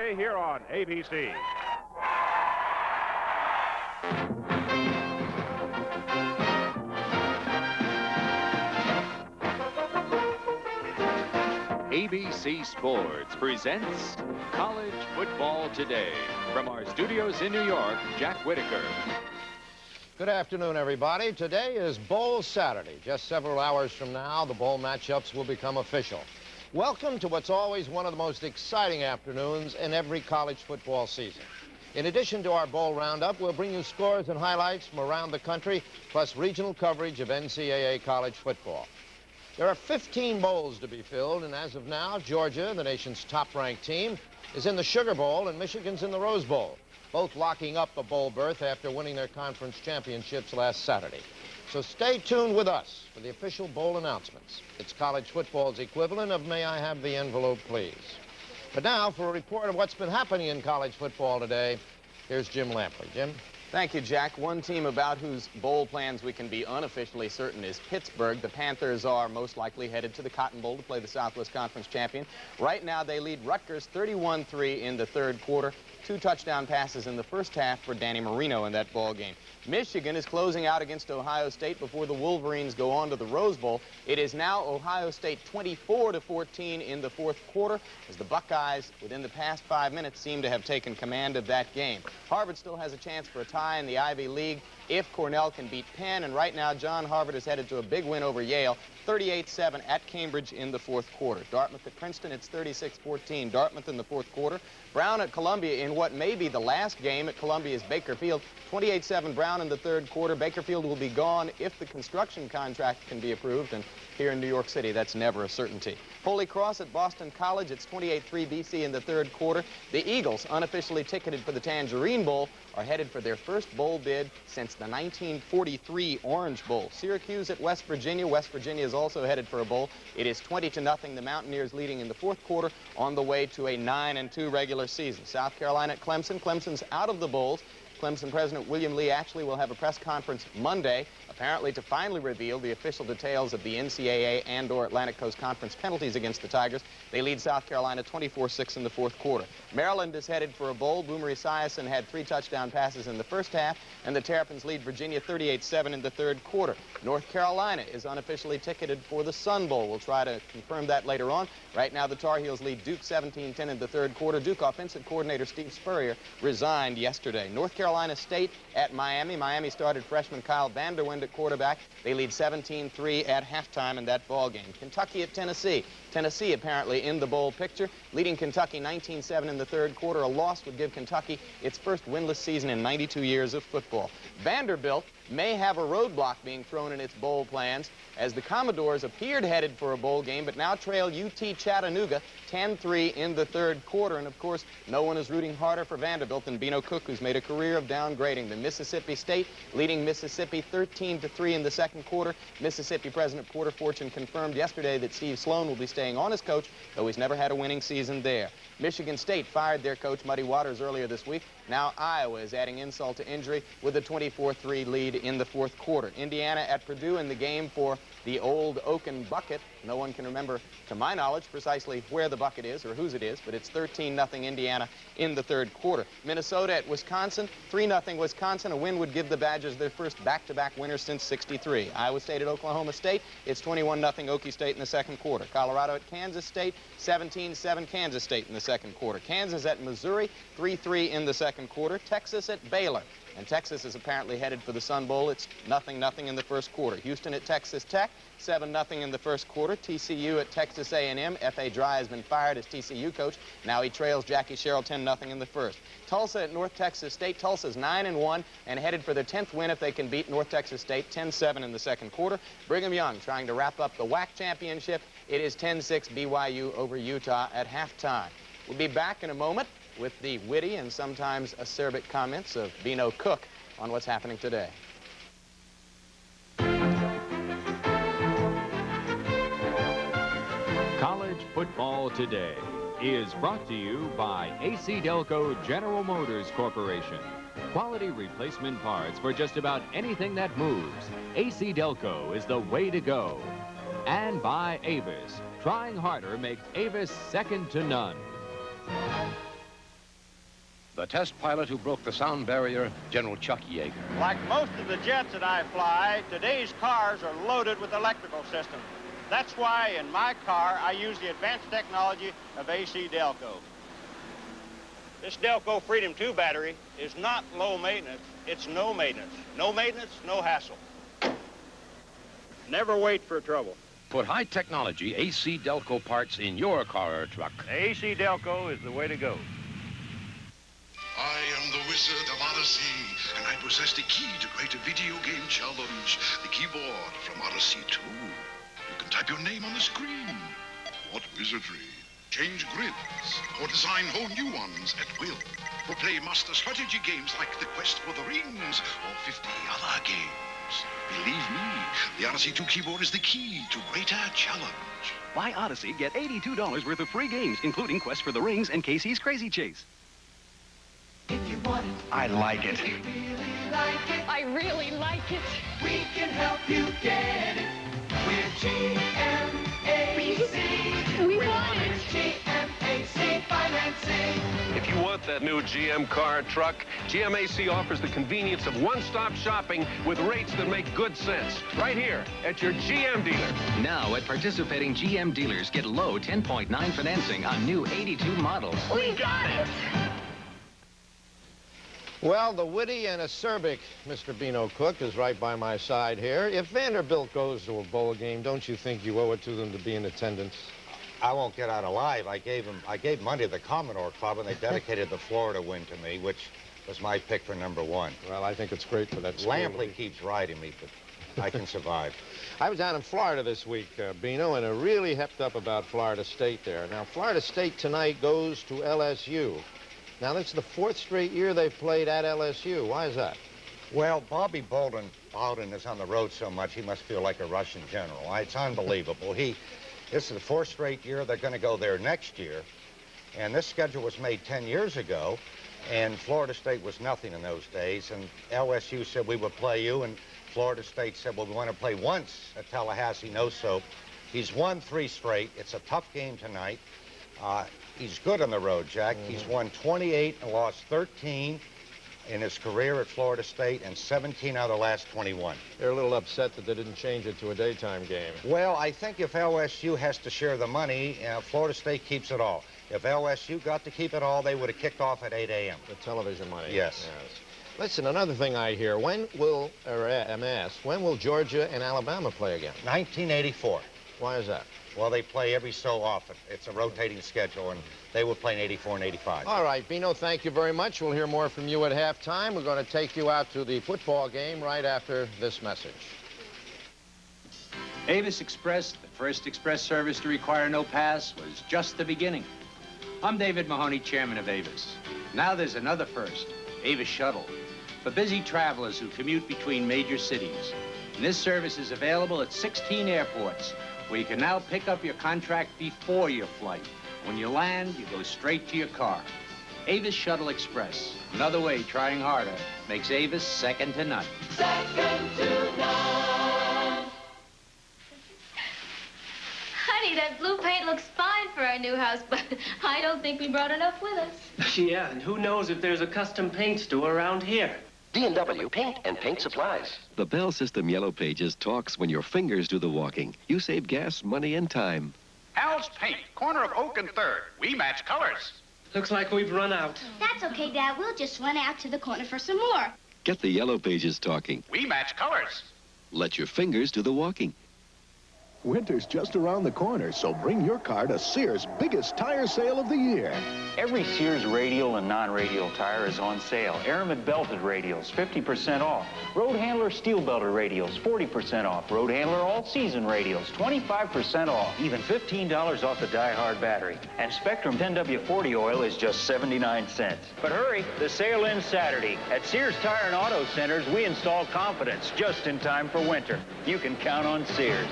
Here on ABC. ABC Sports presents College Football Today. From our studios in New York, Jack Whitaker. Good afternoon, everybody. Today is Bowl Saturday. Just several hours from now, the bowl matchups will become official. Welcome to what's always one of the most exciting afternoons in every college football season. In addition to our bowl roundup, we'll bring you scores and highlights from around the country, plus regional coverage of NCAA college football. There are 15 bowls to be filled, and as of now, Georgia, the nation's top-ranked team, is in the Sugar Bowl and Michigan's in the Rose Bowl, both locking up a bowl berth after winning their conference championships last Saturday. So stay tuned with us for the official bowl announcements. It's college football's equivalent of May I Have the Envelope, Please. But now, for a report of what's been happening in college football today, here's Jim Lampley. Jim? Thank you, Jack. One team about whose bowl plans we can be unofficially certain is Pittsburgh. The Panthers are most likely headed to the Cotton Bowl to play the Southwest Conference champion. Right now, they lead Rutgers 31-3 in the third quarter. 2 touchdown passes in the first half for Danny Marino in that ball game. Michigan is closing out against Ohio State before the Wolverines go on to the Rose Bowl. It is now Ohio State 24-14 in the fourth quarter, as the Buckeyes, within the past 5 minutes, seem to have taken command of that game. Harvard still has a chance for a tie in the Ivy League if Cornell can beat Penn, and right now John Harvard is headed to a big win over Yale, 38-7 at Cambridge in the fourth quarter. Dartmouth at Princeton, it's 36-14. Dartmouth in the fourth quarter. Brown at Columbia in what may be the last game at Columbia's Baker Field, 28-7 Brown in the third quarter. Baker Field will be gone if the construction contract can be approved, and here in New York City, that's never a certainty. Holy Cross at Boston College, it's 28-3 BC in the third quarter. The Eagles, unofficially ticketed for the Tangerine Bowl, are headed for their first bowl bid since the 1943 Orange Bowl. Syracuse at West Virginia. West Virginia is also headed for a bowl. It is 20-0. The Mountaineers leading in the fourth quarter on the way to a 9-2 regular season. South Carolina at Clemson. Clemson's out of the bowls. Clemson President William Lee actually will have a press conference Monday, apparently to finally reveal the official details of the NCAA and/or Atlantic Coast Conference penalties against the Tigers. They lead South Carolina 24-6 in the fourth quarter. Maryland is headed for a bowl. Boomer Esiason had 3 touchdown passes in the first half, and the Terrapins lead Virginia 38-7 in the third quarter. North Carolina is unofficially ticketed for the Sun Bowl. We'll try to confirm that later on. Right now, the Tar Heels lead Duke 17-10 in the third quarter. Duke offensive coordinator Steve Spurrier resigned yesterday. North Carolina State at Miami. Miami started freshman Kyle Vanderwind at quarterback. They lead 17-3 at halftime in that ball game. Kentucky at Tennessee. Tennessee apparently in the bowl picture, leading Kentucky 19-7 in the third quarter. A loss would give Kentucky its first winless season in 92 years of football. Vanderbilt may have a roadblock being thrown in its bowl plans, as the Commodores appeared headed for a bowl game, but now trail UT Chattanooga 10-3 in the third quarter. And of course, no one is rooting harder for Vanderbilt than Bino Cook, who's made a career of downgrading. The Mississippi State leading Mississippi 13-3 in the second quarter. Mississippi President Porter Fortune confirmed yesterday that Steve Sloan will be staying on as coach, though he's never had a winning season there. Michigan State fired their coach, Muddy Waters, earlier this week. Now Iowa is adding insult to injury with a 24-3 lead in the fourth quarter. Indiana at Purdue in the game for the old Oaken bucket. No one can remember, to my knowledge, precisely where the bucket is or whose it is, but it's 13-0 Indiana in the third quarter. Minnesota at Wisconsin, 3-0 Wisconsin. A win would give the Badgers their first back-to-back winners since '63. Iowa State at Oklahoma State, it's 21-0 Okie State in the second quarter. Colorado at Kansas State, 17-7 Kansas State in the second quarter. Kansas at Missouri, 3-3 in the second quarter. Texas at Baylor. And Texas is apparently headed for the Sun Bowl. It's 0-0 in the first quarter. Houston at Texas Tech, 7-0 in the first quarter. TCU at Texas A&M. F.A. Dry has been fired as TCU coach. Now he trails Jackie Sherrill 10-0 in the first. Tulsa at North Texas State. Tulsa's 9-1 and headed for their 10th win if they can beat North Texas State, 10-7 in the second quarter. Brigham Young trying to wrap up the WAC championship. It is 10-6 BYU over Utah at halftime. We'll be back in a moment with the witty and sometimes acerbic comments of Bino Cook on what's happening today. College Football Today is brought to you by AC Delco General Motors Corporation. Quality replacement parts for just about anything that moves. AC Delco is the way to go. And by Avis. Trying harder makes Avis second to none. test pilot who broke the sound barrier, General Chuck Yeager. Like most of the jets that I fly, today's cars are loaded with electrical systems. That's why in my car, I use the advanced technology of AC Delco. This Delco Freedom 2 battery is not low maintenance, it's no maintenance. No maintenance, no hassle. Never wait for trouble. Put high technology AC Delco parts in your car or truck. AC Delco is the way to go. I am the Wizard of Odyssey, and I possess the key to create a video game challenge. The keyboard from Odyssey 2. You can type your name on the screen. What wizardry? Change grids, or design whole new ones at will. Or play master strategy games like The Quest for the Rings, or 50 other games. Believe me, the Odyssey 2 keyboard is the key to greater challenge. Buy Odyssey, get $82 worth of free games, including Quest for the Rings and Casey's Crazy Chase. If you want it, I like it. if you really like it, I really like it. we can help you get it. We're GMAC. We want it. GMAC Financing. If you want that new GM car or truck, GMAC offers the convenience of one-stop shopping with rates that make good sense. Right here at your GM dealer. Now at participating GM dealers, get low 10.9 financing on new 82 models. We got it. Well, the witty and acerbic Mr. Beano Cook is right by my side here. If Vanderbilt goes to a bowl game, don't you think you owe it to them to be in attendance? I won't get out alive. I gave money to the Commodore Club, and they dedicated the Florida win to me, which was my pick for #1. Well, I think it's great for that school. Lampley keeps riding me, but I can survive. I was down in Florida this week, Beano, and it really hepped up about Florida State there. Now, Florida State tonight goes to LSU. Now, this is the 4th straight year they've played at LSU. Why is that? Well, Bobby Bowden is on the road so much, he must feel like a Russian general. It's unbelievable. This is the 4th straight year. They're going to go there next year. And this schedule was made 10 years ago, and Florida State was nothing in those days. And LSU said, we would play you, and Florida State said, well, we want to play once at Tallahassee, no soap. He's won 3 straight. It's a tough game tonight. He's good on the road, Jack. He's won 28 and lost 13 in his career at Florida State, and 17 out of the last 21. They're a little upset that they didn't change it to a daytime game. Well, I think if LSU has to share the money, Florida State keeps it all. If LSU got to keep it all, they would have kicked off at 8 a.m. The television money. Yes. Listen, another thing I hear, when will Georgia and Alabama play again? 1984. Why is that? Well, they play every so often. It's a rotating schedule, and they will play in 84 and 85. All right, Beano, thank you very much. We'll hear more from you at halftime. We're going to take you out to the football game right after this message. Avis Express, the first express service to require no pass, was just the beginning. I'm David Mahoney, chairman of Avis. Now there's another first, Avis Shuttle, for busy travelers who commute between major cities. And this service is available at 16 airports, where you can now pick up your contract before your flight. When you land, you go straight to your car. Avis Shuttle Express. Another way trying harder makes Avis second to none. Second to none. Honey, that blue paint looks fine for our new house, but I don't think we brought enough with us. Yeah, and who knows if there's a custom paint store around here. D&W Paint and Paint Supplies. The Bell System Yellow Pages talks when your fingers do the walking. You save gas, money, and time. Hal's Paint, corner of Oak and 3rd. We match colors. Looks like we've run out. That's okay, Dad. We'll just run out to the corner for some more. Get the Yellow Pages talking. We match colors. Let your fingers do the walking. Winter's just around the corner, so bring your car to Sears' biggest tire sale of the year. Every Sears radial and non-radial tire is on sale. Aramid belted radials, 50% off. Road Handler steel belted radials, 40% off. Road Handler all-season radials, 25% off. Even $15 off the Die Hard battery. And Spectrum 10W40 oil is just 79 cents. But hurry, the sale ends Saturday. At Sears Tire and Auto Centers, we install confidence just in time for winter. You can count on Sears.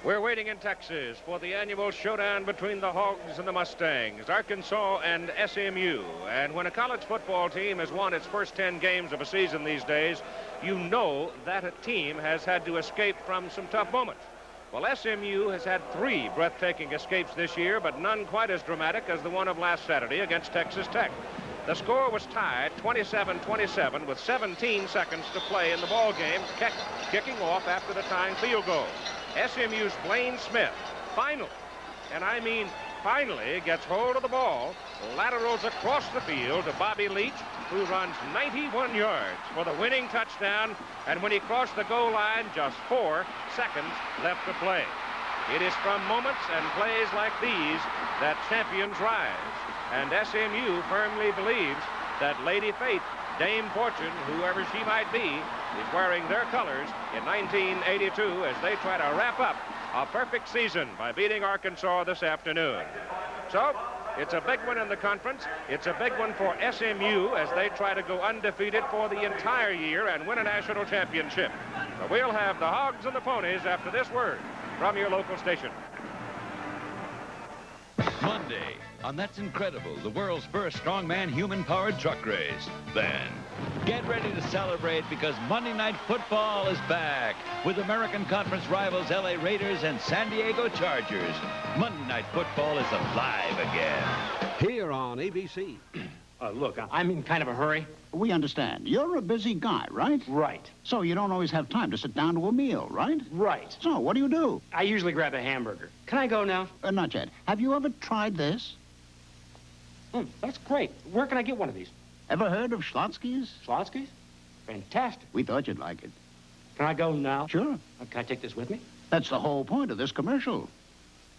We're waiting in Texas for the annual showdown between the Hogs and the Mustangs, Arkansas and SMU. And when a college football team has won its first 10 games of a season these days, you know that a team has had to escape from some tough moments. Well, SMU has had 3 breathtaking escapes this year, but none quite as dramatic as the one of last Saturday against Texas Tech. The score was tied 27-27 with 17 seconds to play in the ball game, kicking off after the tying field goal. SMU's Blaine Smith finally, and I mean finally, gets hold of the ball, laterals across the field to Bobby Leach, who runs 91 yards for the winning touchdown, and when he crossed the goal line, just 4 seconds left to play. It is from moments and plays like these that champions rise, and SMU firmly believes that Lady Faith, Dame Fortune, whoever she might be, is wearing their colors in 1982 as they try to wrap up a perfect season by beating Arkansas this afternoon. So, it's a big one in the conference. It's a big one for SMU as they try to go undefeated for the entire year and win a national championship. So we'll have the Hogs and the Ponies after this word from your local station. Monday on That's Incredible, the world's first strongman human-powered truck race. Then, get ready to celebrate because Monday Night Football is back with American Conference rivals LA Raiders and San Diego Chargers. Monday Night Football is alive again. Here on ABC. Look, I'm in kind of a hurry. We understand. You're a busy guy, right? Right. So you don't always have time to sit down to a meal, right? Right. So what do? I usually grab a hamburger. Can I go now? Not yet. Have you ever tried this? That's great. Where can I get one of these? Ever heard of Schlotsky's? Schlotsky's? Fantastic. We thought you'd like it. Can I go now? Sure. Can I take this with me? That's the whole point of this commercial.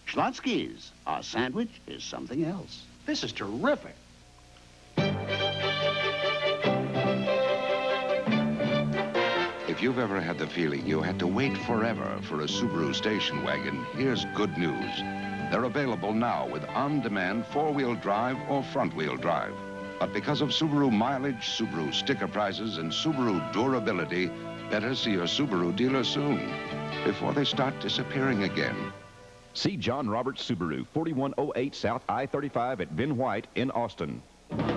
Schlotsky's. Our sandwich is something else. This is terrific. If you've ever had the feeling you had to wait forever for a Subaru station wagon, here's good news. They're available now with on-demand four-wheel drive or front-wheel drive. But because of Subaru mileage, Subaru sticker prices, and Subaru durability, better see your Subaru dealer soon before they start disappearing again. See John Roberts Subaru, 4108 South I-35 at Ben White in Austin. I've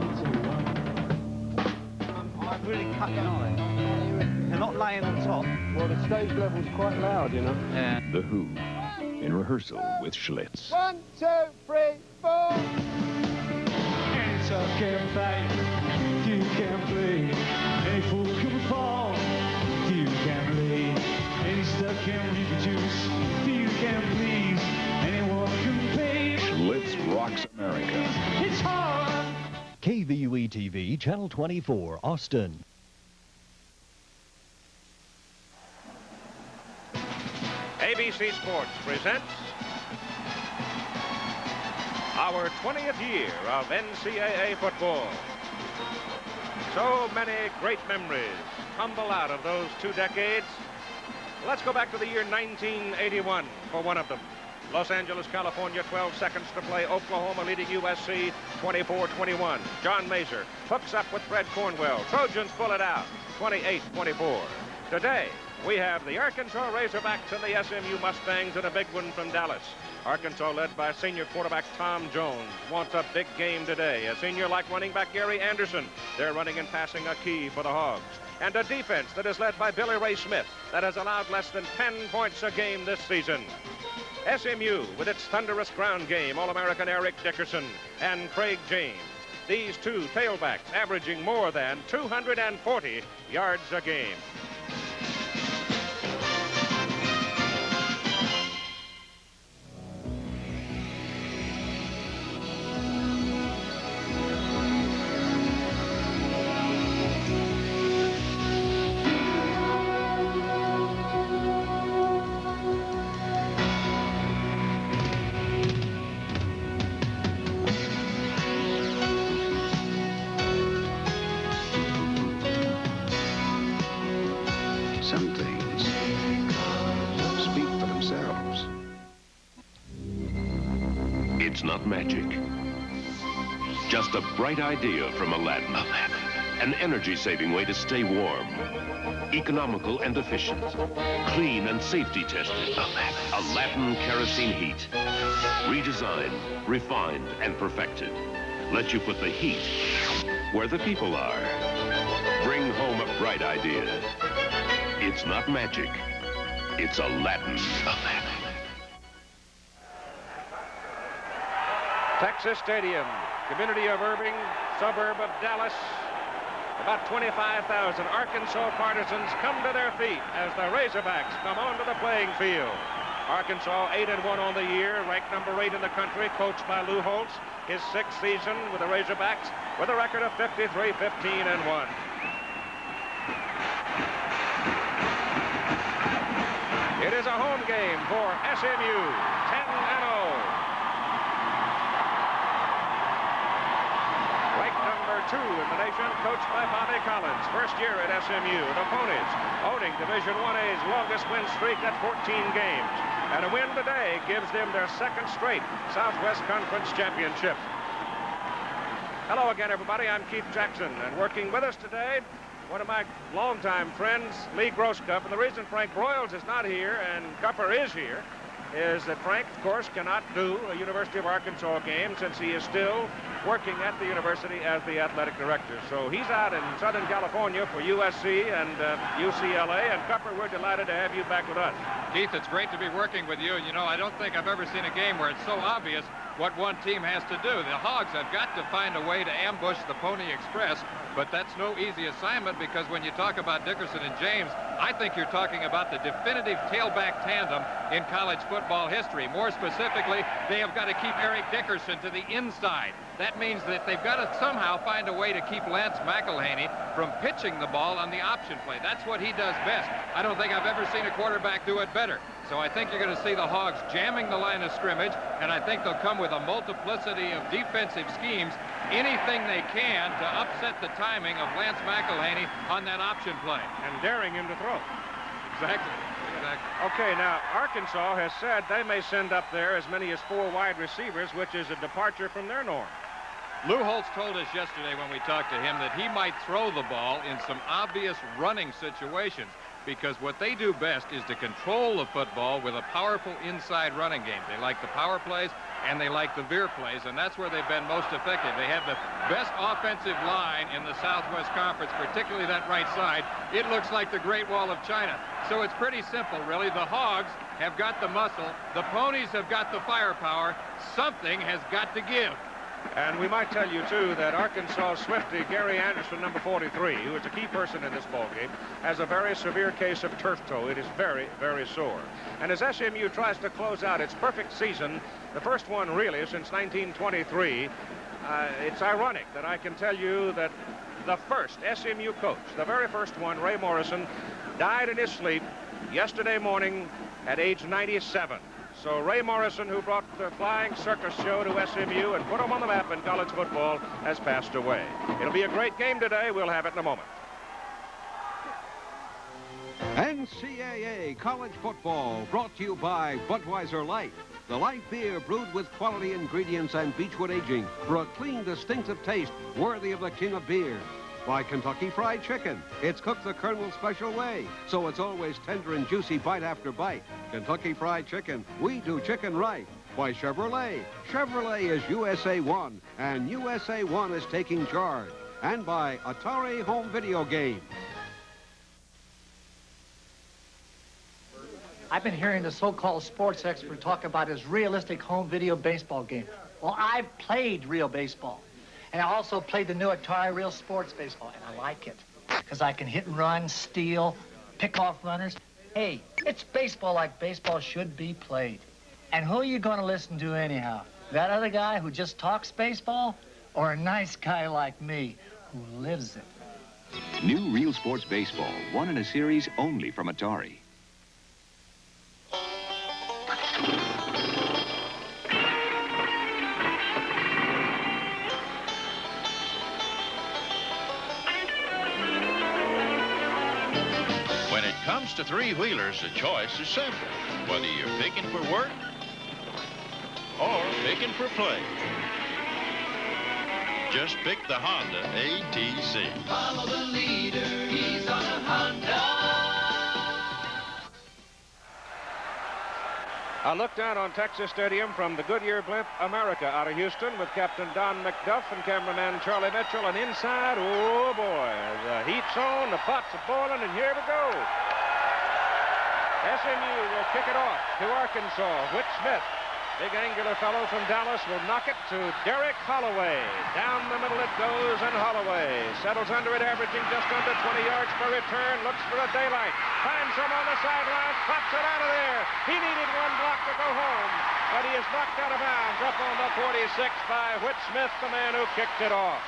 really cut down on it. They're not laying on top. Well, the stage level's quite loud, you know. Yeah. The Who, in rehearsal with Schlitz. 1, 2, 3, 4. Any tough can fight, you can play. Any fool can fall, you can play. Any stuff can reproduce, you can please. Anyone can pay. Schlitz rocks America. It's hard. KVUE-TV, Channel 24, Austin. ABC Sports presents our 20th year of NCAA football. So many great memories tumble out of those 2 decades. Let's go back to the year 1981 for one of them. Los Angeles, California, 12 seconds to play. Oklahoma leading USC 24-21. John Mazur hooks up with Fred Cornwell. Trojans pull it out 28-24. Today, we have the Arkansas Razorbacks and the SMU Mustangs and a big one from Dallas. Arkansas, led by senior quarterback Tom Jones, wants a big game today. A senior like running back Gary Anderson. They're running and passing a key for the Hogs. And a defense that is led by Billy Ray Smith that has allowed less than 10 points a game this season. SMU with its thunderous ground game, All-American Eric Dickerson and Craig James. These 2 tailbacks averaging more than 240 yards a game. Some things speak for themselves. It's not magic. Just a bright idea from Aladdin. An energy-saving way to stay warm. Economical and efficient. Clean and safety tested. Aladdin kerosene heat. Redesigned, refined, and perfected. Let you put the heat where the people are. Bring home a bright idea. It's not magic. It's Aladdin. Texas Stadium, community of Irving, suburb of Dallas. About 25,000 Arkansas partisans come to their feet as the Razorbacks come onto the playing field. Arkansas 8-1 on the year, ranked number 8 in the country, coached by Lou Holtz. His 6th season with the Razorbacks with a record of 53-15-1. It is a home game for SMU, 10-0. Ranked number 2 in the nation, coached by Bobby Collins. First year at SMU, the Ponies owning Division 1A's longest win streak at 14 games. And a win today gives them their 2nd straight Southwest Conference championship. Hello again, everybody. I'm Keith Jackson, and working with us today, one of my longtime friends, Lee Grosscup. And the reason Frank Broyles is not here and Cupper is here is that Frank, of course, cannot do a University of Arkansas game since he is still working at the university as the athletic director. So he's out in Southern California for USC and UCLA. And Cupper, we're delighted to have you back with us. Keith, it's great to be working with you. You know, I don't think I've ever seen a game where it's so obvious what one team has to do. The Hogs have got to find a way to ambush the Pony Express, but that's no easy assignment because when you talk about Dickerson and James, I think you're talking about the definitive tailback tandem in college football history. More specifically, they have got to keep Eric Dickerson to the inside. That means that they've got to somehow find a way to keep Lance McElhaney from pitching the ball on the option play. That's what he does best. I don't think I've ever seen a quarterback do it better. So I think you're going to see the Hogs jamming the line of scrimmage, and I think they'll come with a multiplicity of defensive schemes, anything they can to upset the timing of Lance McElhaney on that option play. And daring him to throw. Exactly. Okay, now, Arkansas has said they may send up there as many as 4 wide receivers, which is a departure from their norm. Lou Holtz told us yesterday when we talked to him that he might throw the ball in some obvious running situations because what they do best is to control the football with a powerful inside running game. They like the power plays and they like the veer plays, and that's where they've been most effective. They have the best offensive line in the Southwest Conference, particularly that right side. It looks like the Great Wall of China. So it's pretty simple, really. The Hogs have got the muscle. The Ponies have got the firepower. Something has got to give. And we might tell you, too, that Arkansas Swifty, Gary Anderson, number 43, who is a key person in this ballgame, has a very severe case of turf toe. It is very, very sore. And as SMU tries to close out its perfect season, the first one really since 1923, it's ironic that I can tell you that the first SMU coach, the very first one, Ray Morrison, died in his sleep yesterday morning at age 97. So Ray Morrison, who brought the flying circus show to SMU and put them on the map in college football, has passed away. It'll be a great game today. We'll have it in a moment. NCAA College Football, brought to you by Budweiser Light. The light beer brewed with quality ingredients and beechwood aging for a clean, distinctive taste worthy of the king of beer. By Kentucky Fried Chicken. It's cooked the Colonel's special way, so it's always tender and juicy bite after bite. Kentucky Fried Chicken, we do chicken right. By Chevrolet. Chevrolet is USA 1, and USA 1 is taking charge. And by Atari Home Video Games. I've been hearing the so-called sports expert talk about his realistic home video baseball game. Well, I've played real baseball. And I also played the new Atari Real Sports Baseball, and I like it. Because I can hit and run, steal, pick off runners. Hey, it's baseball like baseball should be played. And who are you going to listen to anyhow? That other guy who just talks baseball? Or a nice guy like me who lives it? New Real Sports Baseball, one in a series only from Atari. When it comes to three-wheelers, the choice is simple. Whether you're picking for work or picking for play. Just pick the Honda ATC. Follow the leader, he's on a Honda. A look down on Texas Stadium from the Goodyear Blimp America out of Houston with Captain Don McDuff and cameraman Charlie Mitchell. And inside, oh boy, the heat's on, the pots are boiling, and here we go. SMU will kick it off to Arkansas. Whit Smith Big angular fellow from Dallas will knock it to Derek Holloway. Down the middle it goes, and Holloway settles under it, averaging just under 20 yards per return. Looks for a daylight. Finds him on the sideline. Pops it out of there. He needed one block to go home, but he is knocked out of bounds up on the 46 by Whit Smith, the man who kicked it off.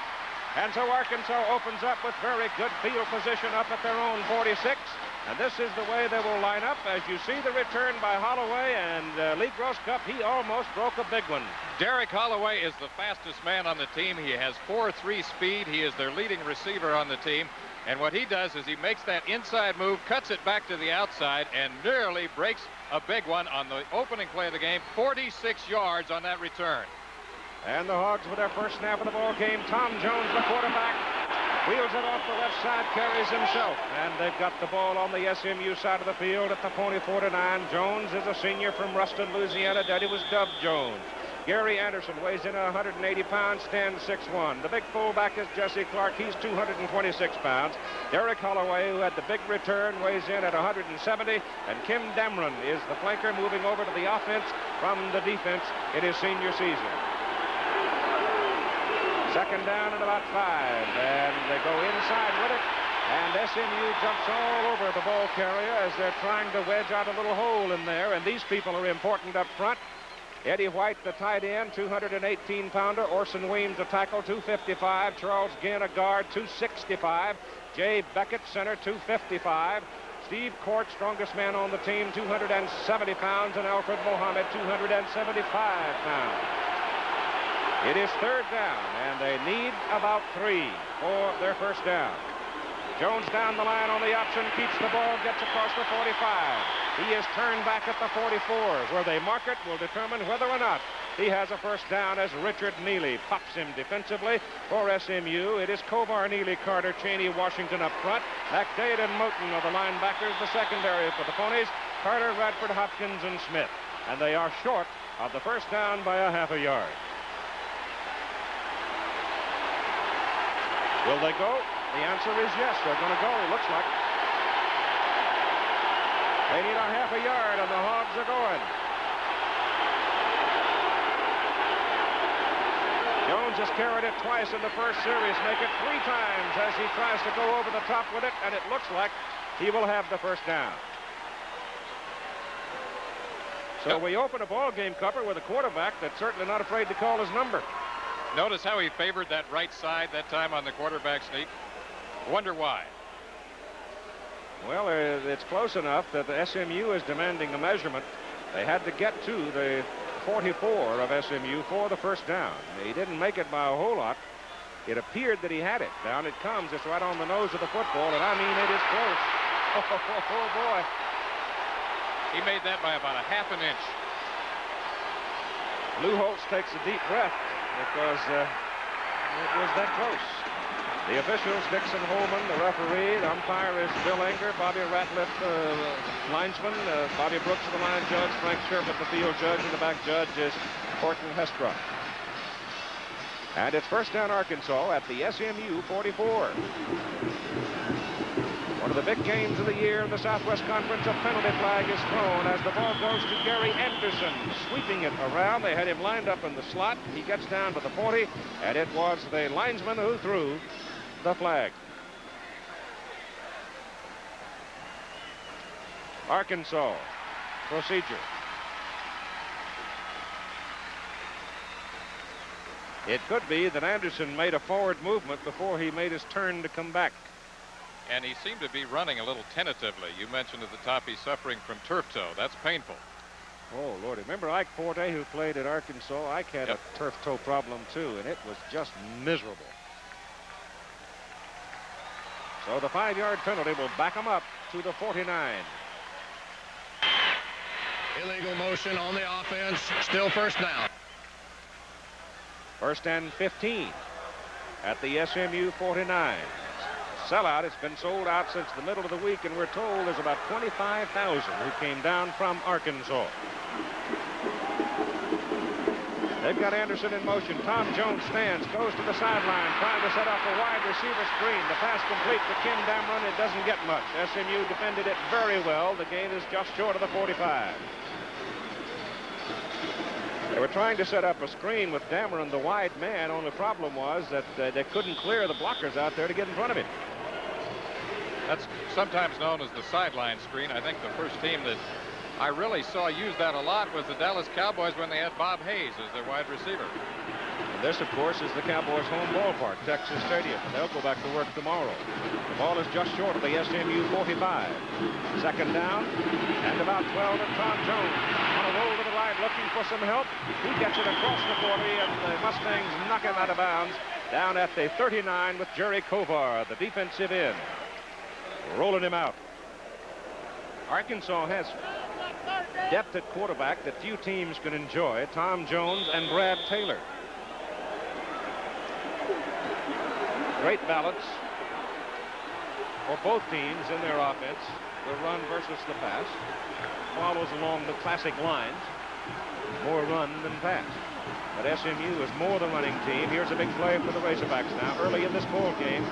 And so Arkansas opens up with very good field position up at their own 46. And this is the way they will line up. As you see the return by Holloway, and Lee Grosscup, he almost broke a big one. Derek Holloway is the fastest man on the team. He has 4.3 speed. He is their leading receiver on the team. And what he does is he makes that inside move, cuts it back to the outside, and nearly breaks a big one on the opening play of the game. 46 yards on that return. And the Hogs with their first snap of the ball game. Tom Jones, the quarterback, wheels it off the left side, carries himself. And they've got the ball on the SMU side of the field at the Pony 49. Jones is a senior from Ruston, Louisiana. Daddy was dubbed Jones. Gary Anderson weighs in 180 pounds, stands 6'1". The big fullback is Jesse Clark. He's 226 pounds. Derek Holloway, who had the big return, weighs in at 170. And Kim Damron is the flanker moving over to the offense from the defense in his senior season. Second down and about 5, and they go inside with it, and SMU jumps all over the ball carrier as they're trying to wedge out a little hole in there, and these people are important up front. Eddie White, the tight end, 218-pounder. Orson Weems, the tackle, 255. Charles Ginn, a guard, 265. Jay Beckett, center, 255. Steve Court, strongest man on the team, 270 pounds, and Alfred Mohammed, 275 pounds. It is third down, and they need about 3 for their first down. Jones down the line on the option, keeps the ball, gets across the 45. He is turned back at the 44. Where they mark it will determine whether or not he has a first down, as Richard Neely pops him defensively for SMU. It is Kovar, Neely, Carter, Cheney, Washington up front. McDade and Moten are the linebackers, the secondary for the Ponies. Carter, Radford, Hopkins, and Smith. And they are short of the first down by a half a yard. Will they go? The answer is yes. They're going to go, it looks like. They need a half a yard, and the Hogs are going. Jones has carried it twice in the first series, make it 3 times as he tries to go over the top with it, and it looks like he will have the first down. So we open a ball game, Cupper, with a quarterback that's certainly not afraid to call his number. Notice how he favored that right side that time on the quarterback sneak. Wonder why. Well, it's close enough that the SMU is demanding a measurement. They had to get to the 44 of SMU for the first down. He didn't make it by a whole lot. It appeared that he had it. Down it comes. It's right on the nose of the football, and I mean, it is close. Oh, boy. He made that by about a half an inch. Lou Holtz takes a deep breath because it was that close. The officials, Dixon Holman, the referee, the umpire is Bill Anger, Bobby Ratliff, linesman, Bobby Brooks, the line judge, Frank Sherman, the field judge, and the back judge is Horton Hestra. And it's first down Arkansas at the SMU 44. One of the big games of the year in the Southwest Conference, a penalty flag is thrown as the ball goes to Gary Anderson, sweeping it around. They had him lined up in the slot. He gets down to the 40, and it was the linesman who threw the flag. Arkansas, procedure. It could be that Anderson made a forward movement before he made his turn to come back. And he seemed to be running a little tentatively. You mentioned at the top he's suffering from turf toe. That's painful. Oh, Lordy. Remember Ike Forte, who played at Arkansas? Ike had a turf toe problem, too, and it was just miserable. So the 5-yard penalty will back him up to the 49. Illegal motion on the offense. Still first down. First and 15 at the SMU 49. Sellout. It's been sold out since the middle of the week, and we're told there's about 25,000 who came down from Arkansas. They've got Anderson in motion. Tom Jones stands, goes to the sideline, trying to set up a wide receiver screen. The pass complete to Kim Damron. It doesn't get much. SMU defended it very well. The gain is just short of the 45. They were trying to set up a screen with Dameron, the wide man. Only problem was that they couldn't clear the blockers out there to get in front of him. That's sometimes known as the sideline screen. I think the first team that I really saw use that a lot was the Dallas Cowboys when they had Bob Hayes as their wide receiver. And this, of course, is the Cowboys' home ballpark, Texas Stadium. They'll go back to work tomorrow. The ball is just short of the SMU 45. Second down, and about 12 at Tom Jones. On a roll to the right, looking for some help. He gets it across the 40, and the Mustangs knock him out of bounds down at the 39 with Jerry Kovar, the defensive end, rolling him out. Arkansas has depth at quarterback that few teams can enjoy. Tom Jones and Brad Taylor. Great balance for both teams in their offense. The run versus the pass. Follows along the classic lines. More run than pass. But SMU is more the running team. Here's a big play for the Razorbacks now early in this ball game.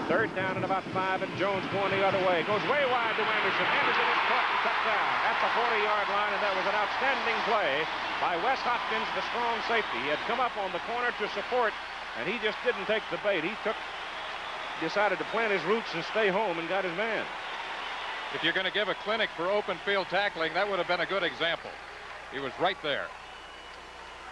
Third down and about 5, and Jones going the other way. Goes way wide to Anderson. Anderson is caught and cut down at the 40-yard line, and that was an outstanding play by Wes Hopkins, the strong safety. He had come up on the corner to support, and he just didn't take the bait. He decided to plant his roots and stay home and got his man. If you're going to give a clinic for open field tackling, that would have been a good example. He was right there.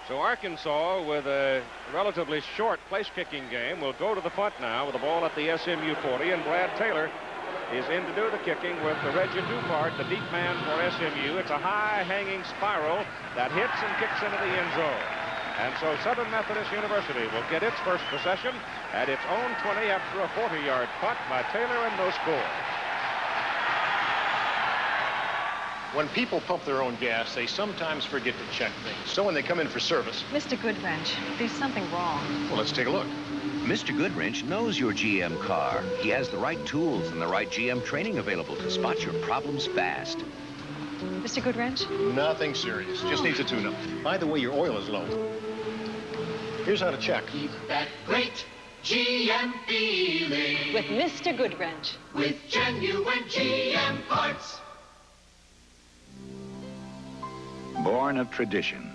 So Arkansas, with a relatively short place-kicking game, will go to the punt now with the ball at the SMU 40, and Brad Taylor is in to do the kicking with the Reggie Dupart, the deep man for SMU. It's a high-hanging spiral that hits and kicks into the end zone. And so Southern Methodist University will get its first possession at its own 20 after a 40-yard punt by Taylor and no score. When people pump their own gas, they sometimes forget to check things. So when they come in for service... Mr. Goodwrench, there's something wrong. Well, let's take a look. Mr. Goodwrench knows your GM car. He has the right tools and the right GM training available to spot your problems fast. Mr. Goodwrench? Nothing serious. Just needs a tune-up. By the way, your oil is low. Here's how to check. Keep that great GM feeling. With Mr. Goodwrench. With genuine GM parts. Born of tradition,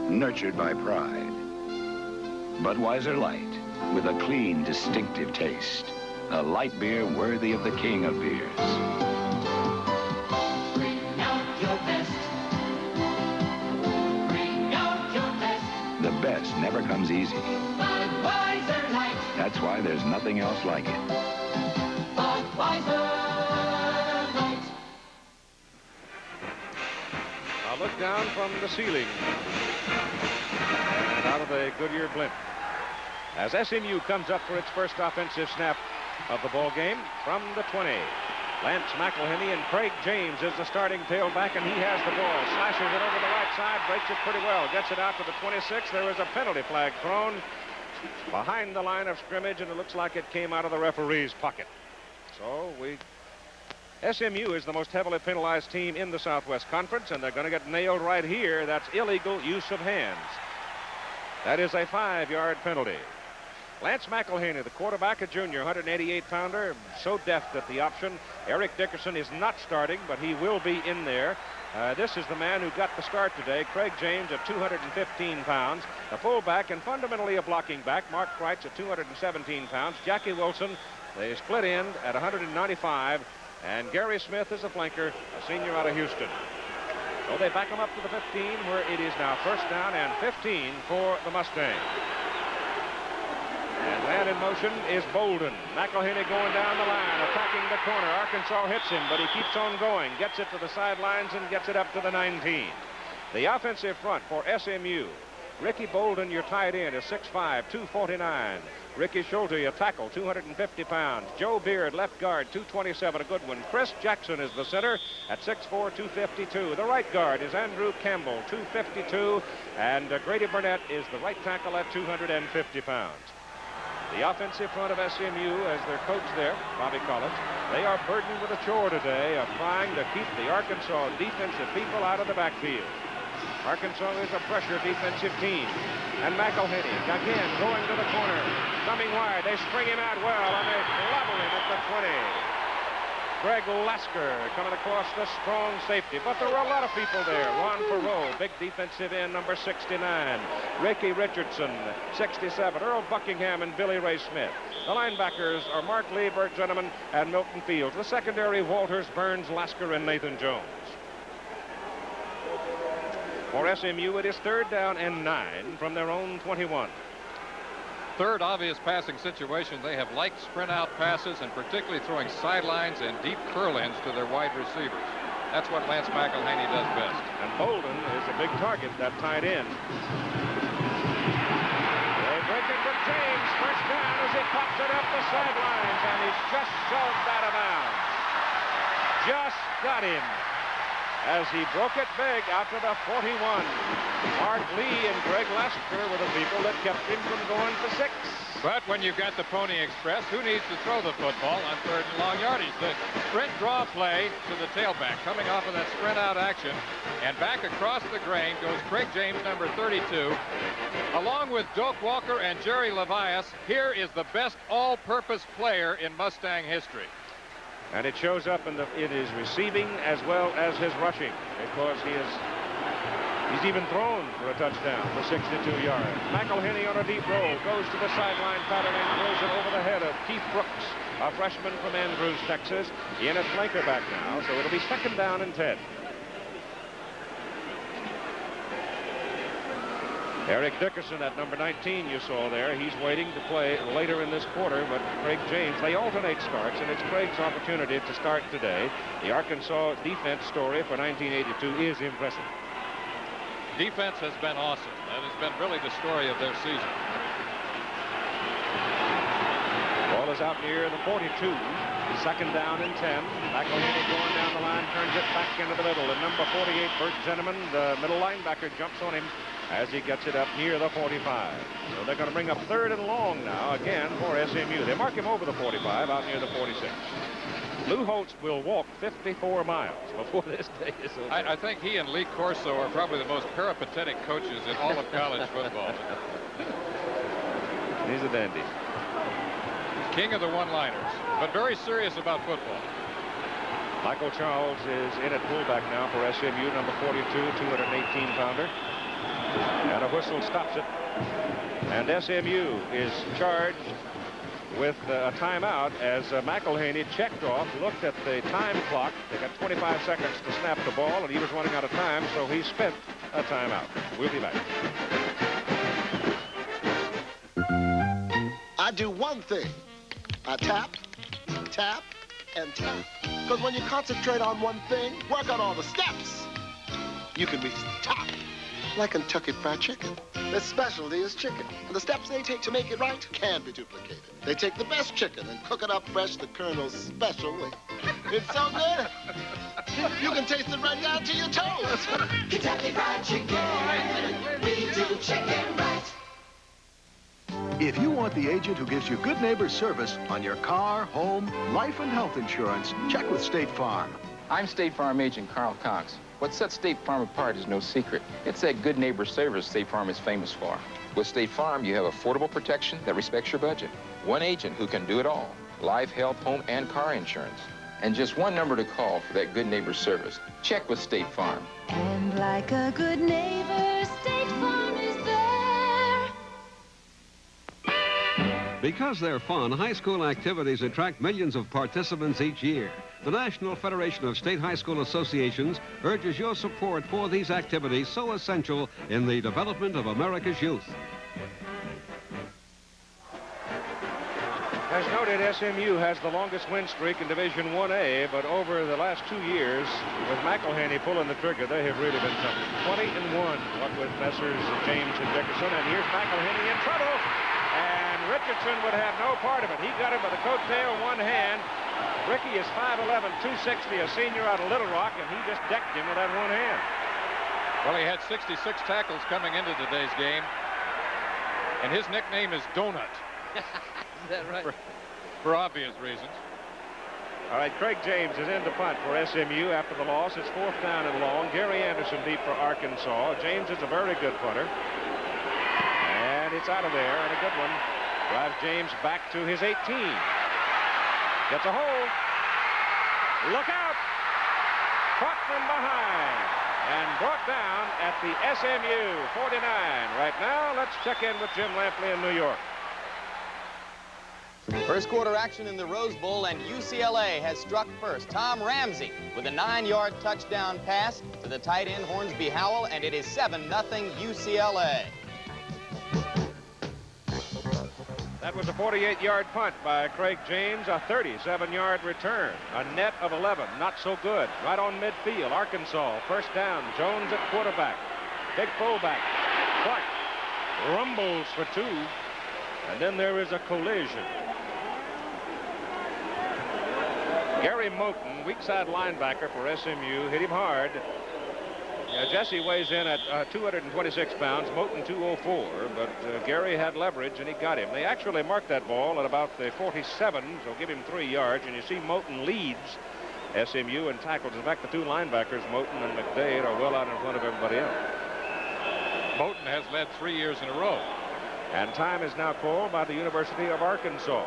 nurtured by pride. Budweiser Light, with a clean, distinctive taste. A light beer worthy of the king of beers. Bring out your best. Bring out your best. The best never comes easy. Budweiser Light. That's why there's nothing else like it. Budweiser. Look down from the ceiling and out of the Goodyear blimp as SMU comes up for its first offensive snap of the ball game from the 20. Lance McElhenney, and Craig James is the starting tailback, and he has the ball. Slashes it over the right side, breaks it pretty well, gets it out to the 26. There is a penalty flag thrown behind the line of scrimmage, and it looks like it came out of the referee's pocket. So SMU is the most heavily penalized team in the Southwest Conference, and they're going to get nailed right here. That's illegal use of hands. That is a 5-yard penalty. Lance McElhaney, the quarterback, a junior, 188-pounder, so deft at the option. Eric Dickerson is not starting, but he will be in there. This is the man who got the start today, Craig James, at 215 pounds. The fullback and fundamentally a blocking back, Mark Kreitz, at 217 pounds. Jackie Wilson, the split end, at 195. And Gary Smith is a flanker, a senior out of Houston. So they back him up to the 15, where it is now first down and 15 for the Mustangs. And man in motion is Bolden. McElhenney going down the line, attacking the corner. Arkansas hits him, but he keeps on going. Gets it to the sidelines and gets it up to the 19. The offensive front for SMU. Ricky Bolden, your tight end, is 6'5", 249. Ricky Schulte, a tackle, 250 pounds. Joe Beard, left guard, 227, a good one. Chris Jackson is the center at 6'4", 252. The right guard is Andrew Campbell, 252. And Grady Burnett is the right tackle at 250 pounds. The offensive front of SMU, as their coach there, Bobby Collins, they are burdened with a chore today of trying to keep the Arkansas defensive people out of the backfield. Arkansas is a pressure defensive team. And McElhenney, again, going to the corner. Coming wide. They string him out well, and they level him at the Greg Lasker coming across the strong safety. But there were a lot of people there. Ron Perot, big defensive end, number 69. Ricky Richardson, 67. Earl Buckingham and Billy Ray Smith. The linebackers are Mark Lee, Bert Zinnemann, and Milton Fields. The secondary, Walters, Burns, Lasker, and Nathan Jones. For SMU, it is 3rd down and 9 from their own 21. Third obvious passing situation. They have liked sprint out passes and particularly throwing sidelines and deep curl-ins to their wide receivers. That's what Lance McElhaney does best. And Bolden is a big target, that tight end. They break it for James. First down as he pops it up the sidelines, and he's just shoved out of bounds. Just got him as he broke it big out to the 41. Mark Lee and Greg Lasker were the people that kept him from going to 6. But when you've got the Pony Express, who needs to throw the football on 3rd and long yardage? The sprint draw play to the tailback coming off of that sprint out action. And back across the grain goes Craig James, number 32. Along with Doak Walker and Jerry Levias, here is the best all-purpose player in Mustang history. And it shows up in his receiving as well as his rushing, because he's even thrown for a touchdown for 62 yards. McElhaney on a deep roll goes to the sideline pattern and throws it over the head of Keith Brooks, a freshman from Andrews, Texas, in at flanker back now, so it'll be 2nd down and 10. Eric Dickerson at number 19 you saw there. He's waiting to play later in this quarter, but Craig James, they alternate starts, and it's Craig's opportunity to start today. The Arkansas defense story for 1982 is impressive. Defense has been awesome. That has been really the story of their season. Ball is out near the 42. 2nd down and 10. McElhaney going down the line, turns it back into the middle. And number 48, Bert Zinnemann, the middle linebacker, jumps on him as he gets it up near the 45. So they're going to bring up 3rd and long now, again, for SMU. They mark him over the 45, out near the 46. Lou Holtz will walk 54 miles before this day is over. I think he and Lee Corso are probably the most peripatetic coaches in all of college football. He's a dandy. King of the one-liners, but very serious about football. Michael Charles is in at fullback now for SMU, number 42, 218-pounder. And a whistle stops it. And SMU is charged with a timeout as McElhaney checked off, looked at the time clock. They got 25 seconds to snap the ball, and he was running out of time, so he spent a timeout. We'll be back. I do one thing. I tap, tap, and tap. Because when you concentrate on one thing, work on all the steps, you can reach the top. Like Kentucky Fried Chicken. Their specialty is chicken. And the steps they take to make it right can't be duplicated. They take the best chicken and cook it up fresh the Colonel's special way. It's so good, you can taste it right down to your toes. Kentucky Fried Chicken. We do chicken right. If you want the agent who gives you good neighbor service on your car, home, life, and health insurance, check with State Farm. I'm State Farm agent Carl Cox. What sets State Farm apart is no secret. It's that good neighbor service State Farm is famous for. With State Farm, you have affordable protection that respects your budget. One agent who can do it all. Life, health, home, and car insurance. And just one number to call for that good neighbor service. Check with State Farm. And like a good neighbor, State Farm is there. Because they're fun, high school activities attract millions of participants each year. The National Federation of State High School Associations urges your support for these activities so essential in the development of America's youth. As noted, SMU has the longest win streak in Division 1A, but over the last 2 years, with McElhaney pulling the trigger, they have really been something. 20-1, what with Messrs. James and Dickerson, and here's McElhaney in trouble, and Richardson would have no part of it. He got him by the coattail, one hand. Ricky is 5'11", 260, a senior out of Little Rock, and he just decked him with that one hand. Well, he had 66 tackles coming into today's game, and his nickname is Donut. Is that right? For obvious reasons. All right, Craig James is in to punt for SMU after the loss. It's 4th down and long. Gary Anderson deep for Arkansas. James is a very good punter. And it's out of there, and a good one. Drives James back to his 18. Gets a hold. Look out! Caught from behind and brought down at the SMU 49. Right now, let's check in with Jim Lampley in New York. First quarter action in the Rose Bowl, and UCLA has struck first. Tom Ramsey with a 9-yard touchdown pass to the tight end Hornsby Howell, and it is 7-0 UCLA. That was a 48-yard punt by Craig James, a 37-yard return, a net of 11, not so good. Right on midfield, Arkansas, first down, Jones at quarterback, big fullback, Clark rumbles for 2, and then there is a collision. Gary Moten, weak side linebacker for SMU, hit him hard. Jesse weighs in at 226 pounds, Moten 204, but Gary had leverage and he got him. They actually marked that ball at about the 47, so give him 3 yards, and you see Moten leads SMU in tackles. In fact, the 2 linebackers, Moten and McDade, are well out in front of everybody else. Moten has led 3 years in a row. And time is now called by the University of Arkansas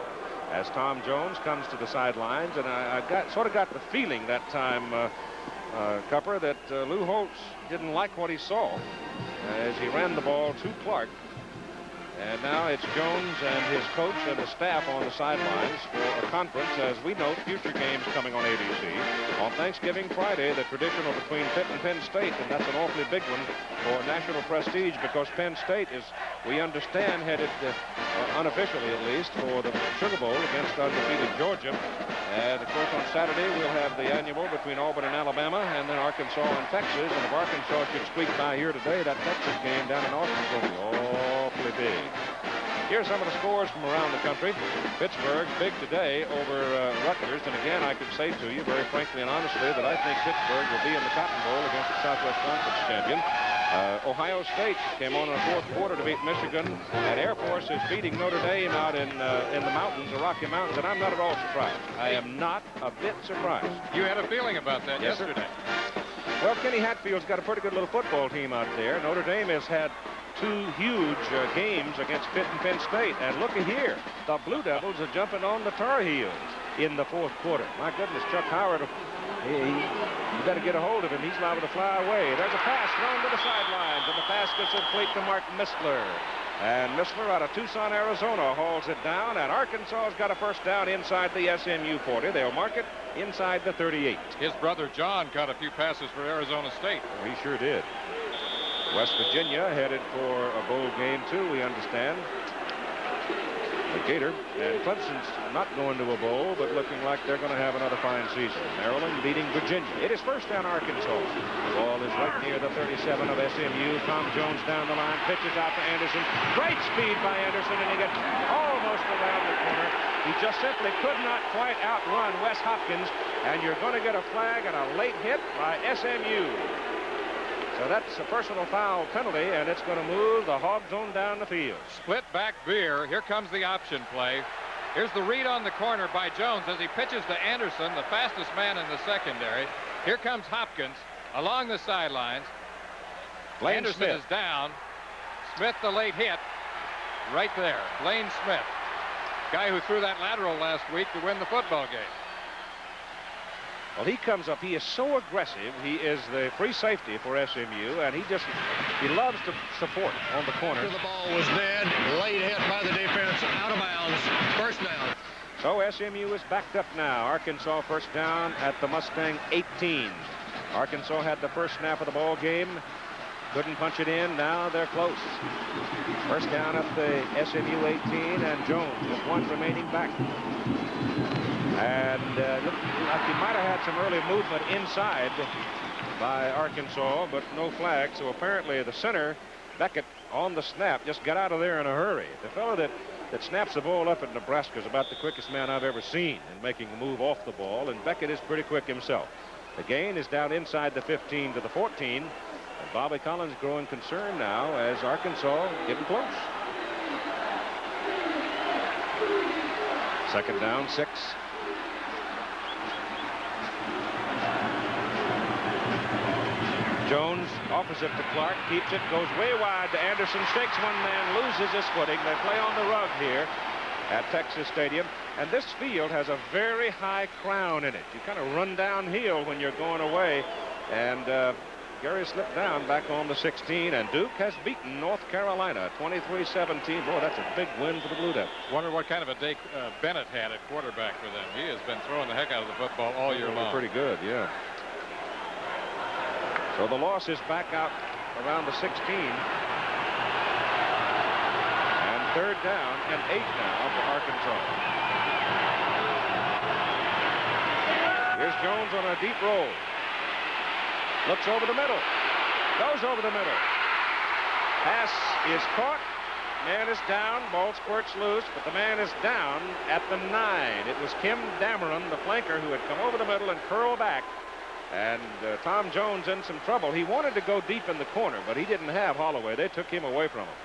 as Tom Jones comes to the sidelines, and I sort of got the feeling that time, Cupper, that Lou Holtz didn't like what he saw as he ran the ball to Clark. And now it's Jones and his coach and the staff on the sidelines for a conference, as we note future games coming on ABC. On Thanksgiving Friday, the traditional between Pitt and Penn State, and that's an awfully big one for national prestige, because Penn State is, we understand, headed, unofficially at least, for the Sugar Bowl against undefeated Georgia. And, of course, on Saturday, we'll have the annual between Auburn and Alabama, and then Arkansas and Texas. And if Arkansas should squeak by here today, that Texas game down in Austin will be awfully big. Here's some of the scores from around the country. Pittsburgh, big today over Rutgers. And again, I could say to you very frankly and honestly that I think Pittsburgh will be in the Cotton Bowl against the Southwest Conference champion. Ohio State came on in the 4th quarter to beat Michigan, and Air Force is beating Notre Dame out in the mountains, the Rocky Mountains, and I'm not at all surprised. I am not a bit surprised. You had a feeling about that yesterday. Sir. Well, Kenny Hatfield's got a pretty good little football team out there. Notre Dame has had 2 huge games against Pitt and Penn State, and look at here, the Blue Devils are jumping on the Tar Heels in the 4th quarter. My goodness, Chuck Howard, you better get a hold of him. He's liable to fly away. There's a pass thrown to the sidelines, and the pass gets complete to Mark Missler. And Missler out of Tucson, Arizona, hauls it down, and Arkansas's got a first down inside the SMU 40. They'll mark it inside the 38. His brother John caught a few passes for Arizona State. He sure did. West Virginia headed for a bowl game, too, we understand. The Gator, and Clemson's not going to a bowl, but looking like they're going to have another fine season. Maryland beating Virginia. It is first down Arkansas. The ball is right near the 37 of SMU. Tom Jones down the line, pitches out to Anderson. Great speed by Anderson, and he gets almost around the corner. He just simply could not quite outrun Wes Hopkins, and you're going to get a flag and a late hit by SMU. So that's a personal foul penalty, and it's going to move the Hogs on down the field. Split back veer. Here comes the option play. Here's the read on the corner by Jones as he pitches to Anderson, the fastest man in the secondary. Here comes Hopkins along the sidelines. Anderson is down. Smith, the late hit, right there. Lane Smith, guy who threw that lateral last week to win the football game. Well, he comes up. He is so aggressive. He is the free safety for SMU, and he loves to support on the corners. The ball was dead. Late hit by the defense. Out of bounds. First down. So SMU is backed up now. Arkansas first down at the Mustang 18. Arkansas had the first snap of the ball game. Couldn't punch it in. Now they're close. First down at the SMU 18, and Jones with 1 remaining back. And looked like he might have had some early movement inside by Arkansas, but no flag. So apparently the center, Beckett, on the snap, just got out of there in a hurry. The fellow that snaps the ball up at Nebraska is about the quickest man I've ever seen in making a move off the ball, and Beckett is pretty quick himself. The gain is down inside the 15 to the 14, and Bobby Collins growing concerned now as Arkansas getting close. Second down, 6. Jones opposite to Clark, keeps it, goes way wide to Anderson, shakes one man, loses his footing. They play on the rug here. at Texas Stadium. And this field has a very high crown in it. You kind of run downhill when you're going away. And Gary slipped down back on the 16, and Duke has beaten North Carolina 23-17. Boy, that's a big win for the Blue Devils. Wonder what kind of a day Bennett had at quarterback for them. He has been throwing the heck out of the football all year long. Pretty good, yeah. So the loss is back out around the 16. And third down and 8 now for Arkansas. Here's Jones on a deep roll. Looks over the middle. Goes over the middle. Pass is caught. Man is down. Ball squirts loose, but the man is down at the 9. It was Kim Dameron, the flanker, who had come over the middle and curled back. And Tom Jones in some trouble. He wanted to go deep in the corner, but he didn't have Holloway. They took him away from him.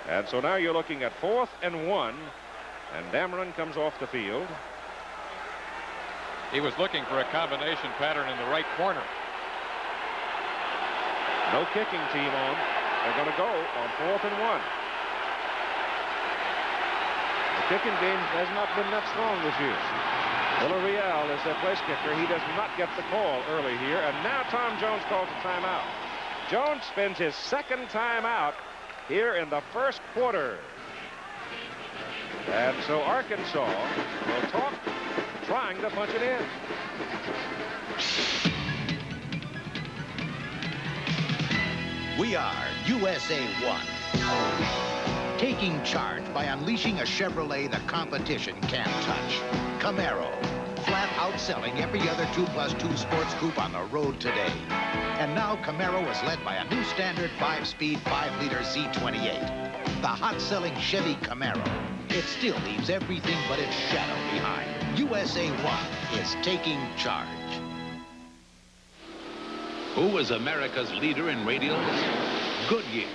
And so now you're looking at 4th and 1, and Dameron comes off the field. He was looking for a combination pattern in the right corner. No kicking team on. They're going to go on 4th and 1. The kicking game has not been that strong this year. Villarreal is their place kicker. He does not get the call early here. And now Tom Jones calls a timeout. Jones spends his second timeout here in the first quarter. And so Arkansas will talk, trying to punch it in. We are USA 1. Taking charge by unleashing a Chevrolet the competition can't touch. Camaro, flat outselling every other 2+2 sports coupe on the road today. And now Camaro is led by a new standard 5-speed, 5-liter Z28. The hot-selling Chevy Camaro. It still leaves everything but its shadow behind. USA 1 is taking charge. Who is America's leader in radials? Goodyear.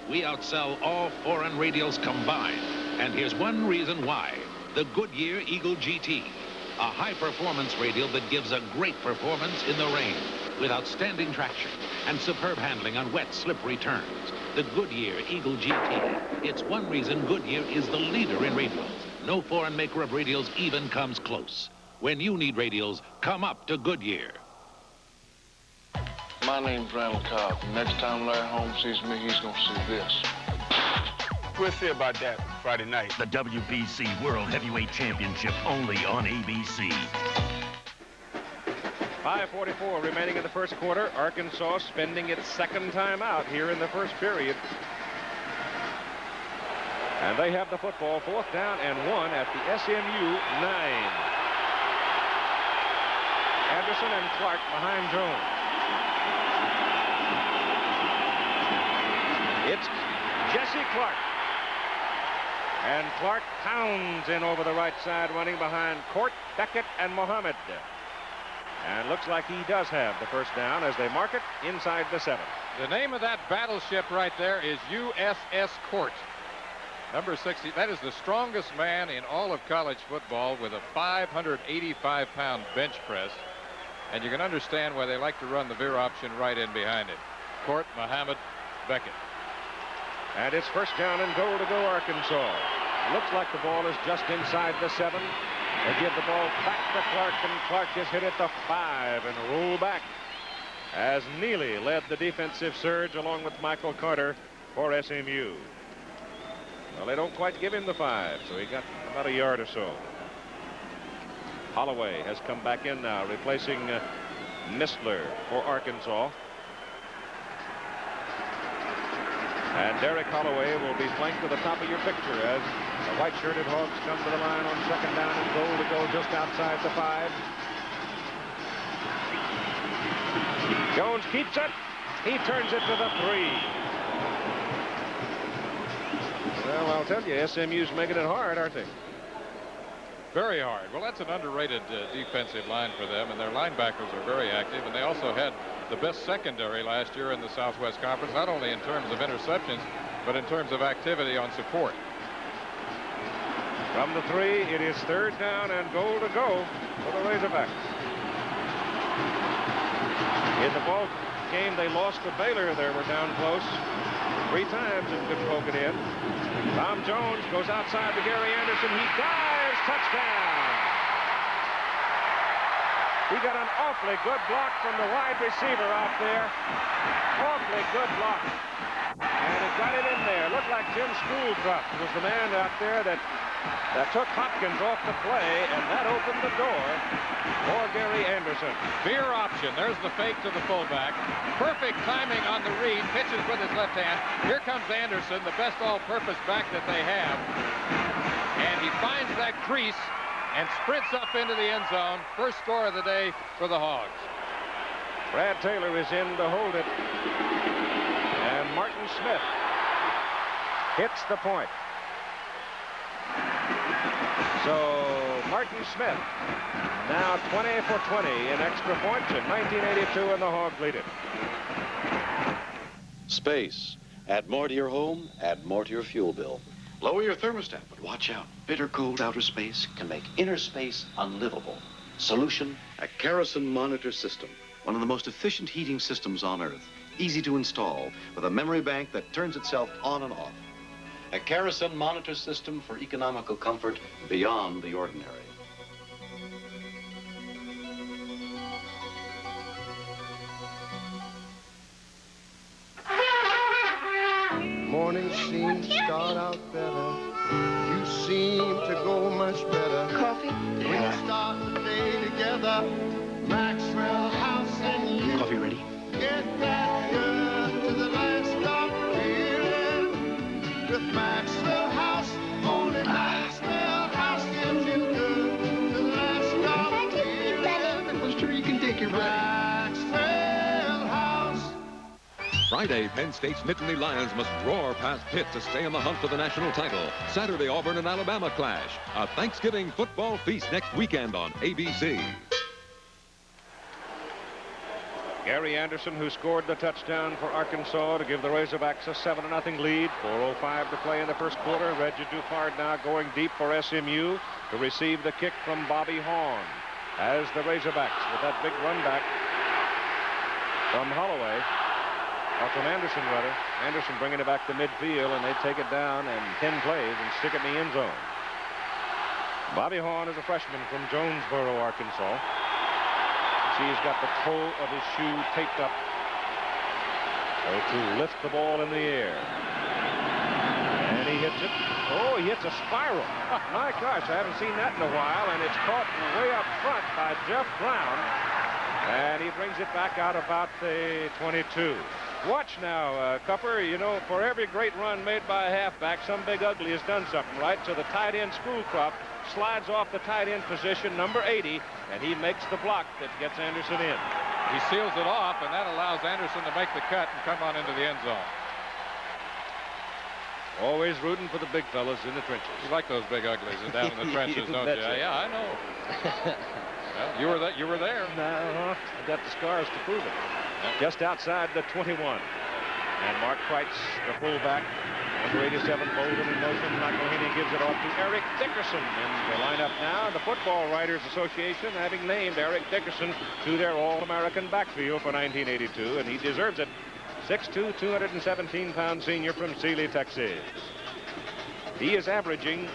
We outsell all foreign radials combined. And here's one reason why. The Goodyear Eagle GT. A high-performance radial that gives a great performance in the rain with outstanding traction and superb handling on wet, slippery turns. The Goodyear Eagle GT. It's one reason Goodyear is the leader in radials. No foreign maker of radials even comes close. When you need radials, come up to Goodyear. My name's Randall Cobb. Next time Larry Holmes sees me, he's gonna see this. We'll see about that Friday night. The WBC World Heavyweight Championship only on ABC. 5:44 remaining in the first quarter. Arkansas spending its second timeout here in the first period. And they have the football, 4th down and 1 at the SMU 9. Anderson and Clark behind Jones. It's Jesse Clark. And Clark pounds in over the right side, running behind Court, Beckett, and Mohammed. And looks like he does have the first down as they mark it inside the 7. The name of that battleship right there is USS Court. Number 60. That is the strongest man in all of college football with a 585-pound bench press. And you can understand why they like to run the veer option right in behind it. Court, Mohammed, Beckett. And it's first down and goal to go Arkansas. Looks like the ball is just inside the 7. They give the ball back to Clark, and Clark just hit it the 5 and roll back as Neely led the defensive surge along with Michael Carter for SMU. Well, they don't quite give him the 5, so he got about a yard or so. Holloway has come back in now, replacing Mistler for Arkansas. And Derek Holloway will be flanked to the top of your picture as the white-shirted Hogs come to the line on second down and goal to go just outside the 5. Jones keeps it. He turns it to the 3. Well, I'll tell you, SMU's making it hard, aren't they? Very hard. Well, that's an underrated defensive line for them, and their linebackers are very active, and they also had the best secondary last year in the Southwest Conference, not only in terms of interceptions, but in terms of activity on support. From the 3, it is third down and goal to go for the Razorbacks. In the ball game, they lost to Baylor. They were down close. 3 times and couldn't poke it in. Tom Jones goes outside to Gary Anderson. He dives. Touchdown. He got an awfully good block from the wide receiver out there. Awfully good block. And it got it in there. Looked like Jim Schoolcraft was the man out there that took Hopkins off the play, and that opened the door for Gary Anderson. Veer option. There's the fake to the fullback. Perfect timing on the read. Pitches with his left hand. Here comes Anderson, the best all-purpose back that they have. And he finds that crease and sprints up into the end zone. First score of the day for the Hogs. Brad Taylor is in to hold it. And Martin Smith hits the point. So Martin Smith now 20 for 20 in extra points in 1982, and the Hogs lead it. Space. Add more to your home, add more to your fuel bill. Lower your thermostat, but watch out. Bitter cold outer space can make inner space unlivable. Solution, a kerosene monitor system. One of the most efficient heating systems on Earth. Easy to install, with a memory bank that turns itself on and off. A kerosene monitor system for economical comfort beyond the ordinary. Morning seems to start out better. You seem to go much better. Coffee? When you start the day together, Maxwell House and you. Coffee ready? Get that good to the last stop feeling. With Maxwell House, only Maxwell House gives you good to the last stop feeling. Well, sure you can take your breath. Maxwell House. Friday, Penn State's Nittany Lions must roar past Pitt to stay in the hunt for the national title. Saturday, Auburn and Alabama clash. A Thanksgiving football feast next weekend on ABC. Gary Anderson, who scored the touchdown for Arkansas to give the Razorbacks a 7-0 lead. 4:05 to play in the first quarter. Reggie Dufard now going deep for SMU to receive the kick from Bobby Horn. As the Razorbacks, with that big run back from Holloway, or from Anderson rather. Anderson bringing it back to midfield, and they take it down and 10 plays and stick it in the end zone. Bobby Horn is a freshman from Jonesboro, Arkansas. See, he's got the toe of his shoe taped up to lift the ball in the air. And he hits it. Oh, he hits a spiral. My gosh, I haven't seen that in a while. And it's caught way up front by Jeff Brown. And he brings it back out about the 22. Watch now, Cupper. You know, for every great run made by a halfback, some big ugly has done something right. So the tight end Schoolcraft slides off the tight end position, number 80, and he makes the block that gets Anderson in. He seals it off, and that allows Anderson to make the cut and come on into the end zone. Always rooting for the big fellas in the trenches. You like those big uglies down in the trenches, don't you? Yeah, I know. Well, you were there. I got the scars to prove it. Just outside the 21. And Mark Kreitz, the fullback, number 87, Bolden in motion. McElhaney gives it off to Eric Dickerson. And the lineup now, the Football Writers Association having named Eric Dickerson to their All-American backfield for 1982, and he deserves it. 6'2", 217-pound senior from Sealy, Texas. He is averaging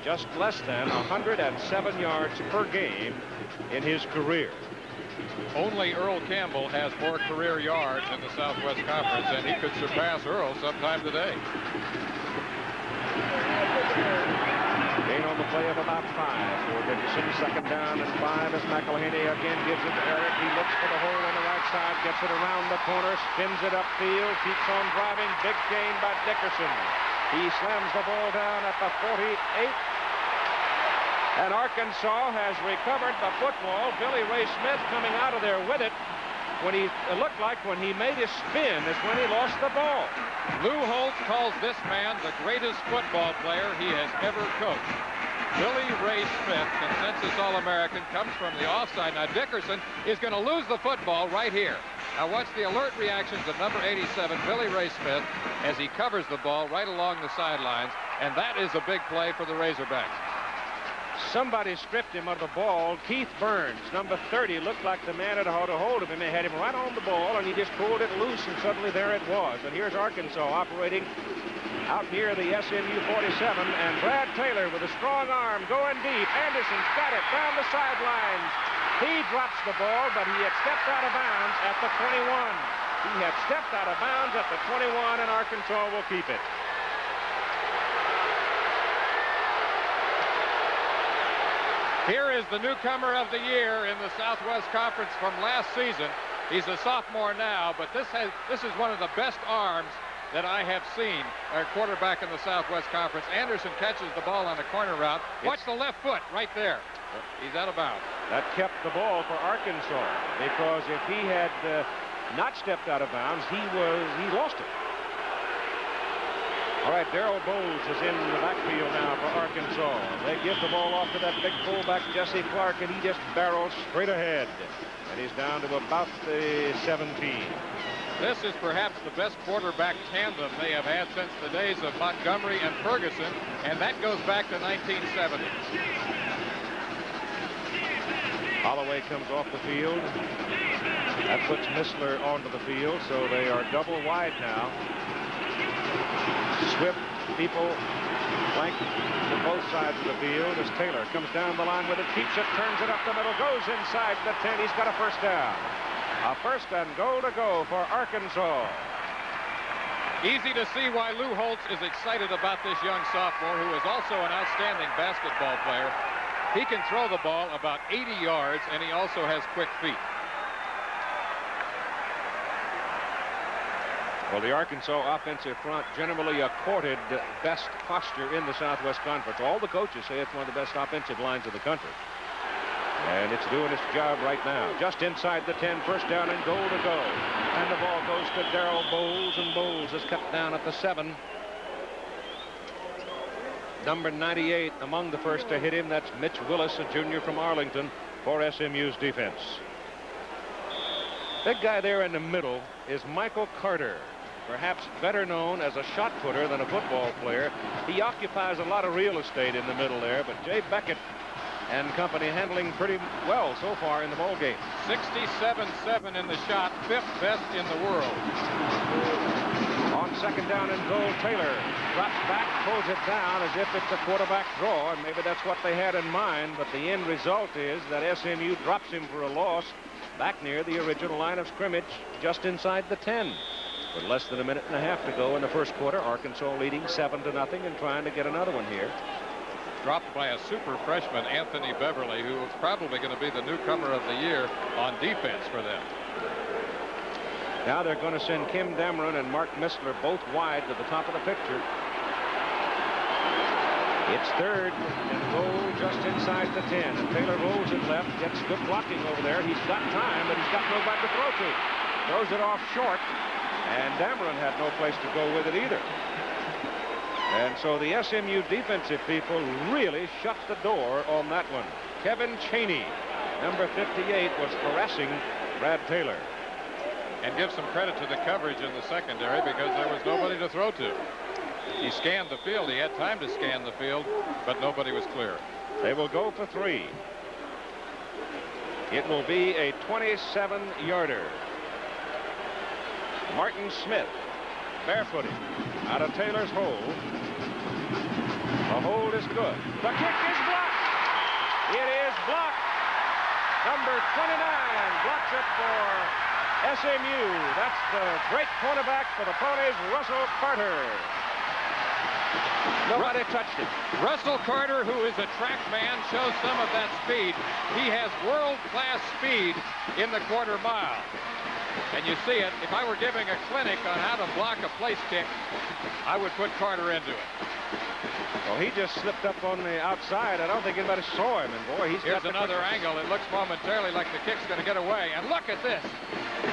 just less than 107 yards per game in his career. Only Earl Campbell has more career yards in the Southwest Conference, and he could surpass Earl sometime today. Gain on the play of about 5 for Dickerson. Second down and 5 as McElhaney again gives it to Eric. He looks for the hole on the right side, gets it around the corner, spins it upfield, keeps on driving. Big gain by Dickerson. He slams the ball down at the 48. And Arkansas has recovered the football. Billy Ray Smith coming out of there with it. When it looked like when he made his spin is when he lost the ball. Lou Holtz calls this man the greatest football player he has ever coached. Billy Ray Smith, consensus All-American, comes from the offside. Now Dickerson is going to lose the football right here. Now watch the alert reactions of number 87, Billy Ray Smith, as he covers the ball right along the sidelines. And that is a big play for the Razorbacks. Somebody stripped him of the ball. Keith Burns, number 30, looked like the man that had a hold of him. They had him right on the ball, and he just pulled it loose, and suddenly there it was. And here's Arkansas operating out near the SMU 47, and Brad Taylor with a strong arm going deep. Anderson's got it down the sidelines. He drops the ball, but he had stepped out of bounds at the 21. He had stepped out of bounds at the 21, and Arkansas will keep it. Here is the newcomer of the year in the Southwest Conference from last season. He's a sophomore now, but this is one of the best arms that I have seen, our quarterback in the Southwest Conference. Anderson catches the ball on the corner route. Watch the left foot right there. He's out of bounds. That kept the ball for Arkansas, because if he had not stepped out of bounds, he lost it. All right, Darrell Bowles is in the backfield now for Arkansas. They give the ball off to that big fullback, Jesse Clark, and he just barrels straight ahead. And he's down to about the 17. This is perhaps the best quarterback tandem they have had since the days of Montgomery and Ferguson, and that goes back to 1970. Holloway comes off the field. That puts Missler onto the field, so they are double wide now. Swift people flank to both sides of the field as Taylor comes down the line with it, keeps it, turns it up the middle, goes inside the 10. He's got a first down. A first and goal to go for Arkansas. Easy to see why Lou Holtz is excited about this young sophomore, who is also an outstanding basketball player. He can throw the ball about 80 yards, and he also has quick feet. Well, the Arkansas offensive front generally accorded best posture in the Southwest Conference. All the coaches say it's one of the best offensive lines of the country. And it's doing its job right now. Just inside the 10, first down and goal to go. And the ball goes to Darrell Bowles, and Bowles is cut down at the 7. Number 98 among the first to hit him. That's Mitch Willis, a junior from Arlington, for SMU's defense. Big guy there in the middle is Michael Carter, perhaps better known as a shot putter than a football player. He occupies a lot of real estate in the middle there, but Jay Beckett and company handling pretty well so far in the ball game. 67-7 in the shot, 5th best in the world. On second down and goal, Taylor drops back, pulls it down as if it's a quarterback draw, and maybe that's what they had in mind, but the end result is that SMU drops him for a loss back near the original line of scrimmage, just inside the 10. With less than a minute and a half to go in the first quarter, Arkansas leading 7-0 and trying to get another one here. Dropped by a super freshman, Anthony Beverly, who is probably going to be the newcomer of the year on defense for them. Now they're going to send Kim Dameron and Mark Missler both wide to the top of the picture. It's third and goal just inside the 10. And Taylor rolls it left, gets good blocking over there. He's got time, but he's got nobody to throw to. Throws it off short, and Dameron had no place to go with it either. And so the SMU defensive people really shut the door on that one. Kevin Chaney, number 58, was harassing Brad Taylor. And give some credit to the coverage in the secondary, because there was nobody to throw to. He scanned the field. He had time to scan the field, but nobody was clear. They will go for 3. It will be a 27-yarder. Martin Smith, barefooted, out of Taylor's hold. The hold is good. The kick is blocked. It is blocked. Number 29 blocks it for SMU. That's the great cornerback for the Ponies, Russell Carter. Nobody touched it. Russell Carter, who is a track man, shows some of that speed. He has world-class speed in the quarter mile. And you see it. If I were giving a clinic on how to block a place kick, I would put Carter into it. Well, he just slipped up on the outside. I don't think anybody saw him. And boy, here's another angle. It looks momentarily like the kick's going to get away. And look at this.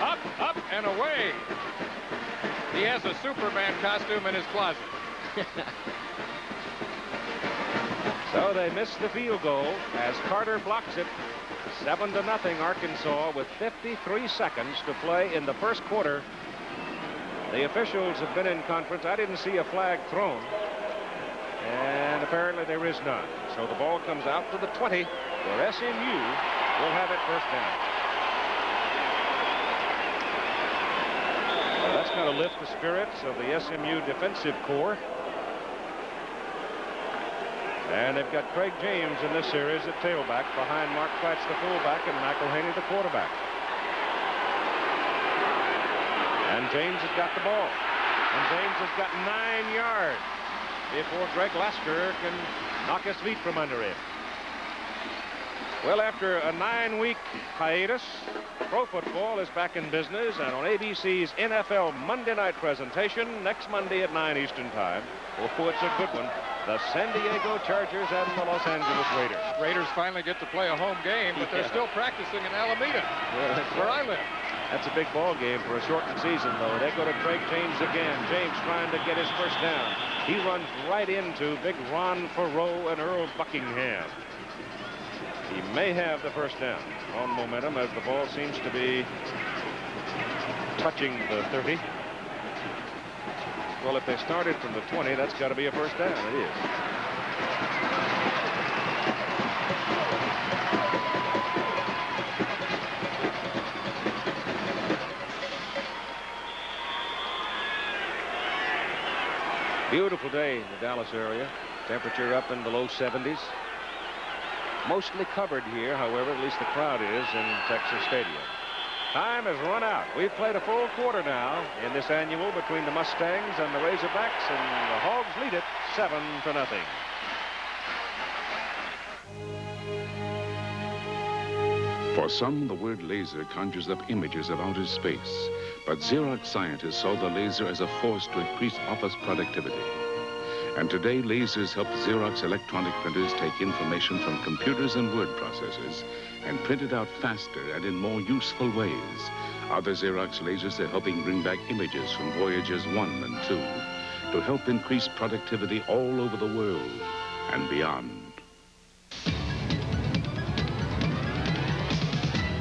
Up, up, and away. He has a Superman costume in his closet. So they miss the field goal as Carter blocks it. 7-0 Arkansas with 53 seconds to play in the first quarter. The officials have been in conference. I didn't see a flag thrown. And apparently there is none. So the ball comes out to the 20, where SMU will have it first down. Well, that's going to lift the spirits of the SMU defensive corps. And they've got Craig James in this series at tailback, behind Mark Kratz, the fullback, and McElhaney, the quarterback. And James has got the ball. And James has got 9 yards before Greg Lasker can knock his feet from under him. Well, after a 9-week hiatus, pro football is back in business, and on ABC's NFL Monday night presentation next Monday at 9 Eastern Time. Oh, it's a good one. The San Diego Chargers and the Los Angeles Raiders. Raiders finally get to play a home game, but they're still practicing in Alameda, where I live. That's a big ball game for a shortened season, though. They go to Craig James again. James trying to get his first down. He runs right into big Ron Farrow and Earl Buckingham. He may have the first down on momentum as the ball seems to be touching the 30. Well, if they started from the 20, that's got to be a first down. It is. Beautiful day in the Dallas area. Temperature up in the low 70s. Mostly covered here, however, at least the crowd is in Texas Stadium. Time has run out. We've played a full quarter now in this annual between the Mustangs and the Razorbacks, and the Hogs lead it 7-0. For some, the word laser conjures up images of outer space, but Xerox scientists saw the laser as a force to increase office productivity. And today, lasers help Xerox electronic printers take information from computers and word processors and print it out faster and in more useful ways. Other Xerox lasers are helping bring back images from Voyagers 1 and 2 to help increase productivity all over the world and beyond.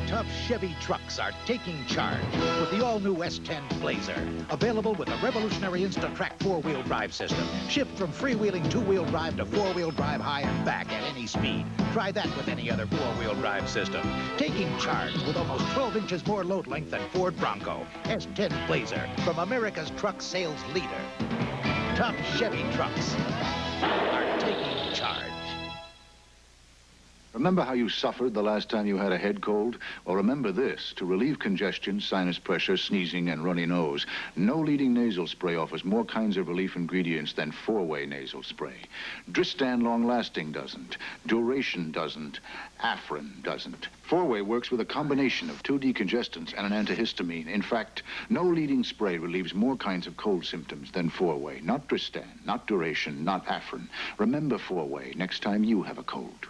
Tough Chevy trucks are taking charge with the all-new S10 Blazer. Available with a revolutionary Instatrack 4-wheel drive system. Shift from freewheeling 2-wheel drive to 4-wheel drive high and back at any speed. Try that with any other 4-wheel drive system. Taking charge with almost 12 inches more load length than Ford Bronco. S10 Blazer from America's truck sales leader. Tough Chevy trucks are taking charge. Remember how you suffered the last time you had a head cold? Well, remember this. To relieve congestion, sinus pressure, sneezing, and runny nose, no leading nasal spray offers more kinds of relief ingredients than 4-way nasal spray. Dristan long-lasting doesn't. Duration doesn't. Afrin doesn't. 4-way works with a combination of 2 decongestants and an antihistamine. In fact, no leading spray relieves more kinds of cold symptoms than 4-way. Not Dristan, not Duration, not Afrin. Remember 4-way next time you have a cold.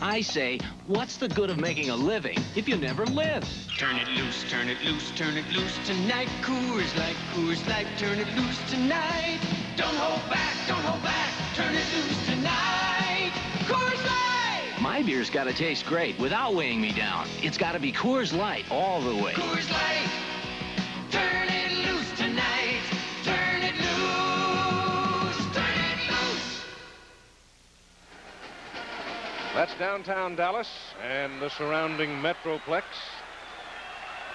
I say, what's the good of making a living if you never live? Turn it loose, turn it loose, turn it loose tonight. Coors Light, turn it loose tonight. Don't hold back, turn it loose tonight. Coors Light! My beer's got to taste great without weighing me down. It's got to be Coors Light all the way. Coors Light, turn it loose tonight. Turn it loose, turn it loose. That's downtown Dallas and the surrounding Metroplex.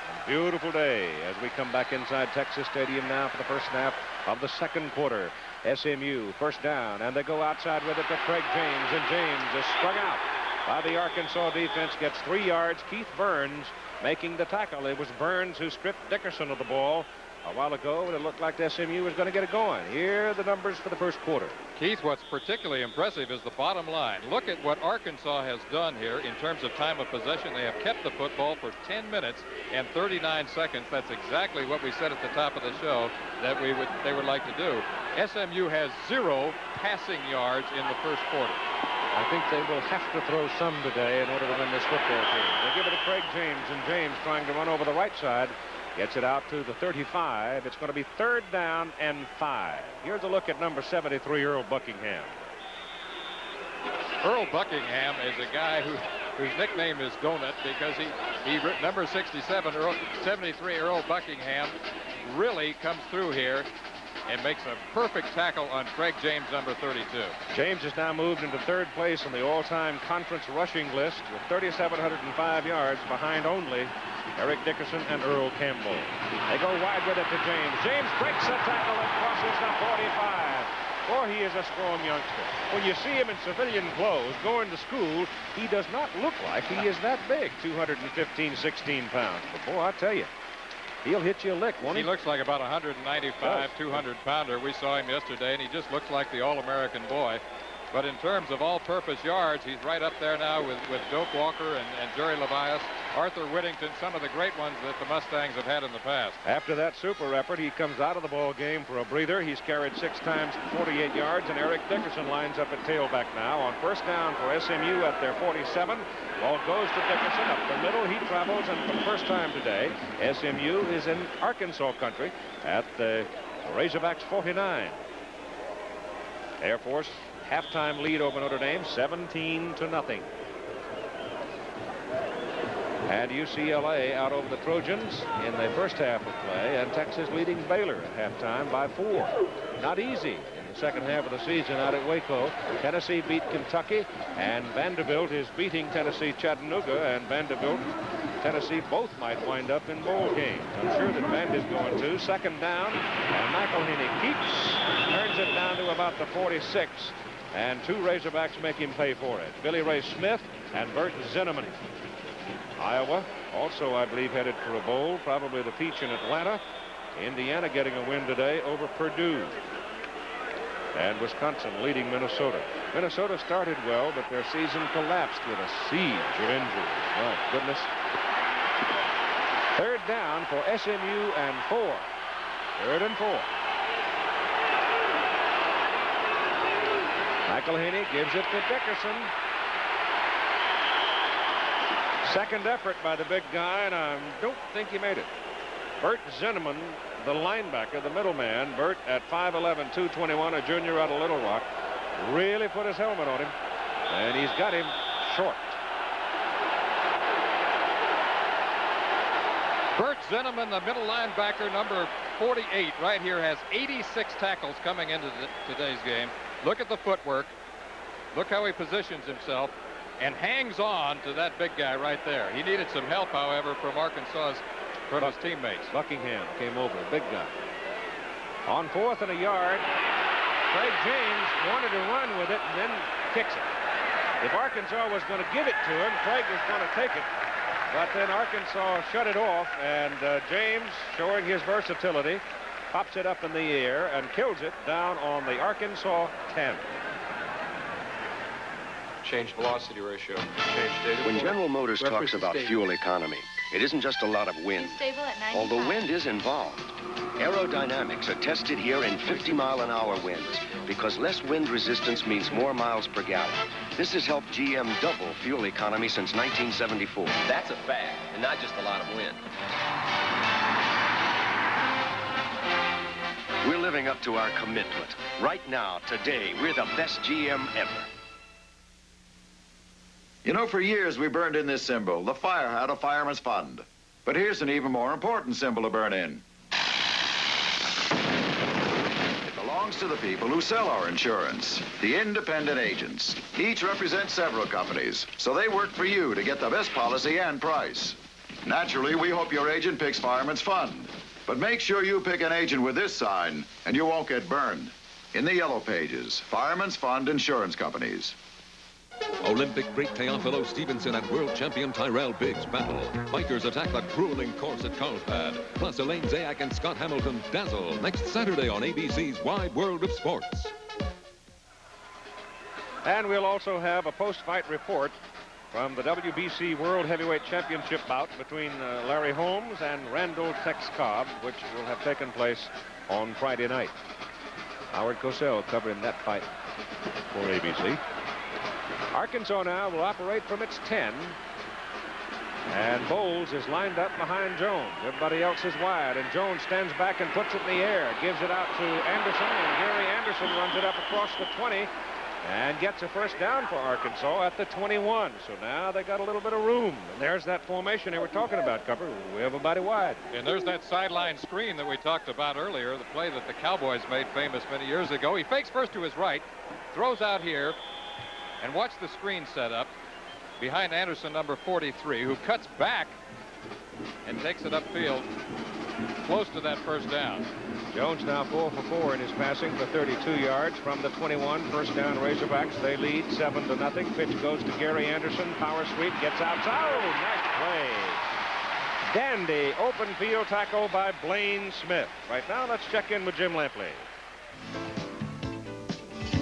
A beautiful day as we come back inside Texas Stadium now for the first snap of the second quarter. SMU first down, and they go outside with it to Craig James, and James is strung out by the Arkansas defense, gets 3 yards. Keith Burns making the tackle. It was Burns who stripped Dickerson of the ball a while ago, and it looked like SMU was going to get it going. Here are the numbers for the first quarter. Keith, what's particularly impressive is the bottom line. Look at what Arkansas has done here in terms of time of possession. They have kept the football for 10 minutes and 39 seconds. That's exactly what we said at the top of the show that they would like to do. SMU has 0 passing yards in the first quarter. I think they will have to throw some today in order to win this football game. They give it to Craig James, and James trying to run over the right side. Gets it out to the 35. It's going to be 3rd down and 5. Here's a look at number 73, Earl Buckingham. Earl Buckingham is a guy whose nickname is Donut because he number 67, 73, Earl Buckingham really comes through here. and makes a perfect tackle on Craig James, number 32. James has now moved into third place on the all-time conference rushing list with 3,705 yards behind only Eric Dickerson and Earl Campbell. They go wide with it to James. James breaks a tackle and crosses the 45. Boy, he is a strong youngster. When you see him in civilian clothes going to school, he does not look like he is that big, 215, 16 pounds. But boy, I tell you, he'll hit you a lick, won't he? He looks like about 195, 200-pounder. We saw him yesterday, and he just looks like the All-American boy. But in terms of all-purpose yards, he's right up there now with Doak Walker and Jerry Levias, Arthur Whittington, some of the great ones that the Mustangs have had in the past. After that super effort, he comes out of the ball game for a breather. He's carried 6 times for 48 yards, and Eric Dickerson lines up at tailback now on first down for SMU at their 47. Ball goes to Dickerson up the middle. He travels, and for the first time today, SMU is in Arkansas country at the Razorbacks 49. Air Force halftime lead over Notre Dame, 17-0. And UCLA out over the Trojans in the first half of play, and Texas leading Baylor at halftime by 4. Not easy in the second half of the season out at Waco. Tennessee beat Kentucky, and Vanderbilt is beating Tennessee Chattanooga, and Vanderbilt, Tennessee both might wind up in bowl games. I'm sure that Vandy's going to. Second down, and McElhaney keeps, turns it down to about the 46. And 2 Razorbacks make him pay for it. Billy Ray Smith and Bert Zinnemann. Iowa also, I believe, headed for a bowl, probably the Peach in Atlanta. Indiana getting a win today over Purdue. And Wisconsin leading Minnesota. Minnesota started well, but their season collapsed with a siege of injuries. My goodness. Third down for SMU and 4. 3rd and 4. McElhaney gives it to Dickerson. Second effort by the big guy, and I don't think he made it. Bert Zinnemann, the linebacker, the middleman. Bert at 5'11", 221, a junior out of Little Rock, really put his helmet on him, and he's got him short. Bert Zinnemann, the middle linebacker, number 48, right here, has 86 tackles coming into today's game. Look at the footwork. Look how he positions himself and hangs on to that big guy right there. He needed some help, however, from his teammates. Buckingham came over, big guy. On 4th and a yard, Craig James wanted to run with it and then kicks it. If Arkansas was going to give it to him, Craig was going to take it. But then Arkansas shut it off, and James, showing his versatility, pops it up in the air and kills it down on the Arkansas 10. Change velocity ratio. Change data. When General Motors talks about fuel economy, it isn't just a lot of wind. Stable at 95. Although wind is involved, aerodynamics are tested here in 50-mile-an-hour winds because less wind resistance means more miles per gallon. This has helped GM double fuel economy since 1974. That's a fact, and not just a lot of wind. We're living up to our commitment. Right now, today, we're the best GM ever. You know, for years we burned in this symbol, the fire hat of Fireman's Fund. But here's an even more important symbol to burn in. It belongs to the people who sell our insurance, the independent agents. Each represents several companies, so they work for you to get the best policy and price. Naturally, we hope your agent picks Fireman's Fund. But make sure you pick an agent with this sign, and you won't get burned. In the yellow pages, Fireman's Fund Insurance Companies. Olympic great Teofilo Stevenson and world champion Tyrell Biggs battle. Bikers attack the grueling course at Carlsbad. Plus Elaine Zayak and Scott Hamilton dazzle next Saturday on ABC's Wide World of Sports. And we'll also have a post-fight report from the WBC World Heavyweight Championship bout between Larry Holmes and Randall Tex Cobb, which will have taken place on Friday night. Howard Cosell covering that fight for ABC. Arkansas now will operate from its 10. And Bowles is lined up behind Jones. Everybody else is wide, and Jones stands back and puts it in the air. Gives it out to Anderson, and Gary Anderson runs it up across the 20. and gets a first down for Arkansas at the 21. So now they got a little bit of room. And there's that formation they were talking about, Cooper. We have everybody wide. And there's that sideline screen that we talked about earlier, the play that the Cowboys made famous many years ago. He fakes first to his right, throws out here, and watch the screen set up behind Anderson, number 43, who cuts back and takes it upfield close to that first down. Jones now 4 for 4 in his passing for 32 yards from the 21. First down, Razorbacks. They lead 7-0. Pitch goes to Gary Anderson. Power sweep, gets outside. Oh, nice play. Dandy open field tackle by Blaine Smith. Right now, let's check in with Jim Lampley.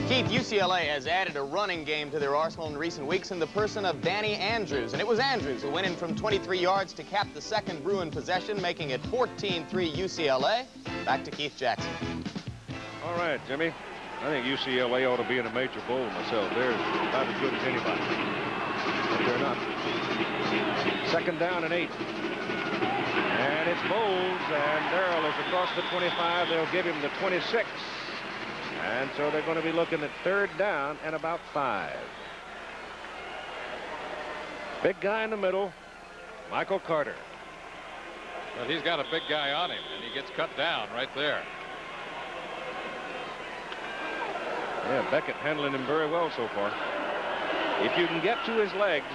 Keith, UCLA has added a running game to their arsenal in recent weeks in the person of Danny Andrews. And it was Andrews who went in from 23 yards to cap the second Bruin possession, making it 14-3 UCLA. Back to Keith Jackson. All right, Jimmy. I think UCLA ought to be in a major bowl myself. They're about as good as anybody. But they're not. Second down and 8. And it's Bowles, and Darrell is across the 25. They'll give him the 26. And so they're going to be looking at third down and about 5. Big guy in the middle, Michael Carter. But he's got a big guy on him, and he gets cut down right there. Yeah, Beckett handling him very well so far. If you can get to his legs,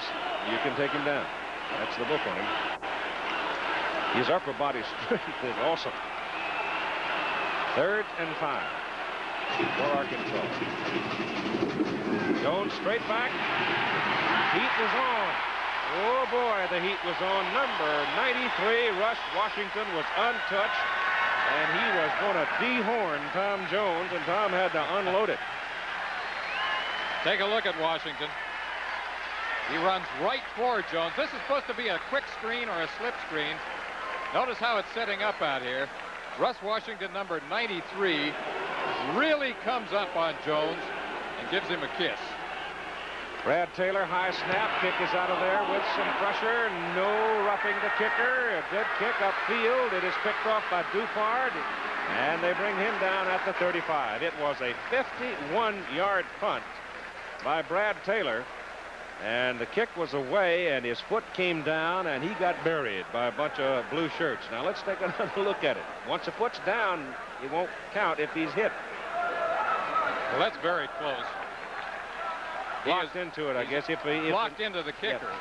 you can take him down. That's the book on him. His upper body strength is awesome. Third and 5 for Arkansas. Jones straight back. Heat was on. Oh boy, the heat was on. Number 93, Russ Washington, was untouched, and he was going to dehorn Tom Jones, and Tom had to unload it. Take a look at Washington. He runs right for Jones. This is supposed to be a quick screen or a slip screen. Notice how it's setting up out here. Russ Washington, number 93, really comes up on Jones and gives him a kiss. Brad Taylor, high snap, kick is out of there with some pressure. No roughing the kicker. A good kick upfield. It is picked off by Dufard, and they bring him down at the 35. It was a 51-yard punt by Brad Taylor, and the kick was away, and his foot came down, and he got buried by a bunch of blue shirts. Now let's take another look at it. Once the foot's down, it won't count if he's hit. Well, that's very close. Locked into it, I guess. If locked into the kicker. Yeah.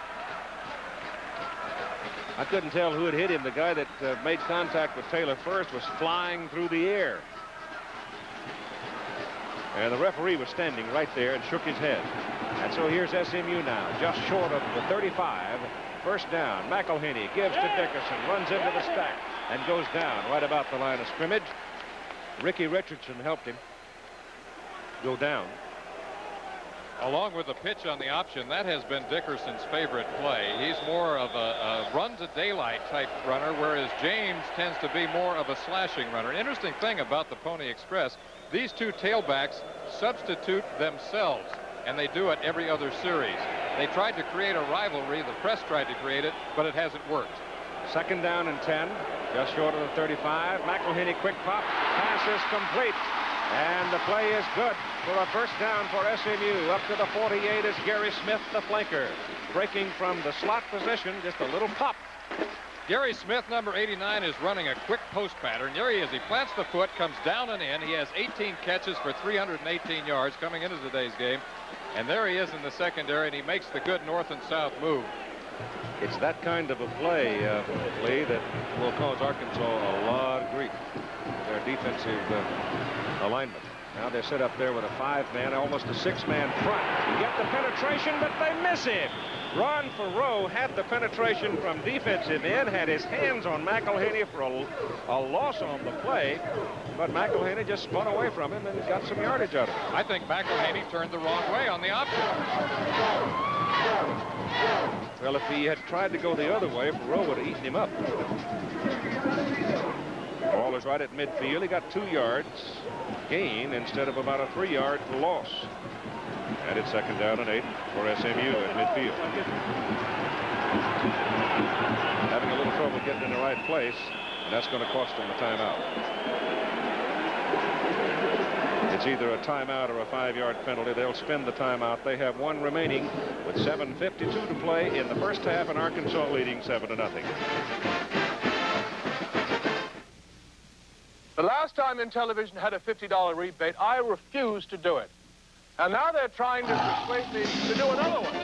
I couldn't tell who had hit him. The guy that made contact with Taylor first was flying through the air. And the referee was standing right there and shook his head. And so here's SMU now, just short of the 35. First down. McElhaney gives to Dickerson, runs into the stack, and goes down right about the line of scrimmage. Ricky Richardson helped him go down. Along with the pitch on the option, that has been Dickerson's favorite play. He's more of a run-to-daylight type runner, whereas James tends to be more of a slashing runner. Interesting thing about the Pony Express, these two tailbacks substitute themselves, and they do it every other series. They tried to create a rivalry. The press tried to create it, but it hasn't worked. Second down and 10, just short of the 35. McElhaney, quick pop, pass is complete. And the play is good for a first down for SMU. Up to the 48 is Gary Smith, the flanker. Breaking from the slot position, just a little pop. Gary Smith, number 89, is running a quick post pattern. There he is. He plants the foot, comes down and in. He has 18 catches for 318 yards coming into today's game. And there he is in the secondary, and he makes the good north and south move. It's that kind of a play, Lee, that will cause Arkansas a lot of grief. Their defensive alignment. Now they're set up there with a 5-man, almost a 6-man front. You get the penetration, but they miss him. Ron Farrow had the penetration from defensive end, had his hands on McElhaney for a loss on the play, but McElhaney just spun away from him and got some yardage out of it. I think McElhaney turned the wrong way on the option. Well, if he had tried to go the other way, Farrow would have eaten him up. Ball is right at midfield. He got 2 yards gain instead of about a 3-yard loss. And it's second down and 8 for SMU at midfield. Having a little trouble getting in the right place, and that's going to cost them a timeout. It's either a timeout or a 5-yard penalty. They'll spend the timeout. They have one remaining with 7:52 to play in the first half, and Arkansas leading 7-0. The last time in television had a $50 rebate, I refused to do it. And now they're trying to persuade me to do another one.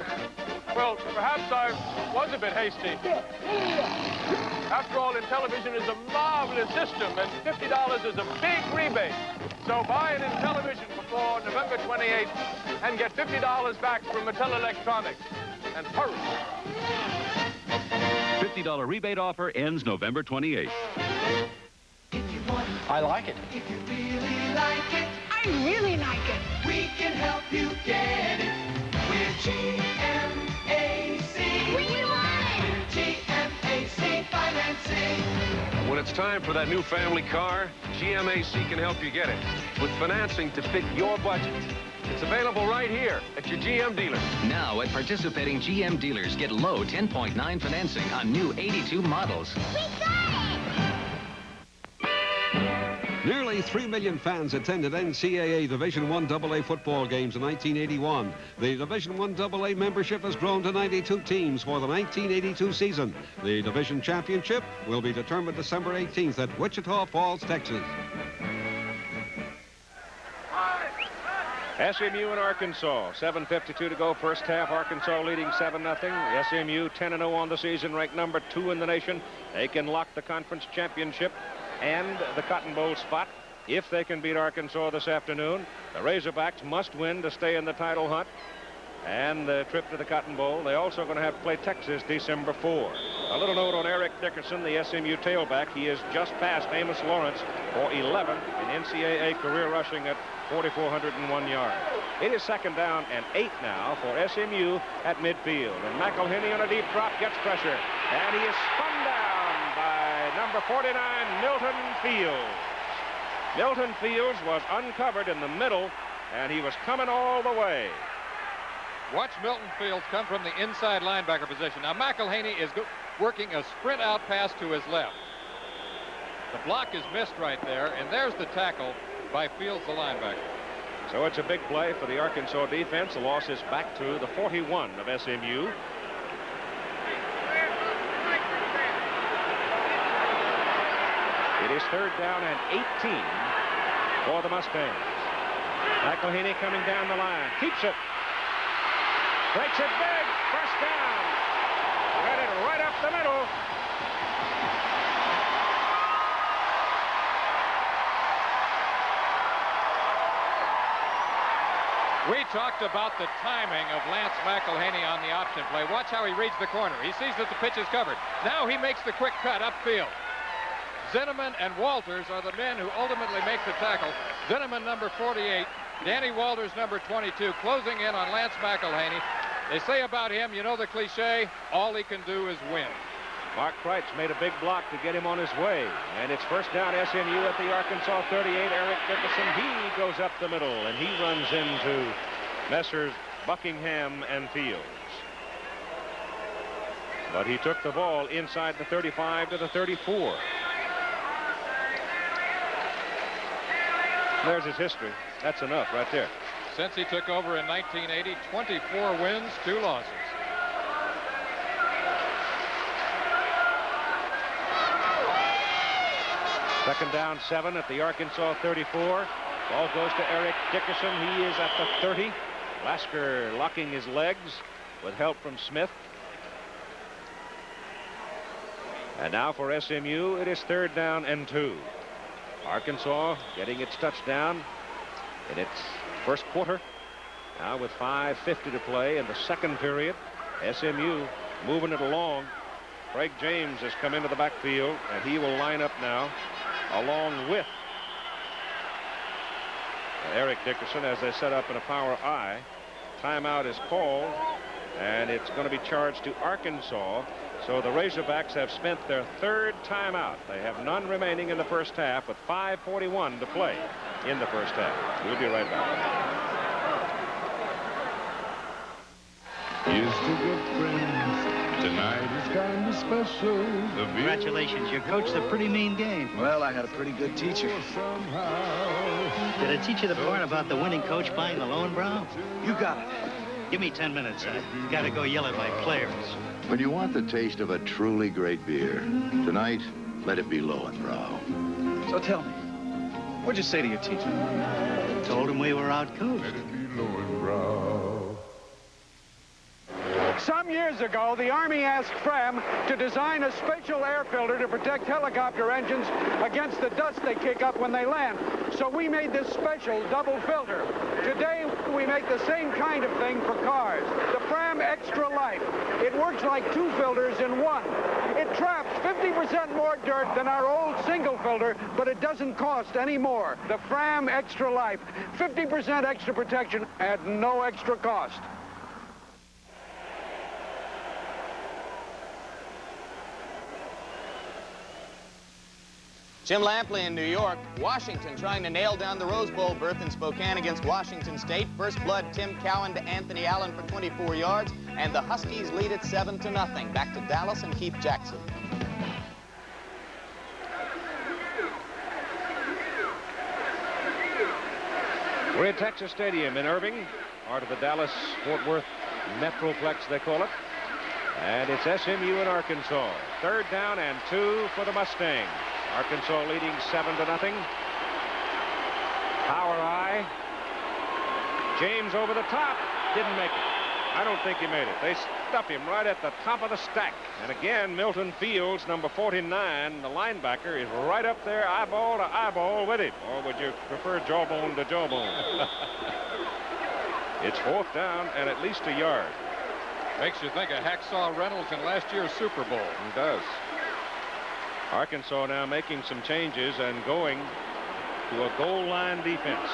Well, perhaps I was a bit hasty. After all, in television is a marvelous system, and $50 is a big rebate. So buy it in television before November 28th and get $50 back from Mattel Electronics. And hurry. $50 rebate offer ends November 28th. I like it. If you really like it, I really like it. We can help you get it. We're GMAC. We want it. We're GMAC Financing. When it's time for that new family car, GMAC can help you get it with financing to fit your budget. It's available right here at your GM dealer. Now at participating GM dealers, get low 10.9 financing on new 82 models. Nearly 3 million fans attended NCAA Division I AA football games in 1981. The Division I AA membership has grown to 92 teams for the 1982 season. The division championship will be determined December 18th at Wichita Falls, Texas. SMU and Arkansas, 7:52 to go, first half. Arkansas leading 7-0. SMU 10-0 on the season, ranked number 2 in the nation. They can lock the conference championship and the Cotton Bowl spot if they can beat Arkansas this afternoon. The Razorbacks must win to stay in the title hunt and the trip to the Cotton Bowl. They're also going to have to play Texas December 4. A little note on Eric Dickerson, the SMU tailback. He is just past Amos Lawrence for 11 in NCAA career rushing at 4,401 yards. It is 2nd down and 8 now for SMU at midfield. And McElhenney on a deep drop gets pressure. And he is spun down by number 49, Milton Fields. Milton Fields was uncovered in the middle, and he was coming all the way. Watch Milton Fields come from the inside linebacker position. Now McElhenney is working a sprint out pass to his left. The block is missed right there, and there's the tackle by Fields, the linebacker. So it's a big play for the Arkansas defense. The loss is back to the 41 of SMU. It is 3rd down and 18 for the Mustangs. McElhenney coming down the line. Keeps it. Breaks it big. First down. Got it right up the middle. We talked about the timing of Lance McElhenney on the option play. Watch how he reads the corner. He sees that the pitch is covered. Now he makes the quick cut upfield. Zinneman and Walters are the men who ultimately make the tackle. Zinneman, number 48. Danny Walters, number 22, closing in on Lance McElhenney. They say about him, you know the cliche, all he can do is win. Mark Kreitz made a big block to get him on his way. And it's first down SMU at the Arkansas 38. Eric Dickerson, he goes up the middle, and he runs into Messrs. Buckingham and Fields. But he took the ball inside the 35 to the 34. There's his history. That's enough right there. Since he took over in 1980, 24 wins, 2 losses. Second down 7 at the Arkansas 34. Ball goes to Eric Dickerson. He is at the 30. Lasker locking his legs with help from Smith. And now for SMU, it is 3rd down and 2. Arkansas getting its touchdown in its first quarter. Now with 5:50 to play in the second period. SMU moving it along. Craig James has come into the backfield, and he will line up now along with Eric Dickerson as they set up in a power I. Timeout is called, and it's going to be charged to Arkansas. So the Razorbacks have spent their 3rd timeout. They have none remaining in the first half with 5:41 to play in the first half. We'll be right back. Here's to good friends, Tonight is kind of special. Congratulations, you coached a pretty mean game. Well, I had a pretty good teacher. Did it teach you the part about the winning coach buying the Lowenbrow? You got it. Give me 10 minutes. I gotta go yell at my players. When you want the taste of a truly great beer, tonight, let it be Lowenbrow. So tell me, what'd you say to your teacher? Told him we were out-coached. Let it be Lowenbrow. Some years ago, the Army asked Fram to design a special air filter to protect helicopter engines against the dust they kick up when they land. So we made this special double filter. Today, we make the same kind of thing for cars. The Fram Extra Light. It works like two filters in one. It traps 50% more dirt than our old single filter, but it doesn't cost any more. The Fram Extra Life. 50% extra protection at no extra cost. Jim Lampley in New York. Washington trying to nail down the Rose Bowl berth in Spokane against Washington State. First blood, Tim Cowan to Anthony Allen for 24 yards. And the Huskies lead it 7-0. Back to Dallas and Keith Jackson. We're at Texas Stadium in Irving, part of the Dallas-Fort Worth Metroplex, they call it. And it's SMU in Arkansas. 3rd down and 2 for the Mustangs. Arkansas leading 7-0. Power eye. James over the top. Didn't make it. I don't think he made it. They stuff him right at the top of the stack. And again, Milton Fields, number 49, the linebacker, is right up there, eyeball to eyeball with him. Or would you prefer jawbone to jawbone? It's 4th down and at least a yard. Makes you think of Hacksaw Reynolds in last year's Super Bowl. It does. Arkansas now making some changes and going to a goal line defense.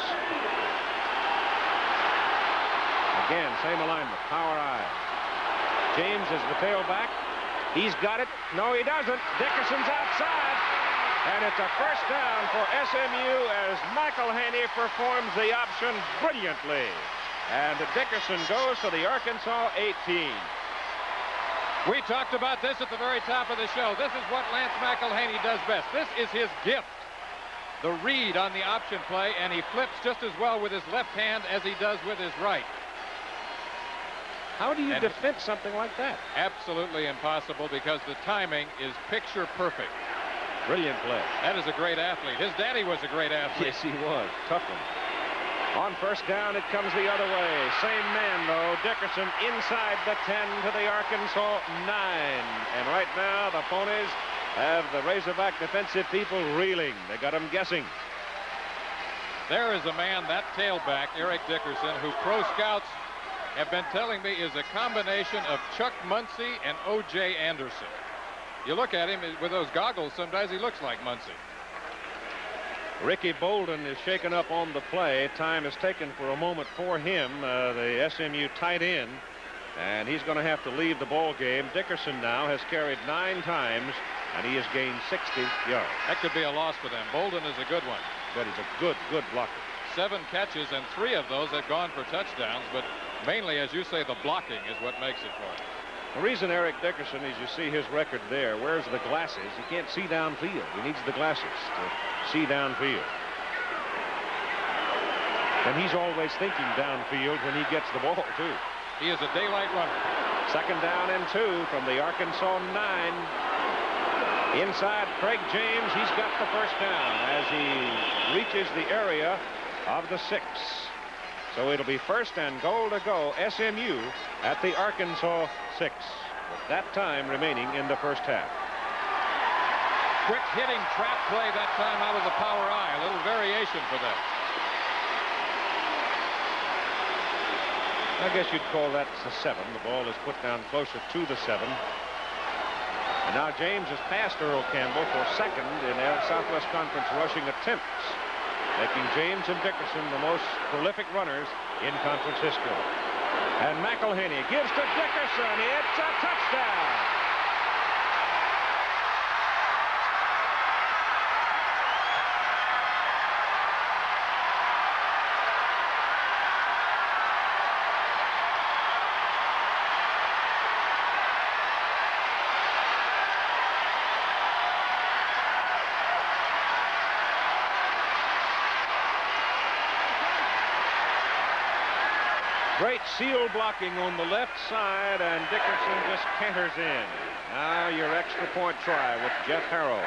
Again, same alignment, power eye. James is the tailback. He's got it. No, he doesn't. Dickerson's outside. And it's a first down for SMU as McElhaney performs the option brilliantly. And Dickerson goes to the Arkansas 18. We talked about this at the very top of the show. This is what Lance McElhaney does best. This is his gift. The read on the option play, and he flips just as well with his left hand as he does with his right. How do you defend something like that? Absolutely impossible because the timing is picture perfect. Brilliant play. That is a great athlete. His daddy was a great athlete. Yes, he was. Tough one. On first down, it comes the other way. Same man, though. Dickerson inside the 10 to the Arkansas 9. And right now, the Ponies have the Razorback defensive people reeling. They got them guessing. There is a man, that tailback, Eric Dickerson, who pro scouts have been telling me is a combination of Chuck Muncie and O.J. Anderson. You look at him with those goggles, sometimes he looks like Muncie. Ricky Bolden is shaken up on the play. Time is taken for a moment for him, the SMU tight end, and he's going to have to leave the ball game. Dickerson now has carried 9 times, and he has gained 60 yards. That could be a loss for them. Bolden is a good one. But he's a good blocker. 7 catches, and 3 of those have gone for touchdowns, but mainly, as you say, the blocking is what makes it for him. The reason Eric Dickerson, as you see his record there, wears the glasses. He can't see downfield. He needs the glasses to see downfield. And he's always thinking downfield when he gets the ball, too. He is a daylight runner. 2nd down and 2 from the Arkansas 9. Inside Craig James, he's got the first down as he reaches the area of the 6. So it'll be 1st and goal to go, SMU at the Arkansas 6. With that time remaining in the first half. Quick hitting trap play that time out of the power eye. A little variation for them. I guess you'd call that the 7. The ball is put down closer to the 7. And now James has passed Earl Campbell for 2nd in Southwest Conference rushing attempts, making James and Dickerson the most prolific runners in conference history. And McElhaney gives to Dickerson. It's a touchdown. Great seal blocking on the left side, and Dickerson just canters in. Now your extra point try with Jeff Harrow.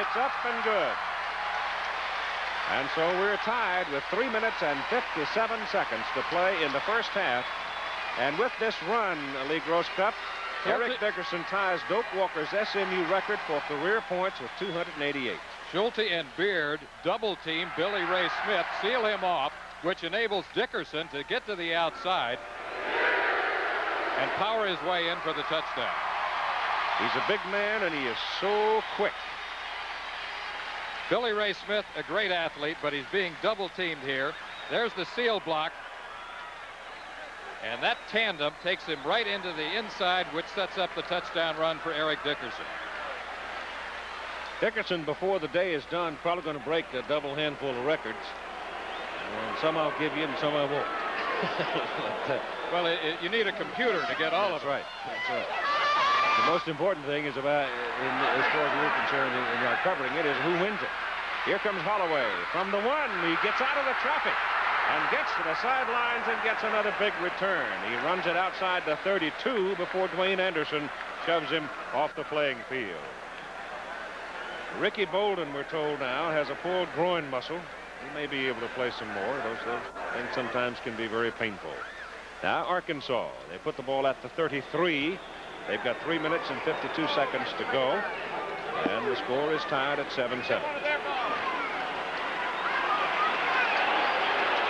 It's up and good. And so we're tied with 3 minutes and 57 seconds to play in the first half. And with this run, Lee Grosskopf, Eric Dickerson ties Doak Walker's SMU record for career points with 288. Schulte and Beard double team Billy Ray Smith, seal him off, which enables Dickerson to get to the outside and power his way in for the touchdown. He's a big man, and he is so quick. Billy Ray Smith, a great athlete, but he's being double teamed here. There's the seal block. And that tandem takes him right into the inside, which sets up the touchdown run for Eric Dickerson. Dickerson, before the day is done, probably going to break a double handful of records. And some I'll give you and some I won't. Well, you need a computer to get all of it. Right. That's right. The most important thing is about, as far as we're concerned, in our covering it, is who wins it. Here comes Holloway from the 1. He gets out of the traffic and gets to the sidelines and gets another big return. He runs it outside the 32 before Dwayne Anderson shoves him off the playing field. Ricky Bolden, we're told now, has a pulled groin muscle. He may be able to play some more. Those things sometimes can be very painful. Now Arkansas, they put the ball at the 33. They've got 3 minutes and 52 seconds to go. And the score is tied at 7-7.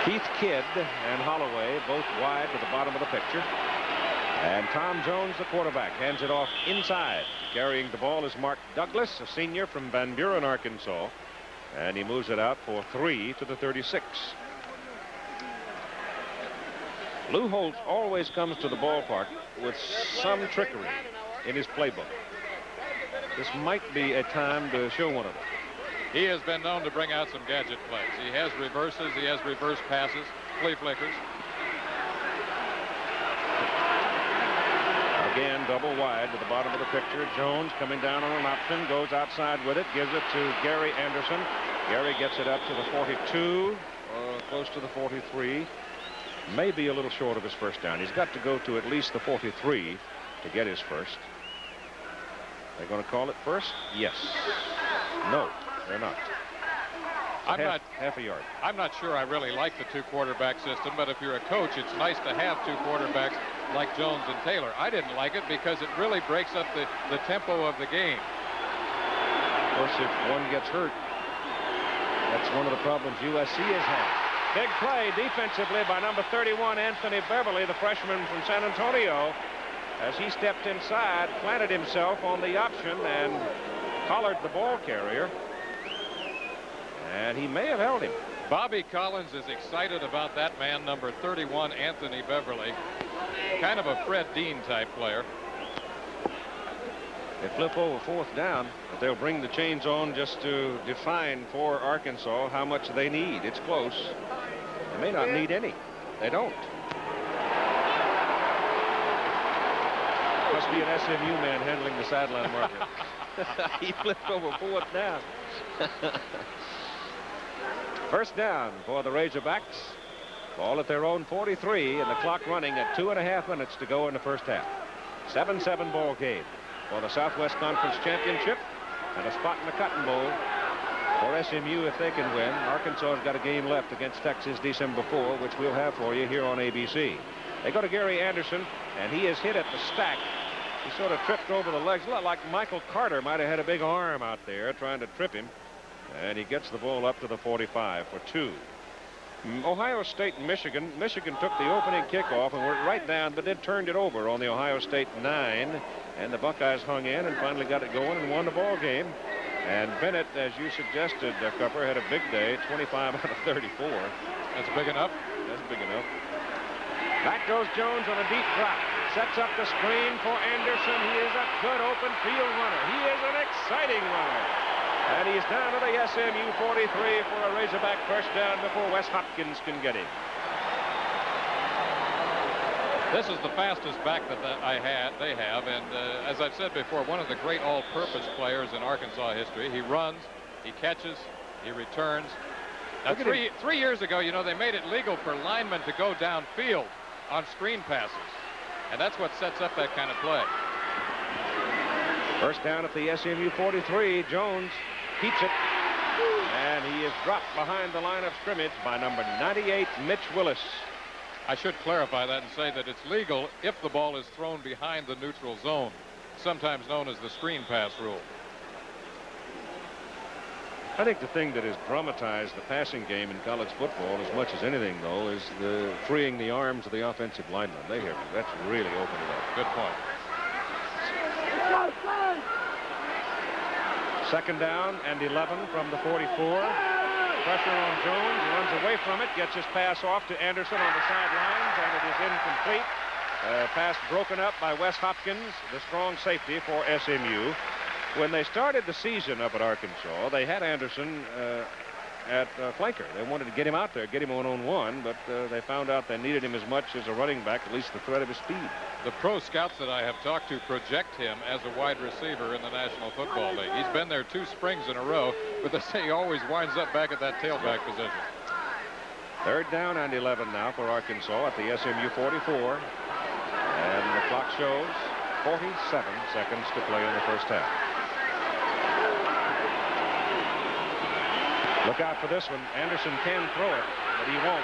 Keith Kidd and Holloway both wide to the bottom of the picture. And Tom Jones, the quarterback, hands it off inside. Carrying the ball is Mark Douglas, a senior from Van Buren, Arkansas. And he moves it out for 3 to the 36. Lou Holtz always comes to the ballpark with some trickery in his playbook. This might be a time to show one of them. He has been known to bring out some gadget plays. He has reverses, he has reverse passes, flea flickers. Again, double wide to the bottom of the picture. Jones coming down on an option, goes outside with it, gives it to Gary Anderson. Gary gets it up to the 42, close to the 43. Maybe a little short of his first down. He's got to go to at least the 43 to get his first. They're going to call it first? Yes. No, they're not. Half a yard. I'm not sure I really like the 2 quarterback system, but if you're a coach, it's nice to have 2 quarterbacks like Jones and Taylor. I didn't like it because it really breaks up the tempo of the game. Of course, if one gets hurt, that's one of the problems USC has had. Big play defensively by number 31, Anthony Beverly, the freshman from San Antonio, as he stepped inside, planted himself on the option, and collared the ball carrier. And he may have held him. Bobby Collins is excited about that man, number 31, Anthony Beverly. Kind of a Fred Dean type player. They flip over 4th down, but they'll bring the chains on just to define for Arkansas how much they need. It's close. They may not need any. They don't. Must be an SMU man handling the sideline marker. He flipped over 4th down. First down for the Razorbacks. Ball at their own 43, and the clock running at 2.5 minutes to go in the first half. 7-7 ball game for the Southwest Conference Championship, and a spot in the Cotton Bowl for SMU if they can win. Arkansas has got a game left against Texas December 4, which we'll have for you here on ABC. They go to Gary Anderson, and he is hit at the stack. He sort of tripped over the legs. A lot like Michael Carter might have had a big arm out there trying to trip him. And he gets the ball up to the 45 for 2. Ohio State and Michigan. Michigan took the opening kickoff and went right down, but then turned it over on the Ohio State 9. And the Buckeyes hung in and finally got it going and won the ball game. And Bennett, as you suggested, Cupper, had a big day, 25 out of 34. That's big enough. That's big enough. Back goes Jones on a deep drop. Sets up the screen for Anderson. He is a good open field runner. He is an exciting runner. And he's down to the SMU 43 for a Razorback first down before Wes Hopkins can get him. This is the fastest back that they have, and as I've said before, one of the great all-purpose players in Arkansas history. He runs, he catches, he returns. Now, three years ago, you know, they made it legal for linemen to go downfield on screen passes. And that's what sets up that kind of play. First down at the SMU 43. Jones keeps it. And he is dropped behind the line of scrimmage by number 98, Mitch Willis. I should clarify that and say that it's legal if the ball is thrown behind the neutral zone, sometimes known as the screen pass rule. I think the thing that has dramatized the passing game in college football as much as anything, though, is the freeing the arms of the offensive linemen. That's really opened it up. Good point. Second down and 11 from the 44. Pressure on Jones. He runs away from it, gets his pass off to Anderson on the sidelines, and it is incomplete. Pass broken up by Wes Hopkins, the strong safety for SMU. When they started the season up at Arkansas, they had Anderson at flanker. They wanted to get him out there, get him one-on-one, but they found out they needed him as much as a running back, at least the threat of his speed. The pro scouts that I have talked to project him as a wide receiver in the National Football League. He's been there 2 springs in a row, but they say he always winds up back at that tailback position. Third down and 11 now for Arkansas at the SMU 44. And the clock shows 47 seconds to play in the first half. Look out for this one. Anderson can throw it, but he won't.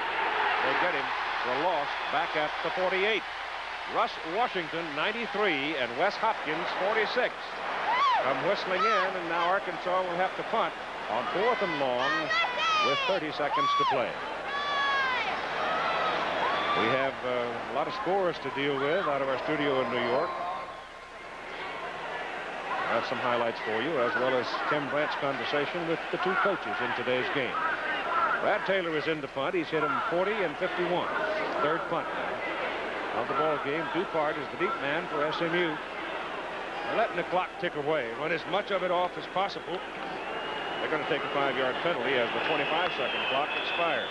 They'll get him for a loss back at the 48. Russ Washington, 93, and Wes Hopkins, 46. Come whistling in, and now Arkansas will have to punt on 4th and long with 30 seconds to play. We have a lot of scores to deal with out of our studio in New York. I have some highlights for you, as well as Tim Brandt's conversation with the 2 coaches in today's game. Brad Taylor is in the punt. He's hit him 40 and 51. Third punt of the ball game. Dupart is the deep man for SMU. They're letting the clock tick away. Run as much of it off as possible. They're going to take a 5-yard penalty as the 25-second clock expires.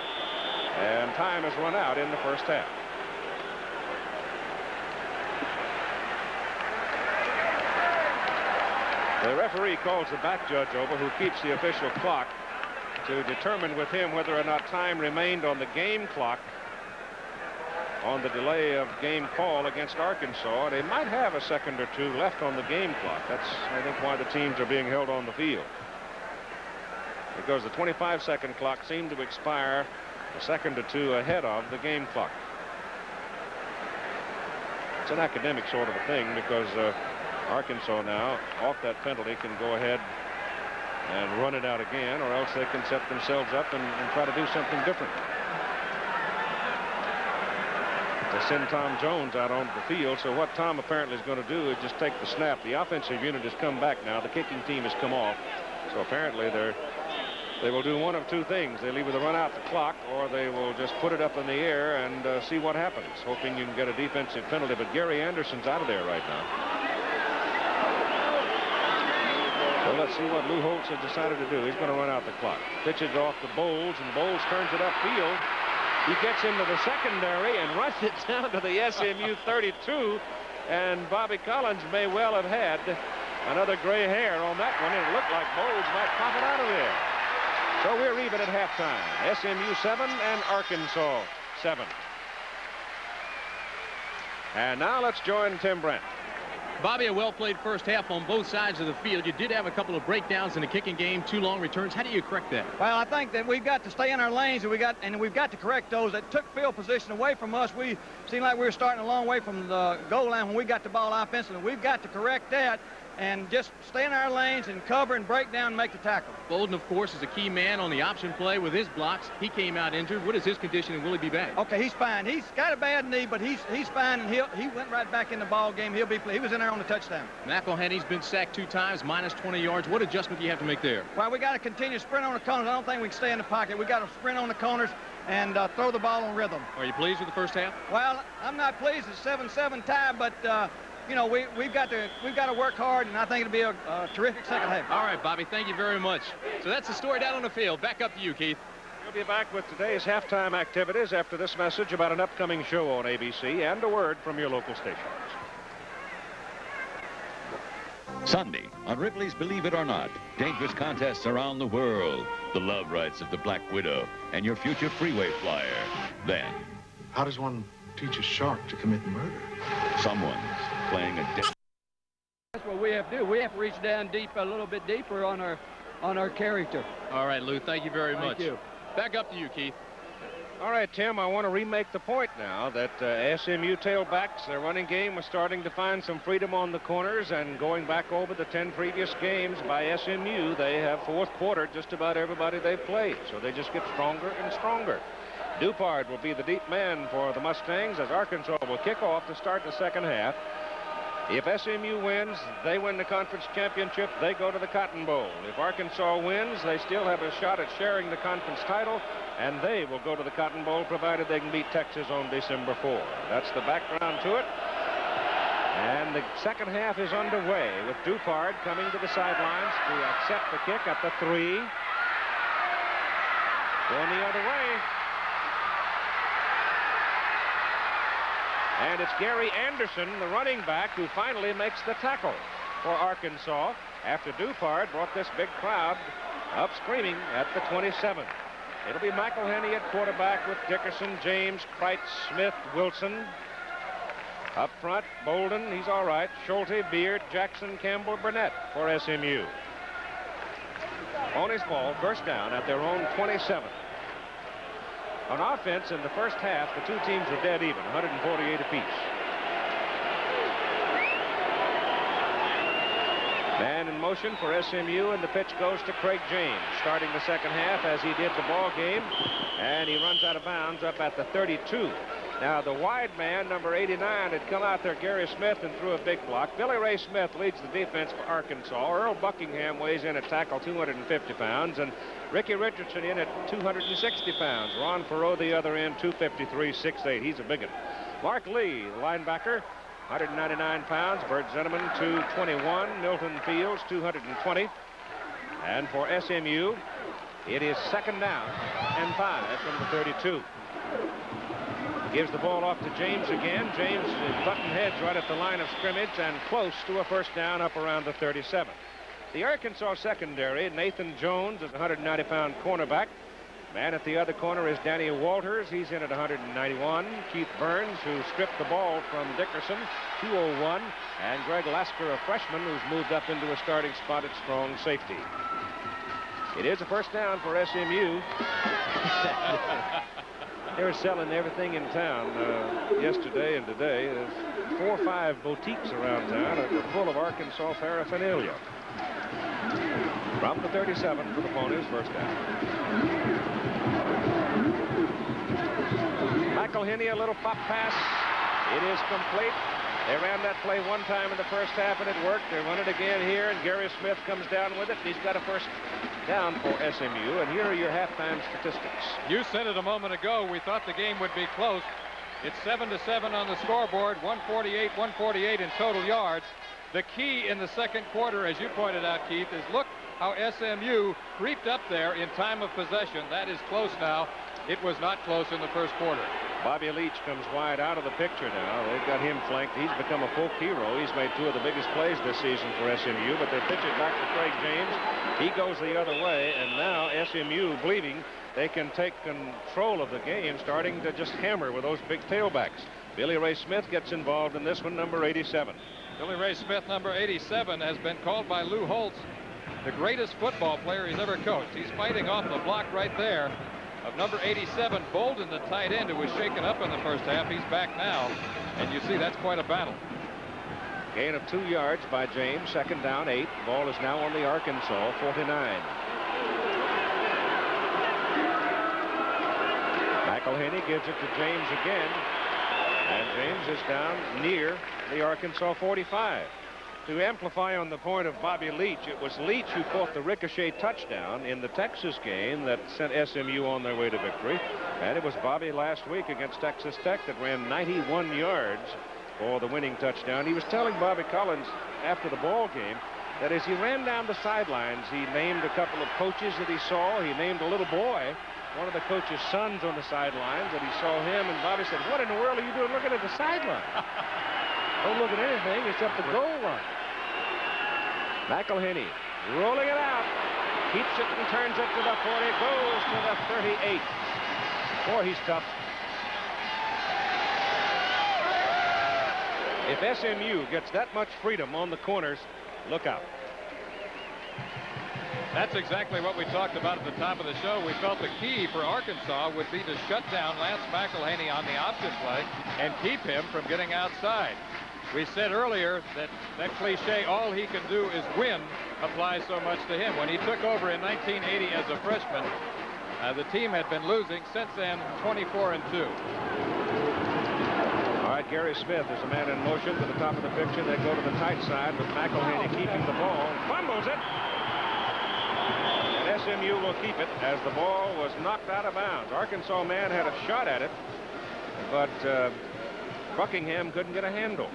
And time has run out in the first half. The referee calls the back judge over, who keeps the official clock, to determine with him whether or not time remained on the game clock on the delay of game call against Arkansas. They might have a second or 2 left on the game clock. That's, I think, why the teams are being held on the field. Because the 25-second clock seemed to expire a second or 2 ahead of the game clock. It's an academic sort of a thing, because Arkansas now, off that penalty, can go ahead and run it out again, or else they can set themselves up and try to do something different. They send Tom Jones out onto the field, so what Tom apparently is going to do is just take the snap. The offensive unit has come back now. The kicking team has come off. So apparently they will do one of 2 things. They'll either run out the clock, or they will just put it up in the air and see what happens, hoping you can get a defensive penalty. But Gary Anderson's out of there right now. So let's see what Lou Holtz has decided to do. He's going to run out the clock. Pitches off to Bowles, and Bowles turns it upfield. He gets into the secondary and runs it down to the SMU 32. And Bobby Collins may well have had another gray hair on that one, and it looked like Bowles might pop it out of there. So we're even at halftime. SMU 7 and Arkansas 7. And now let's join Tim Brandt. Bobby, a well-played first half on both sides of the field. You did have a couple of breakdowns in the kicking game, 2 long returns. How do you correct that? Well, I think that we've got to stay in our lanes, and we've got to correct those that took field position away from us. We seemed like we were starting a long way from the goal line when we got the ball offensively. We've got to correct that and just stay in our lanes and cover and break down and make the tackle. Bolden, of course, is a key man on the option play with his blocks. He came out injured. What is his condition, and will he be back? Okay, he's fine. He's got a bad knee, but he's fine, and he went right back in the ball game. He was in there on the touchdown. McElhenney's been sacked 2 times, minus 20 yards. What adjustment do you have to make there? Well, we got to continue to sprint on the corners. I don't think we can stay in the pocket. We got to sprint on the corners and throw the ball on rhythm. Are you pleased with the first half? Well, I'm not pleased. It's 7-7 tie, but you know, we've got to work hard, and I think it'll be a terrific second half. All right, Bobby, thank you very much. So that's the story down on the field. Back up to you, Keith. We'll be back with today's halftime activities after this message about an upcoming show on ABC and a word from your local stations. Sunday on Ripley's Believe It or Not, dangerous contests around the world, the love rights of the Black Widow, and your future freeway flyer. Then, how does one teach a shark to commit murder? Someone's playing a That's what we have to do. We have to reach down deep, a little bit deeper on our character. All right, Lou, thank you very much. Thank you. Back up to you, Keith. All right, Tim, I want to remake the point now that SMU tailbacks, their running game was starting to find some freedom on the corners, and going back over the 10 previous games by SMU, they have fourth quarter just about everybody they've played, so they just get stronger and stronger. Dupard will be the deep man for the Mustangs as Arkansas will kick off to start the second half. If SMU wins, they win the conference championship, they go to the Cotton Bowl. If Arkansas wins, they still have a shot at sharing the conference title, and they will go to the Cotton Bowl provided they can beat Texas on December 4. That's the background to it. And the second half is underway with Dupard coming to the sidelines to accept the kick at the 3. Going the other way. And it's Gary Anderson, the running back, who finally makes the tackle for Arkansas after Dupard brought this big crowd up screaming at the 27. It'll be McElhenney at quarterback with Dickerson, James, Kreitz, Smith, Wilson. Up front, Bolden, he's all right. Schulte, Beard, Jackson, Campbell, Burnett for SMU. On his ball, first down at their own 27. On offense, in the first half, the two teams were dead even, 148 apiece. Man in motion for SMU, and the pitch goes to Craig James, starting the second half as he did the ball game, and he runs out of bounds up at the 32. Now, the wide man, number 89, had come out there, Gary Smith, and threw a big block. Billy Ray Smith leads the defense for Arkansas. Earl Buckingham weighs in at tackle, 250 pounds, and Ricky Richardson in at 260 pounds. Ron Perot, the other end, 253, 6'8". He's a big one. Mark Lee, the linebacker, 199 pounds. Bert Zinneman, 221. Milton Fields, 220. And for SMU, it is second down and 5 from the 32. Gives the ball off to James again. James is button heads right at the line of scrimmage and close to a first down up around the 37. The Arkansas secondary, Nathan Jones is a 190-pound cornerback. Man at the other corner is Danny Walters. He's in at 191. Keith Burns, who stripped the ball from Dickerson, 201. And Greg Lasker, a freshman, who's moved up into a starting spot at strong safety. It is a first down for SMU. They were selling everything in town yesterday and today. There's 4 or 5 boutiques around town that are full of Arkansas paraphernalia. From the 37 for the Ponies, first down. McElhenney, a little pop pass. It is complete. They ran that play one time in the first half, and it worked. They run it again here, and Gary Smith comes down with it. He's got a first down for SMU, and here are your halftime statistics. You said it a moment ago. We thought the game would be close. It's 7-7 on the scoreboard, 148 in total yards. The key in the second quarter, as you pointed out, Keith, is look how SMU creeped up there in time of possession. That is close now. It was not close in the first quarter. Bobby Leach comes wide out of the picture now. They've got him flanked. He's become a folk hero. He's made 2 of the biggest plays this season for SMU, but they pitch it back to Craig James. He goes the other way, and now SMU believing they can take control of the game, starting to just hammer with those big tailbacks. Billy Ray Smith gets involved in this one, number 87. Billy Ray Smith, number 87, has been called by Lou Holtz the greatest football player he's ever coached. He's fighting off the block right there of number 87, Bolden, the tight end, who was shaken up in the first half. He's back now, and you see that's quite a battle. Gain of 2 yards by James, second down, 8. Ball is now on the Arkansas 49. McElhenney gives it to James again, and James is down near the Arkansas 45. To amplify on the point of Bobby Leach, it was Leach who caught the ricochet touchdown in the Texas game that sent SMU on their way to victory. And it was Bobby last week against Texas Tech that ran 91 yards for the winning touchdown. He was telling Bobby Collins after the ball game that as he ran down the sidelines, he named a couple of coaches that he saw. He named a little boy, one of the coach's sons on the sidelines, that he saw him. And Bobby said, "What in the world are you doing looking at the sideline? Don't look at anything except the goal line." McElhinney rolling it out. Keeps it and turns it to the 40. Goes to the 38. Boy, he's tough. If SMU gets that much freedom on the corners, look out. That's exactly what we talked about at the top of the show. We felt the key for Arkansas would be to shut down Lance McElhinney on the option play and keep him from getting outside. We said earlier that that cliche, all he can do is win, applies so much to him. When he took over in 1980 as a freshman, the team had been losing since then 24-2. All right, Gary Smith is a man in motion to the top of the picture. They go to the tight side with McElhinney keeping the ball. Fumbles it. And SMU will keep it as the ball was knocked out of bounds. Arkansas man had a shot at it, but Buckingham couldn't get a handle.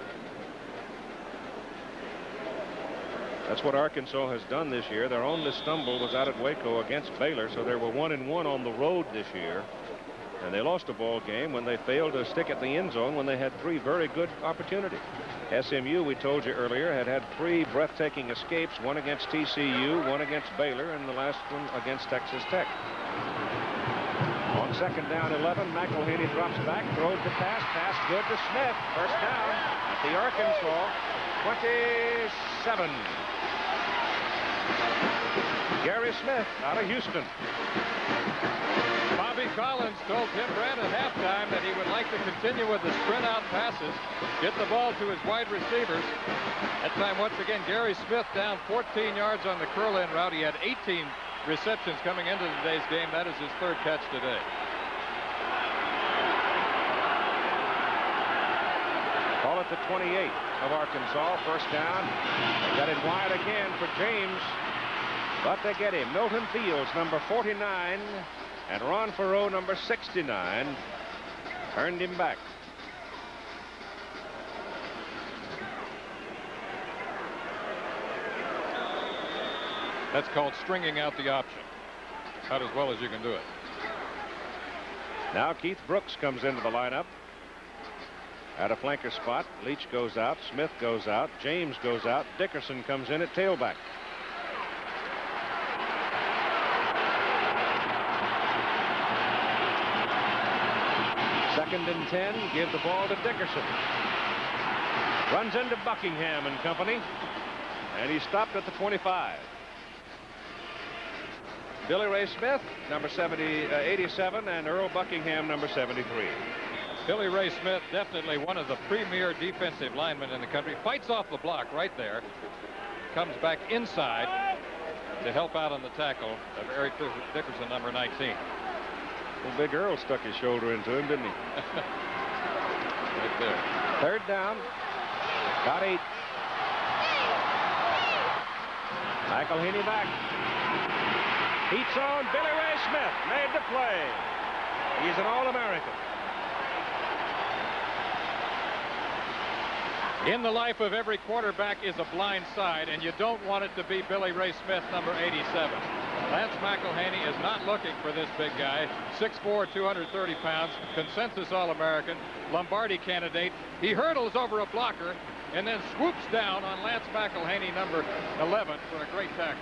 That's what Arkansas has done this year. Their only stumble was out at Waco against Baylor, so they were 1-1 on the road this year. And they lost a ball game when they failed to stick at the end zone when they had 3 very good opportunities. SMU, we told you earlier, had 3 breathtaking escapes, one against TCU, one against Baylor, and the last one against Texas Tech. On second down 11, McElhinney drops back, throws the pass good to Smith. First down at the Arkansas 27. Gary Smith out of Houston. Bobby Collins told Tim Brand at halftime that he would like to continue with the sprint out passes, get the ball to his wide receivers. That time, once again, Gary Smith down 14 yards on the curl-in route. He had 18 receptions coming into today's game. That is his 3rd catch today. Call it the 28 of Arkansas. First down. They got it wide again for James, but they get him. Milton Fields, number 49, and Ron Farreau, number 69, turned him back. That's called stringing out the option. About as well as you can do it. Now Keith Brooks comes into the lineup at a flanker spot. Leach goes out. Smith goes out. James goes out. Dickerson comes in at tailback. Second and 10. Give the ball to Dickerson. Runs into Buckingham and company, and he stopped at the 25. Billy Ray Smith, number 87, and Earl Buckingham, number 73. Billy Ray Smith, definitely one of the premier defensive linemen in the country. Fights off the block right there. Comes back inside to help out on the tackle of Eric Dickerson, number 19. Well, Big Earl stuck his shoulder into him, didn't he? Right there. Third down. Got 8. McElhinney back. Heats on. Billy Ray Smith made the play. He's an All-American. In the life of every quarterback is a blind side, and you don't want it to be Billy Ray Smith, number 87. Lance McElhinney is not looking for this big guy. 6'4", 230 pounds, consensus All-American, Lombardi candidate. He hurdles over a blocker and then swoops down on Lance McElhinney, number 11, for a great tackle.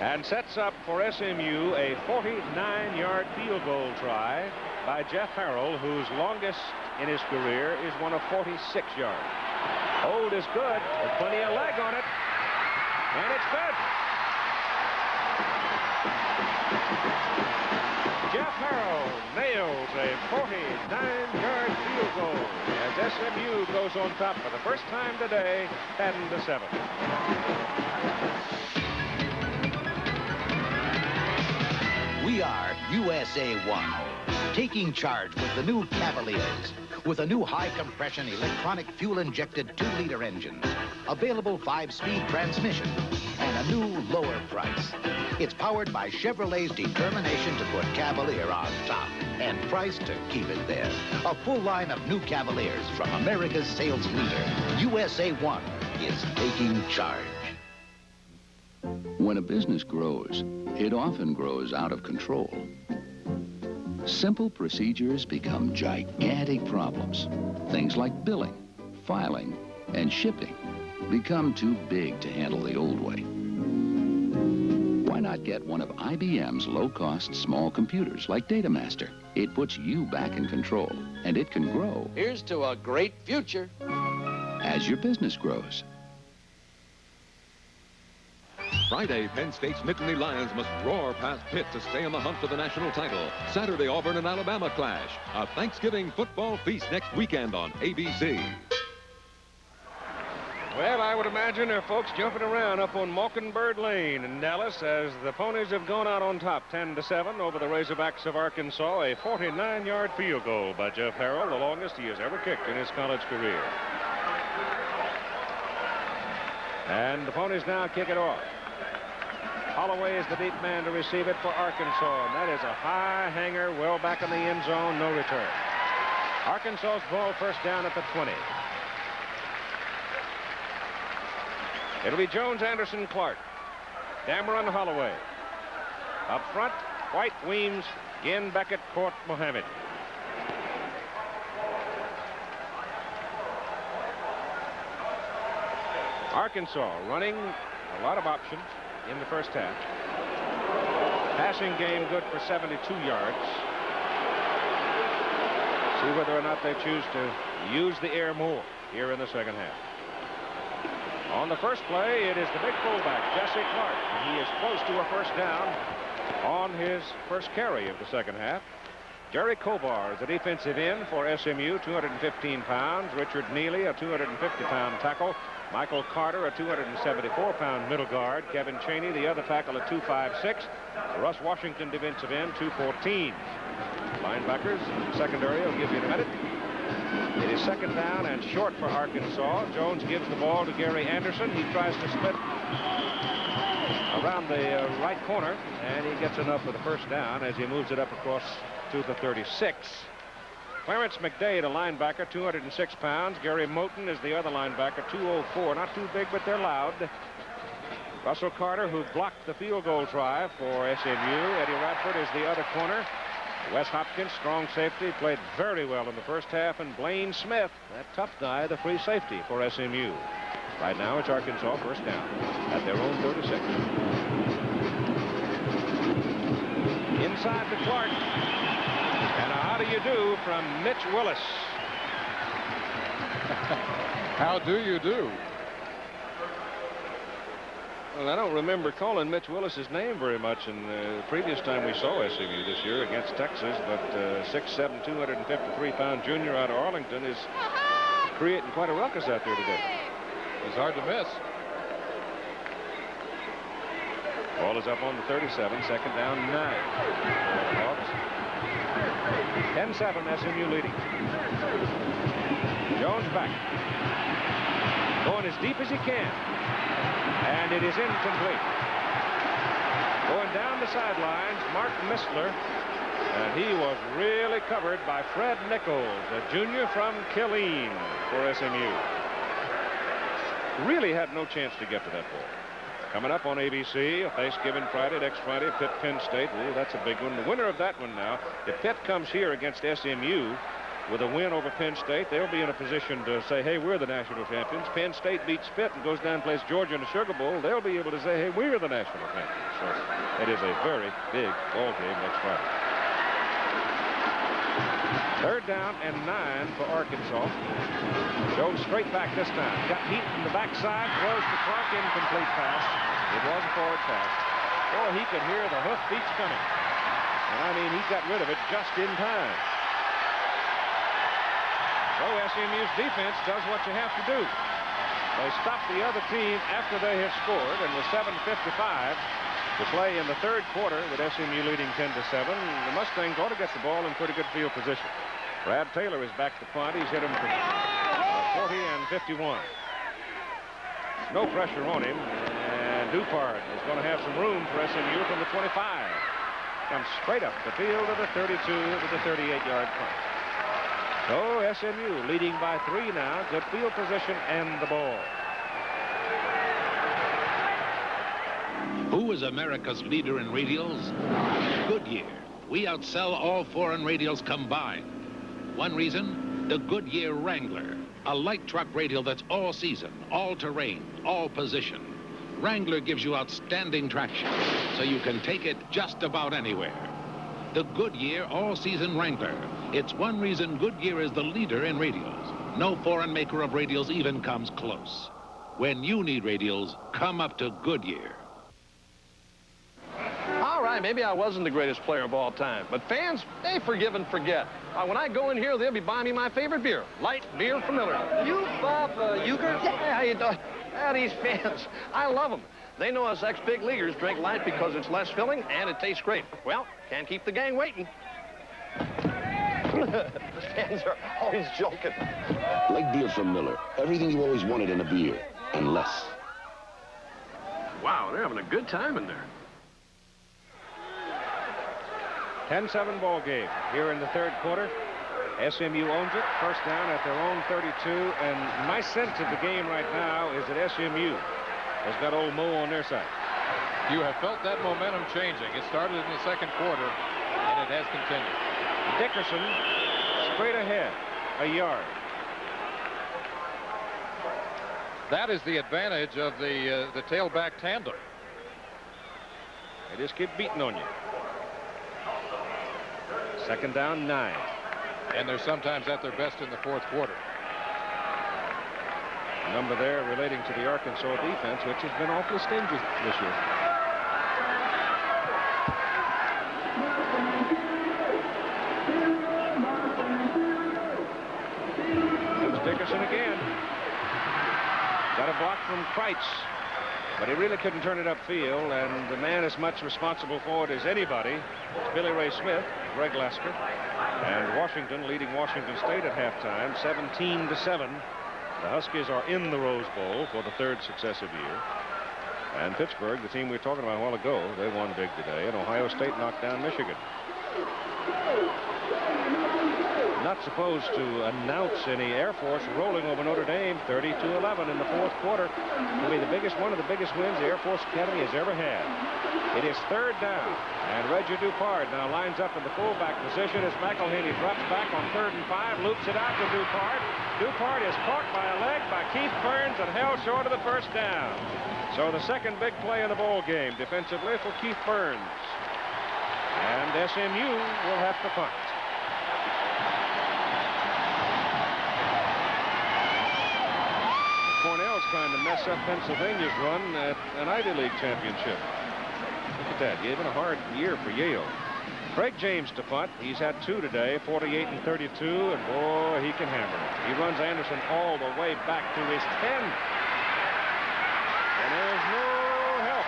And sets up for SMU a 49-yard field goal try by Jeff Harrell, whose longest in his career is one of 46 yards. Hold is good, with plenty of leg on it, and it's good. Jeff Harrell nails a 49-yard field goal as SMU goes on top for the first time today, 10-7. We are USA 1, taking charge with the new Cavaliers, with a new high-compression electronic fuel-injected 2-liter engine, available 5-speed transmission, and a new lower price. It's powered by Chevrolet's determination to put Cavalier on top and priced to keep it there. A full line of new Cavaliers from America's sales leader. USA 1 is taking charge. When a business grows, it often grows out of control. Simple procedures become gigantic problems. Things like billing, filing, and shipping. become too big to handle the old way. Why not get one of IBM's low-cost small computers like DataMaster? It puts you back in control, and it can grow. Here's to a great future. As your business grows. Friday, Penn State's Nittany Lions must roar past Pitt to stay in the hunt for the national title. Saturday, Auburn and Alabama clash. A Thanksgiving football feast next weekend on ABC. Well, I would imagine there are folks jumping around up on Mockingbird Lane in Dallas as the Ponies have gone out on top 10-7 over the Razorbacks of Arkansas. A 49-yard field goal by Jeff Harrell, the longest he has ever kicked in his college career. And the Ponies now kick it off. Holloway is the deep man to receive it for Arkansas, and that is a high hanger well back in the end zone, no return. Arkansas's ball first down at the 20. It'll be Jones, Anderson, Clark, Dameron, Holloway. Up front, White, Weems, Ginn, Beckett, Court, Mohammed. Arkansas running a lot of options in the first half. Passing game good for 72 yards. See whether or not they choose to use the air more here in the second half. On the first play, it is the big fullback, Jesse Clark. He is close to a first down on his first carry of the second half. Jerry Kovar is a defensive end for SMU, 215 pounds. Richard Neely, a 250-pound tackle. Michael Carter, a 274-pound middle guard. Kevin Chaney, the other tackle, at 256. Russ Washington, defensive end, 214. Linebackers, secondary, I'll give you in a minute. It is second down and short for Arkansas. Jones gives the ball to Gary Anderson. He tries to split around the right corner, and he gets enough for the first down as he moves it up across to the 36. Clarence McDade, a linebacker, 206 pounds. Gary Moten is the other linebacker, 204. Not too big, but they're loud. Russell Carter, who blocked the field goal try for SMU. Eddie Radford is the other corner. Wes Hopkins, strong safety, played very well in the first half. And Blaine Smith, that tough guy, the free safety for SMU. Right now, it's Arkansas first down at their own 36. Inside to Clark. And how do you do from Mitch Willis? How do you do? Well, I don't remember calling Mitch Willis's name very much in the previous time we saw SMU this year against Texas, but 6'7", 253-pound junior out of Arlington is creating quite a ruckus out there today. It's hard to miss. Ball is up on the 37, second down, 9. 10-7, SMU leading. Jones back. Going as deep as he can. And it is incomplete. Going down the sidelines, Mark Mistler. And he was really covered by Fred Nichols, a junior from Killeen for SMU. Really had no chance to get to that ball. Coming up on ABC, Thanksgiving Friday, next Friday, Pitt, Penn State. Ooh, that's a big one. The winner of that one now, if Pitt comes here against SMU with a win over Penn State, they'll be in a position to say, hey, we're the national champions. Penn State beats Pitt and goes down and plays Georgia in the Sugar Bowl. They'll be able to say, hey, we're the national champions. So it is a very big ball game next Friday. Third down and 9 for Arkansas. Jones straight back this time. Got heat from the backside. Throws to Clark. Incomplete pass. It was a forward pass. Oh, he could hear the hoofbeats coming. And I mean, he got rid of it just in time. So SMU's defense does what you have to do. They stop the other team after they have scored, and with 7:55 to play in the third quarter with SMU leading 10-7, the Mustangs ought to get the ball in pretty good field position. Brad Taylor is back to punt. He's hit him for 40 and 51. No pressure on him, and Dupart is going to have some room for SMU from the 25. Comes straight up the field to the 32 with the 38-yard punt. So SMU leading by 3 now. Good field position and the ball. Who is America's leader in radials? Goodyear. We outsell all foreign radials combined. One reason, the Goodyear Wrangler, a light truck radial that's all season, all terrain, all position. Wrangler gives you outstanding traction, so you can take it just about anywhere. The Goodyear all-season Wrangler. It's one reason Goodyear is the leader in radials. No foreign maker of radials even comes close. When you need radials, come up to Goodyear. All right, maybe I wasn't the greatest player of all time, but fans, they forgive and forget. When I go in here, they'll be buying me my favorite beer, light beer from Miller. You, Bob Uecker? Yeah, how you doing? These fans, I love them. They know us ex-big leaguers drink light because it's less filling and it tastes great. Well, can't keep the gang waiting. The fans are always joking. Light beer from Miller. Everything you always wanted in a beer, and less. Wow, they're having a good time in there. 10-7 ball game here in the third quarter. SMU owns it. First down at their own 32. And my sense of the game right now is that SMU has got old Mo on their side. You have felt that momentum changing. It started in the second quarter, and it has continued. Dickerson straight ahead, a yard. That is the advantage of the tailback tandem. They just keep beating on you. Second down, 9. And they're sometimes at their best in the fourth quarter. Number there relating to the Arkansas defense, which has been awfully stingy this year. Here's Dickerson again. Got a block from Kreitz, but he really couldn't turn it upfield, and the man as much responsible for it as anybody is Billy Ray Smith, Greg Lasker, and Washington leading Washington State at halftime, 17-7. The Huskies are in the Rose Bowl for the third successive year. And Pittsburgh, the team we were talking about a while ago, they won big today, and Ohio State knocked down Michigan. Not supposed to announce any Air Force rolling over Notre Dame, 32-11 in the fourth quarter. It'll be the biggest, one of the biggest wins the Air Force Academy has ever had. It is third down, and Reggie Dupard now lines up in the fullback position as McElhaney drops back on 3rd and 5, loops it out to Dupard. Dupard is caught by a leg by Keith Burns and held short of the first down. So the second big play in the ball game defensively for Keith Burns. And SMU will have to punt. Cornell's trying to mess up Pennsylvania's run at an Ivy League championship. Look at that. Gave it a hard year for Yale. Craig James to punt. He's had 2 today, 48 and 32, and boy, he can hammer it. He runs Anderson all the way back to his 10. And there's no help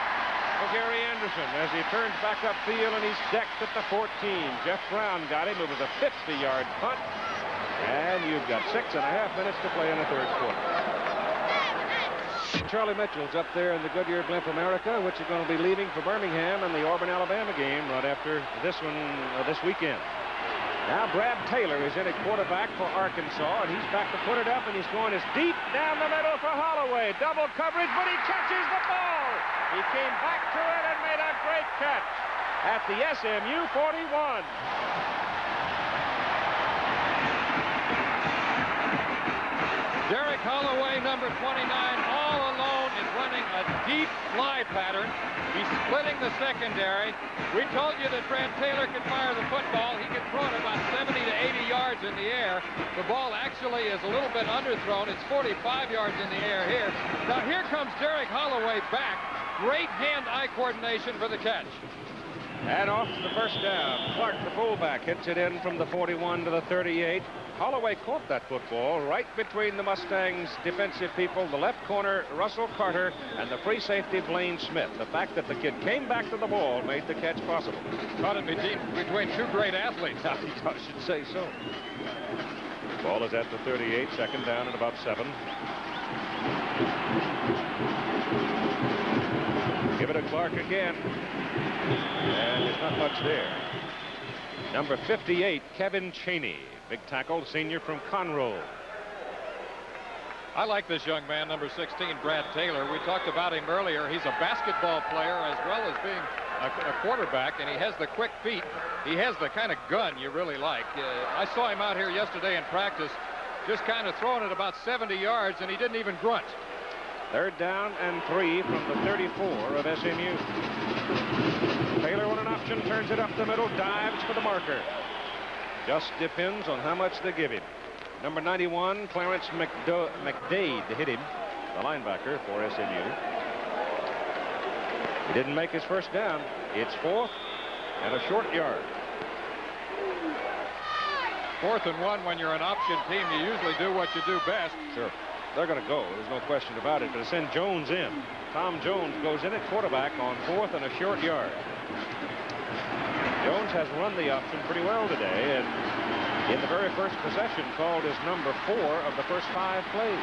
for Gary Anderson as he turns back upfield, and he's decked at the 14. Jeff Brown got him. It was a 50-yard punt. And you've got 6.5 minutes to play in the third quarter. Charlie Mitchell's up there in the Goodyear Blimp America, which is going to be leaving for Birmingham in the Auburn, Alabama game right after this one this weekend. Now Brad Taylor is in at quarterback for Arkansas, and he's back to put it up, and he's going as deep down the middle for Holloway. Double coverage, but he catches the ball. He came back to it and made a great catch at the SMU 41. Derek Holloway, number 29, all alone, is running a deep fly pattern. He's splitting the secondary. We told you that Brad Taylor could fire the football. He could throw it about 70 to 80 yards in the air. The ball actually is a little bit underthrown. It's 45 yards in the air here. Now here comes Derek Holloway back. Great hand-eye coordination for the catch. And off to the first down. Clark, the fullback, hits it in from the 41 to the 38. Holloway caught that football right between the Mustangs' defensive people, the left corner, Russell Carter, and the free safety, Blaine Smith. The fact that the kid came back to the ball made the catch possible. Caught it between 2 great athletes. I should say so. Ball is at the 38, second down and about 7. Give it to Clark again. And there's not much there. Number 58, Kevin Chaney. Big tackle, senior from Conroe. I like this young man, number 16, Brad Taylor. We talked about him earlier. He's a basketball player as well as being a quarterback, and he has the quick feet. He has the kind of gun you really like. I saw him out here yesterday in practice, just kind of throwing it about 70 yards, and he didn't even grunt. 3rd down and 3 from the 34 of SMU. Taylor on an option, turns it up the middle, dives for the marker. Just depends on how much they give him. Number 91, Clarence McDade hit him, the linebacker for SMU. He didn't make his first down. It's 4th and a short yard. 4th and 1 when you're an option team, you usually do what you do best. Sure. They're going to go. There's no question about it. But to send Jones in. Tom Jones goes in at quarterback on 4th and a short yard. Jones has run the option pretty well today, and in the very first possession called his number 4 of the first 5 plays.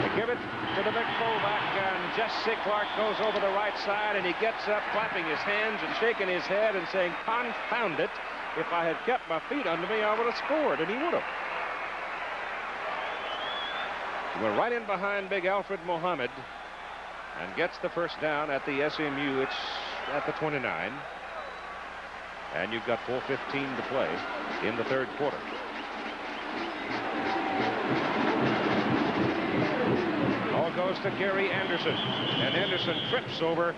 They give it to the big fullback, and Jesse Clark goes over the right side, and he gets up clapping his hands and shaking his head and saying, "Confound it, if I had kept my feet under me, I would have scored," and he would have. He went right in behind big Alfred Mohammed and gets the first down at the SMU. It's at the 29. And you've got 4:15 to play in the 3rd quarter. All goes to Gary Anderson. And Anderson trips over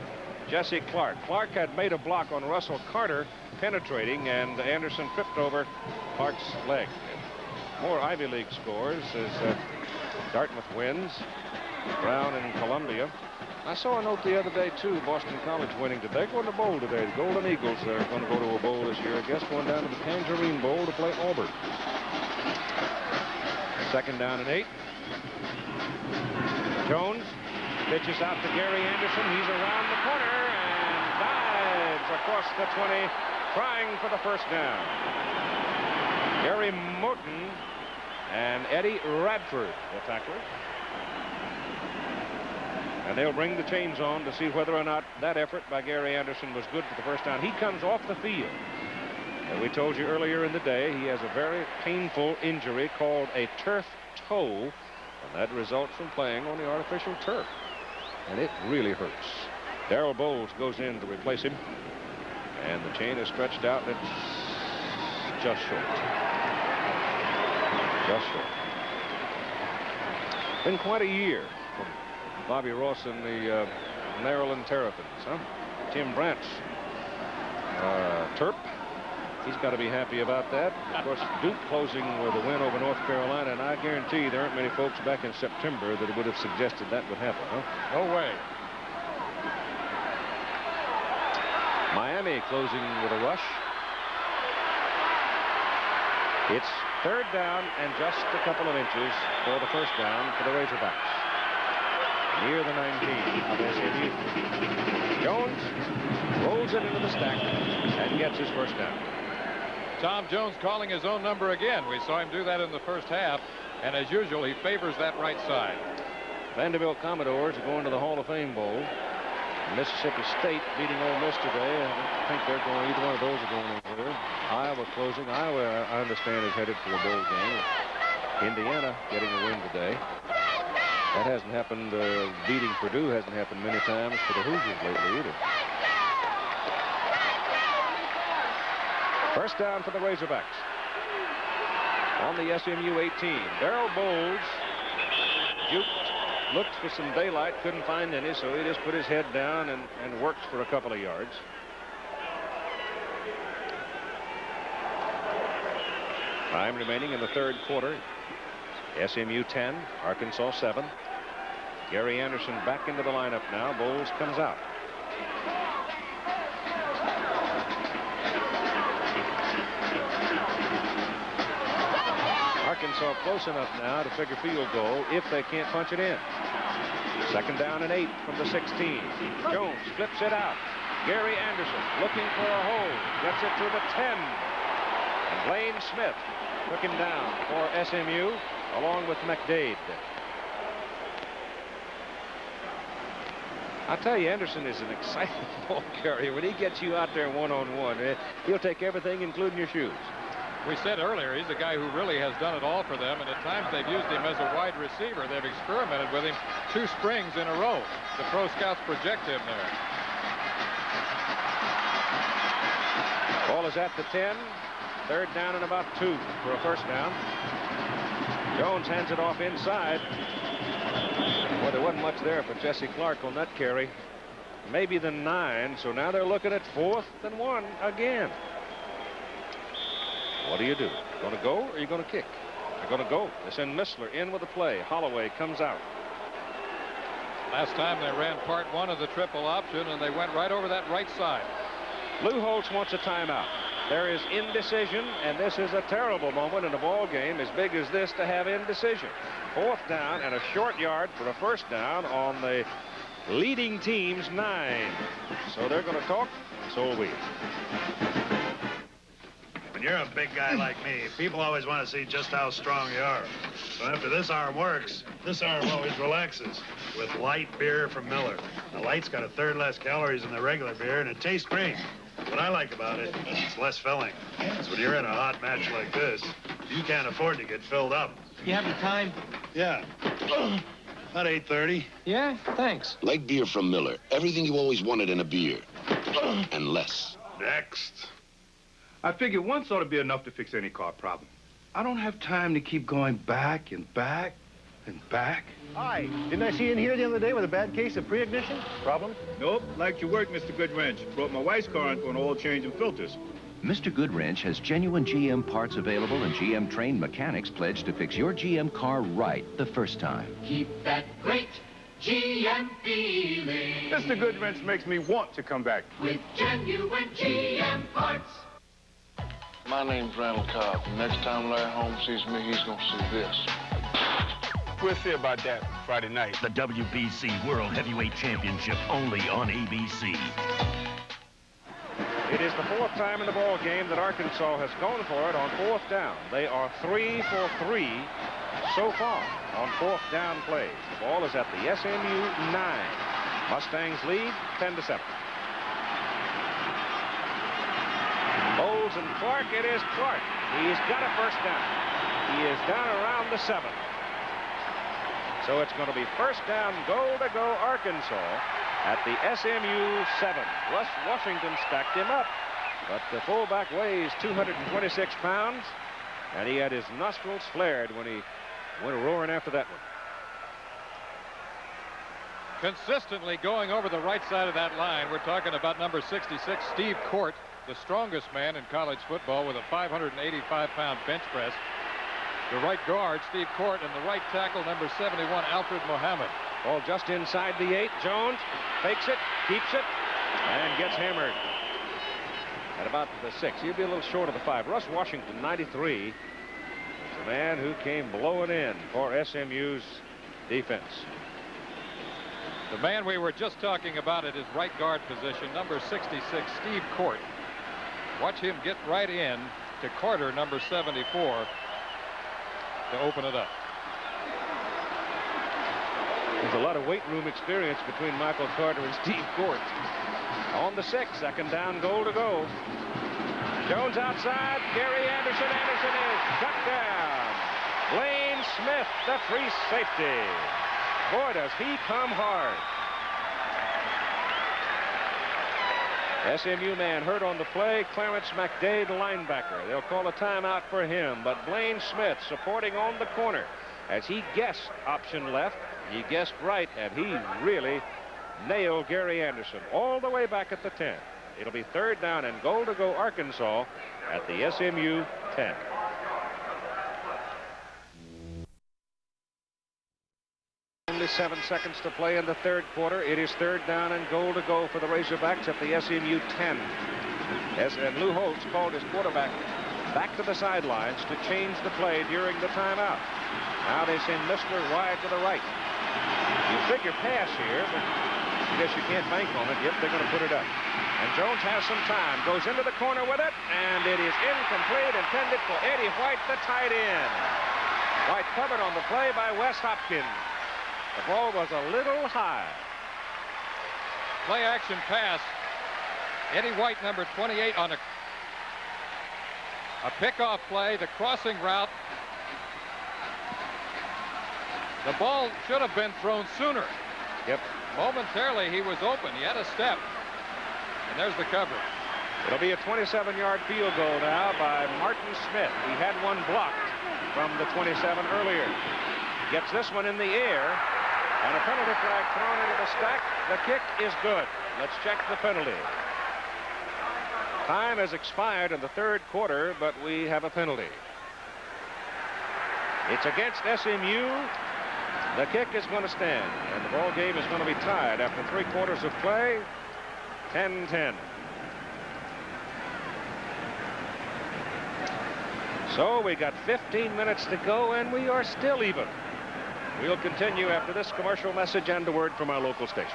Jesse Clark. Clark had made a block on Russell Carter penetrating, and Anderson tripped over Clark's leg. More Ivy League scores as Dartmouth wins. Brown in Columbia. I saw a note the other day, too, Boston College winning today. Going to bowl today. The Golden Eagles are going to go to a bowl this year. I guess going down to the Tangerine Bowl to play Auburn. 2nd down and 8. Jones pitches out to Gary Anderson. He's around the corner and dives across the 20, trying for the first down. Gary Moten and Eddie Radford, the tacklers. And they'll bring the chains on to see whether or not that effort by Gary Anderson was good for the first down. He comes off the field. And we told you earlier in the day, he has a very painful injury called a turf toe. And that results from playing on the artificial turf. And it really hurts. Darrell Bowles goes in to replace him. And the chain is stretched out. It's just short. Just short. Been quite a year. Bobby Ross and the Maryland Terrapins, huh? Tim Brandt's Terp. He's got to be happy about that. Of course, Duke closing with a win over North Carolina, and I guarantee there aren't many folks back in September that would have suggested that would happen, huh? No way. Miami closing with a rush. It's 3rd down and just a couple of inches for the first down for the Razorbacks. Near the 19 of SMU. Jones rolls it into the stack and gets his first down. Tom Jones calling his own number again. We saw him do that in the first half, and as usual, he favors that right side. Vanderbilt Commodores are going to the Hall of Fame Bowl. Mississippi State beating Ole Miss today. I don't think they're going, either one of those are going over there. Iowa closing. Iowa, I understand, is headed for a bowl game. Indiana getting a win today. That hasn't happened, beating Purdue hasn't happened many times for the Hoosiers lately either. First down for the Razorbacks. On the SMU 18. Darrell Bowles juked, looked for some daylight, couldn't find any, so he just put his head down and worked for a couple of yards. Time remaining in the 3rd quarter. SMU 10, Arkansas 7. Gary Anderson back into the lineup now. Bowles comes out. Arkansas close enough now to figure field goal if they can't punch it in. 2nd down and 8 from the 16. Jones flips it out. Gary Anderson looking for a hole. Gets it to the 10. And Blaine Smith took him down for SMU along with McDade. I tell you, Anderson is an exciting ball carrier. When he gets you out there one-on-one, he'll take everything, including your shoes. We said earlier, he's a guy who really has done it all for them, and at times they've used him as a wide receiver. They've experimented with him 2 springs in a row. The pro scouts project him there. ball is at the 10. Third down and about 2 for a first down. Jones hands it off inside. Well, there wasn't much there for Jesse Clark on that carry. Maybe the 9. So now they're looking at 4th and 1 again. What do you do? Going to go or are you going to kick? They're going to go. They send Missler in with the play. Holloway comes out. Last time they ran part 1 of the triple option, and they went right over that right side. Lou Holtz wants a timeout. There is indecision, and this is a terrible moment in a ball game as big as this to have indecision. 4th down and a short yard for a first down on the leading team's 9. So they're going to talk, and so will we. When you're a big guy like me, people always want to see just how strong you are. So after this arm works, this arm always relaxes with light beer from Miller. The light's got 1/3 less calories than the regular beer, and it tastes great. What I like about it, it's less filling. Because when you're in a hot match like this, you can't afford to get filled up. You have the time? Yeah. About 8:30. Yeah, thanks. Light beer from Miller. Everything you always wanted in a beer. And less. Next. I figure once ought to be enough to fix any car problem. I don't have time to keep going back and back and back. Hi. Didn't I see you in here the other day with a bad case of pre-ignition? Problem? Nope. Liked your work, Mr. Goodwrench. Brought my wife's car in for an oil change and filters. Mr. Goodwrench has genuine GM parts available, and GM-trained mechanics pledged to fix your GM car right the first time. Keep that great GM feeling. Mr. Goodwrench makes me want to come back. With genuine GM parts. My name's Randall Cobb. Next time Larry Holmes sees me, he's gonna see this. We'll see about that Friday night. The WBC World Heavyweight Championship only on ABC. It is the 4th time in the ball game that Arkansas has gone for it on 4th down. They are 3 for 3 so far on 4th down plays. The ball is at the SMU 9. Mustangs lead 10-7. Bowles and Clark. It is Clark. He's got a first down. He is down around the 7. So it's going to be first down, goal to go Arkansas at the SMU 7. Russ Washington stacked him up, but the fullback weighs 226 pounds, and he had his nostrils flared when he went roaring after that one. Consistently going over the right side of that line, we're talking about number 66, Steve Court, the strongest man in college football with a 585-pound bench press. The right guard, Steve Court, and the right tackle, number 71, Alfred Mohammed. Ball just inside the 8. Jones fakes it, keeps it, and gets hammered at about the 6. He'll be a little short of the 5. Russ Washington, 93, is the man who came blowing in for SMU's defense. The man we were just talking about at his right guard position, number 66, Steve Court. Watch him get right in to Carter, number 74, to open it up. There's a lot of weight room experience between Michael Carter and Steve Court. On the 6, second down, goal to go. Jones outside. Gary Anderson. Anderson is cut down. Blaine Smith, the free safety. Boy, does he come hard. SMU man hurt on the play. Clarence McDade, linebacker. They'll call a timeout for him, but Blaine Smith supporting on the corner. As he guessed option left, he guessed right, and he really nailed Gary Anderson all the way back at the 10. It'll be third down and goal to go Arkansas at the SMU 10. Only 7 seconds to play in the third quarter. It is third down and goal to go for the Razorbacks at the SMU 10. And Lou Holtz called his quarterback back to the sidelines to change the play during the timeout. Now they send Missler wide to the right. You figure pass here, but I guess you can't bank on it. Yep, they're going to put it up. And Jones has some time. Goes into the corner with it, and it is incomplete, intended for Eddie White, the tight end. White covered on the play by Wes Hopkins. The ball was a little high. Play action pass. Eddie White, number 28, on a pickoff play, the crossing route. The ball should have been thrown sooner. Yep. Momentarily, he was open. He had a step. And there's the cover. It'll be a 27-yard field goal now by Martin Smith. He had one blocked from the 27 earlier. Gets this one in the air, and a penalty flag thrown into the stack. The kick is good. Let's check the penalty. Time has expired in the third quarter, but we have a penalty. It's against SMU. The kick is going to stand, and the ball game is going to be tied after 3 quarters of play. 10-10. So we got 15 minutes to go, and we are still even. We'll continue after this commercial message and a word from our local stations.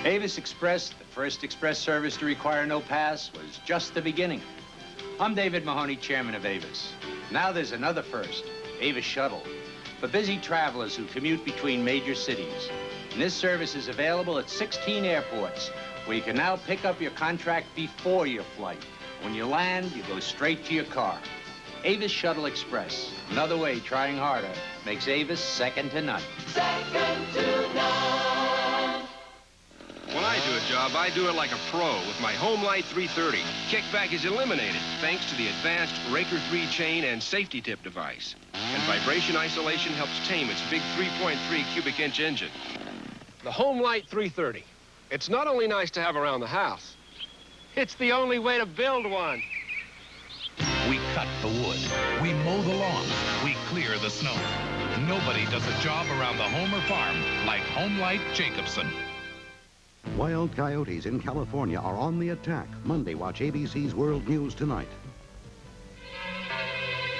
Avis Express, the first express service to require no pass, was just the beginning. I'm David Mahoney, chairman of Avis. Now there's another first, Avis Shuttle, for busy travelers who commute between major cities. And this service is available at 16 airports, where you can now pick up your contract before your flight. When you land, you go straight to your car. Avis Shuttle Express. Another way trying harder makes Avis second to none. Second to none. When I do a job, I do it like a pro with my Homelight 330. Kickback is eliminated thanks to the advanced Raker 3 chain and safety tip device. And vibration isolation helps tame its big 3.3 cubic inch engine. The Homelight 330. It's not only nice to have around the house, it's the only way to build one. We cut the wood. We mow the lawn. We clear the snow. Nobody does a job around the home or farm like Homelight Jacobson. Wild coyotes in California are on the attack. Monday, watch ABC's World News Tonight.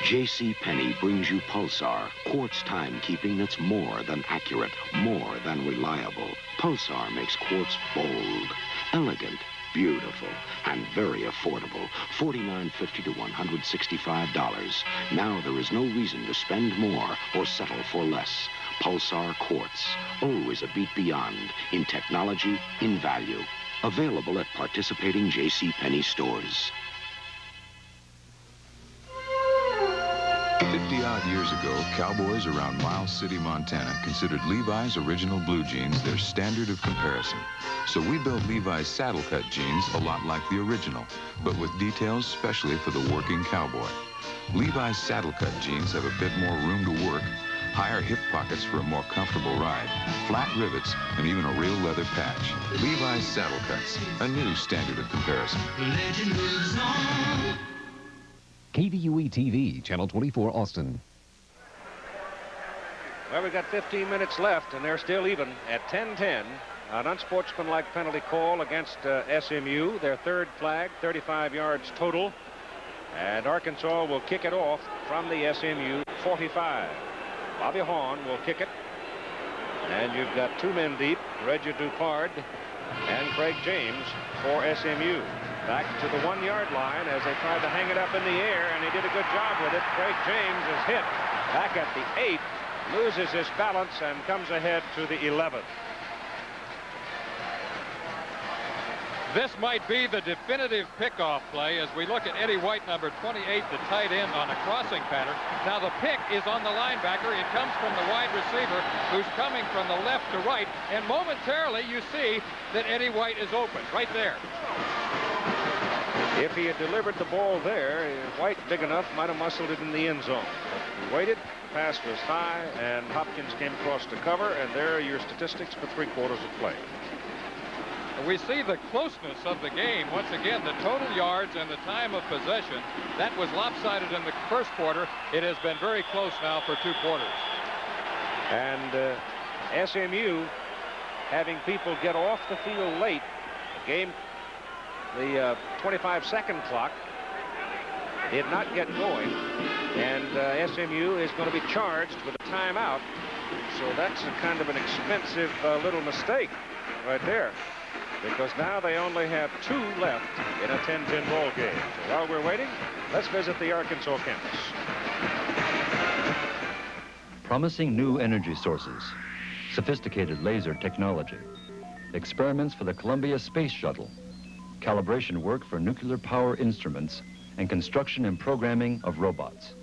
JCPenney brings you Pulsar, quartz timekeeping that's more than accurate, more than reliable. Pulsar makes quartz bold, elegant, beautiful, and very affordable. $49.50 to $165. Now there is no reason to spend more or settle for less. Pulsar Quartz, always a beat beyond in technology, in value. Available at participating JCPenney stores. 50-odd years ago, cowboys around Miles City, Montana considered Levi's original blue jeans their standard of comparison. So we built Levi's saddle cut jeans a lot like the original, but with details specially for the working cowboy. Levi's saddle cut jeans have a bit more room to work, higher hip pockets for a more comfortable ride, flat rivets, and even a real leather patch. Levi's saddle cuts, a new standard of comparison. KVUE-TV, Channel 24, Austin. Well, we've got 15 minutes left, and they're still even at 10-10. An unsportsmanlike penalty call against SMU. Their third flag, 35 yards total. And Arkansas will kick it off from the SMU 45. Bobby Horn will kick it. And you've got 2 men deep, Reggie Dupard and Craig James for SMU. Back to the 1-yard line as they tried to hang it up in the air, and he did a good job with it. Craig James is hit back at the 8, loses his balance, and comes ahead to the 11th. This might be the definitive pickoff play as we look at Eddie White, number 28, the tight end, on a crossing pattern. Now the pick is on the linebacker. It comes from the wide receiver who's coming from the left to right. And momentarily you see that Eddie White is open right there. If he had delivered the ball there, White, big enough, might have muscled it in the end zone. But he waited, the pass was high, and Hopkins came across to cover, and there are your statistics for 3 quarters of play. We see the closeness of the game. Once again, the total yards and the time of possession, that was lopsided in the first quarter. It has been very close now for 2 quarters. And SMU having people get off the field late. The 25-second clock did not get going, and SMU is going to be charged with a timeout. So that's a kind of an expensive little mistake right there, because now they only have 2 left in a 10-10 ball game. So while we're waiting, let's visit the Arkansas campus. Promising new energy sources, sophisticated laser technology, experiments for the Columbia Space Shuttle, calibration work for nuclear power instruments, and construction and programming of robots.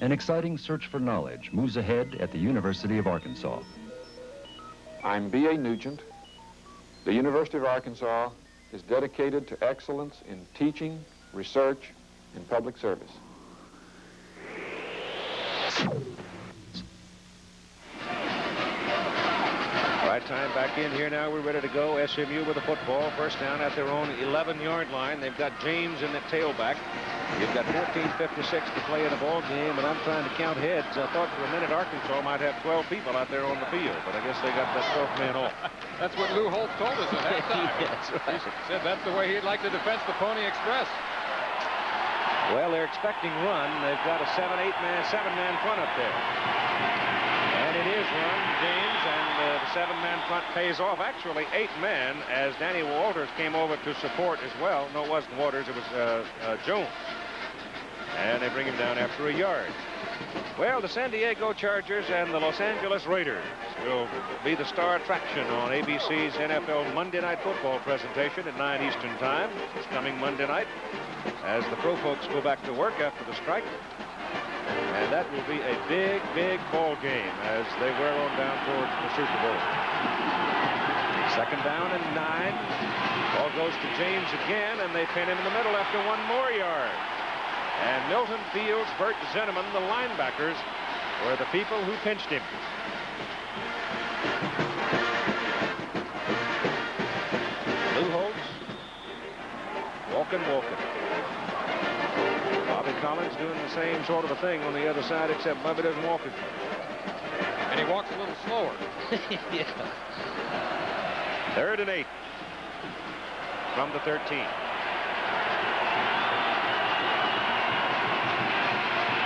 An exciting search for knowledge moves ahead at the University of Arkansas. I'm B.A. Nugent. The University of Arkansas is dedicated to excellence in teaching, research, and public service. Right time back in here now. We're ready to go. SMU with the football. First down at their own 11-yard line. They've got James in the tailback. You've got 14:56 to play in the ball game, and I'm trying to count heads. I thought for a minute Arkansas might have 12 people out there on the field, but I guess they got that 12th man off. That's what Lou Holtz told us at halftime. Yeah, that's right. He said that's the way he'd like to defend the Pony Express. Well, they're expecting run. They've got a 7-man front up there. And it is run, James, and the 7-man front pays off. Actually, 8-man, as Danny Walters came over to support as well. No, it wasn't Walters, it was Jones. And they bring him down after a yard. Well, the San Diego Chargers and the Los Angeles Raiders will be the star attraction on ABC's NFL Monday Night Football presentation at 9 Eastern Time. This coming Monday night as the pro folks go back to work after the strike. And that will be a big, big ball game as they wear on down towards the Super Bowl. Second down and 9. Ball goes to James again, and they pin him in the middle after 1 more yard. And Milton Fields, Bert Zinneman, the linebackers, were the people who pinched him. Lou Holtz, walking. Bobby Collins doing the same sort of a thing on the other side, except Bobby doesn't walk it. And he walks a little slower. Yeah. 3rd and 8 from the 13.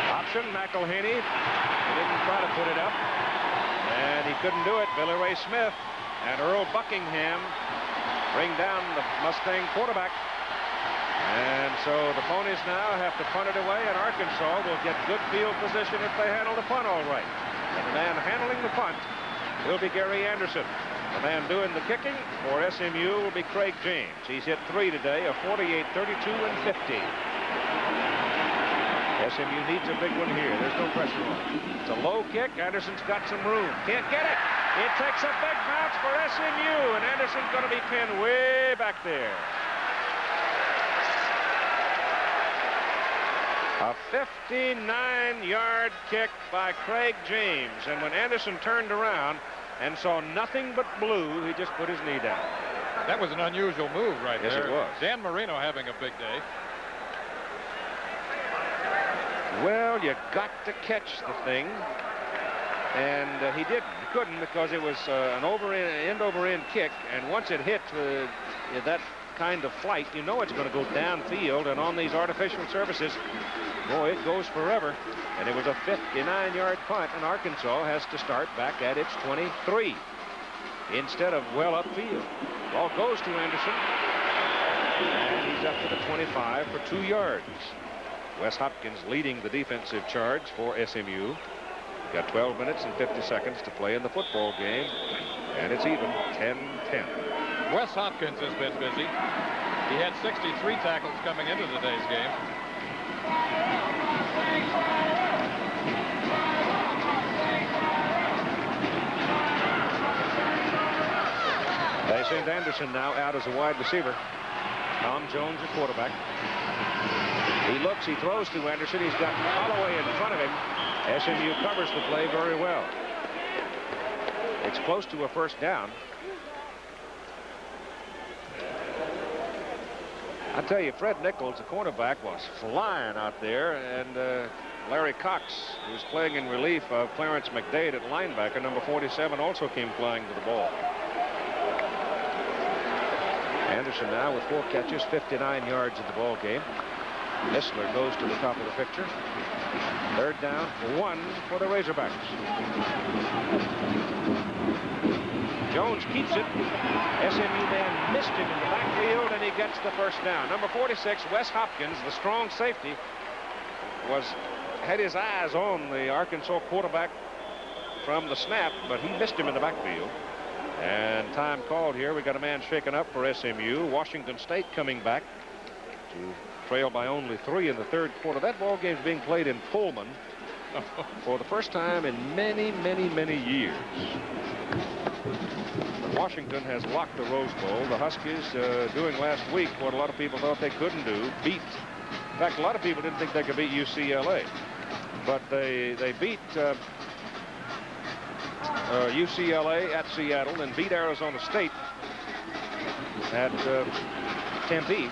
Option, McElhaney. He didn't try to put it up. And he couldn't do it. Billy Ray Smith and Earl Buckingham bring down the Mustang quarterback. And so the Ponies now have to punt it away, and Arkansas will get good field position if they handle the punt all right. And the man handling the punt will be Gary Anderson. The man doing the kicking for SMU will be Craig James. He's hit 3 today, a 48, 32, and 50. SMU needs a big one here. There's no pressure on it. It's a low kick. Anderson's got some room. Can't get it. It takes a big bounce for SMU, and Anderson's going to be pinned way back there. A 59-yard kick by Craig James. And when Anderson turned around and saw nothing but blue, he just put his knee down. That was an unusual move right there. Yes, it was. Dan Marino having a big day. Well, you got to catch the thing. And he didn't. He couldn't because it was an end-over-end kick. And once it hit that kind of flight, you know it's going to go downfield. And on these artificial surfaces, boy, it goes forever. And it was a 59-yard punt, and Arkansas has to start back at its 23 instead of well upfield. Ball goes to Anderson, and he's up to the 25 for 2 yards. Wes Hopkins leading the defensive charge for SMU. Got 12 minutes and 50 seconds to play in the football game, and it's even 10-10. Wes Hopkins has been busy. He had 63 tackles coming into today's game. They send Anderson now out as a wide receiver. Tom Jones, a quarterback. He looks, he throws to Anderson. He's got Holloway in front of him. SMU covers the play very well. It's close to a first down. I tell you, Fred Nichols, the cornerback, was flying out there, and Larry Cox, who's playing in relief of Clarence McDade at linebacker, number 47, also came flying to the ball. Anderson now with 4 catches, 59 yards in the ball game. Missler goes to the top of the picture. 3rd down, 1 for the Razorbacks. Jones keeps it. SMU man missed him in the backfield, and he gets the first down. Number 46, Wes Hopkins, the strong safety, had his eyes on the Arkansas quarterback from the snap, but he missed him in the backfield. And time called here. We got a man shaken up for SMU. Washington State coming back to trail by only 3 in the 3rd quarter. That ball game is being played in Pullman for the first time in many, many, many years. Washington has locked the Rose Bowl. The Huskies doing last week what a lot of people thought they couldn't do, beat. In fact, a lot of people didn't think they could beat UCLA. But they beat UCLA at Seattle and beat Arizona State at Tempe.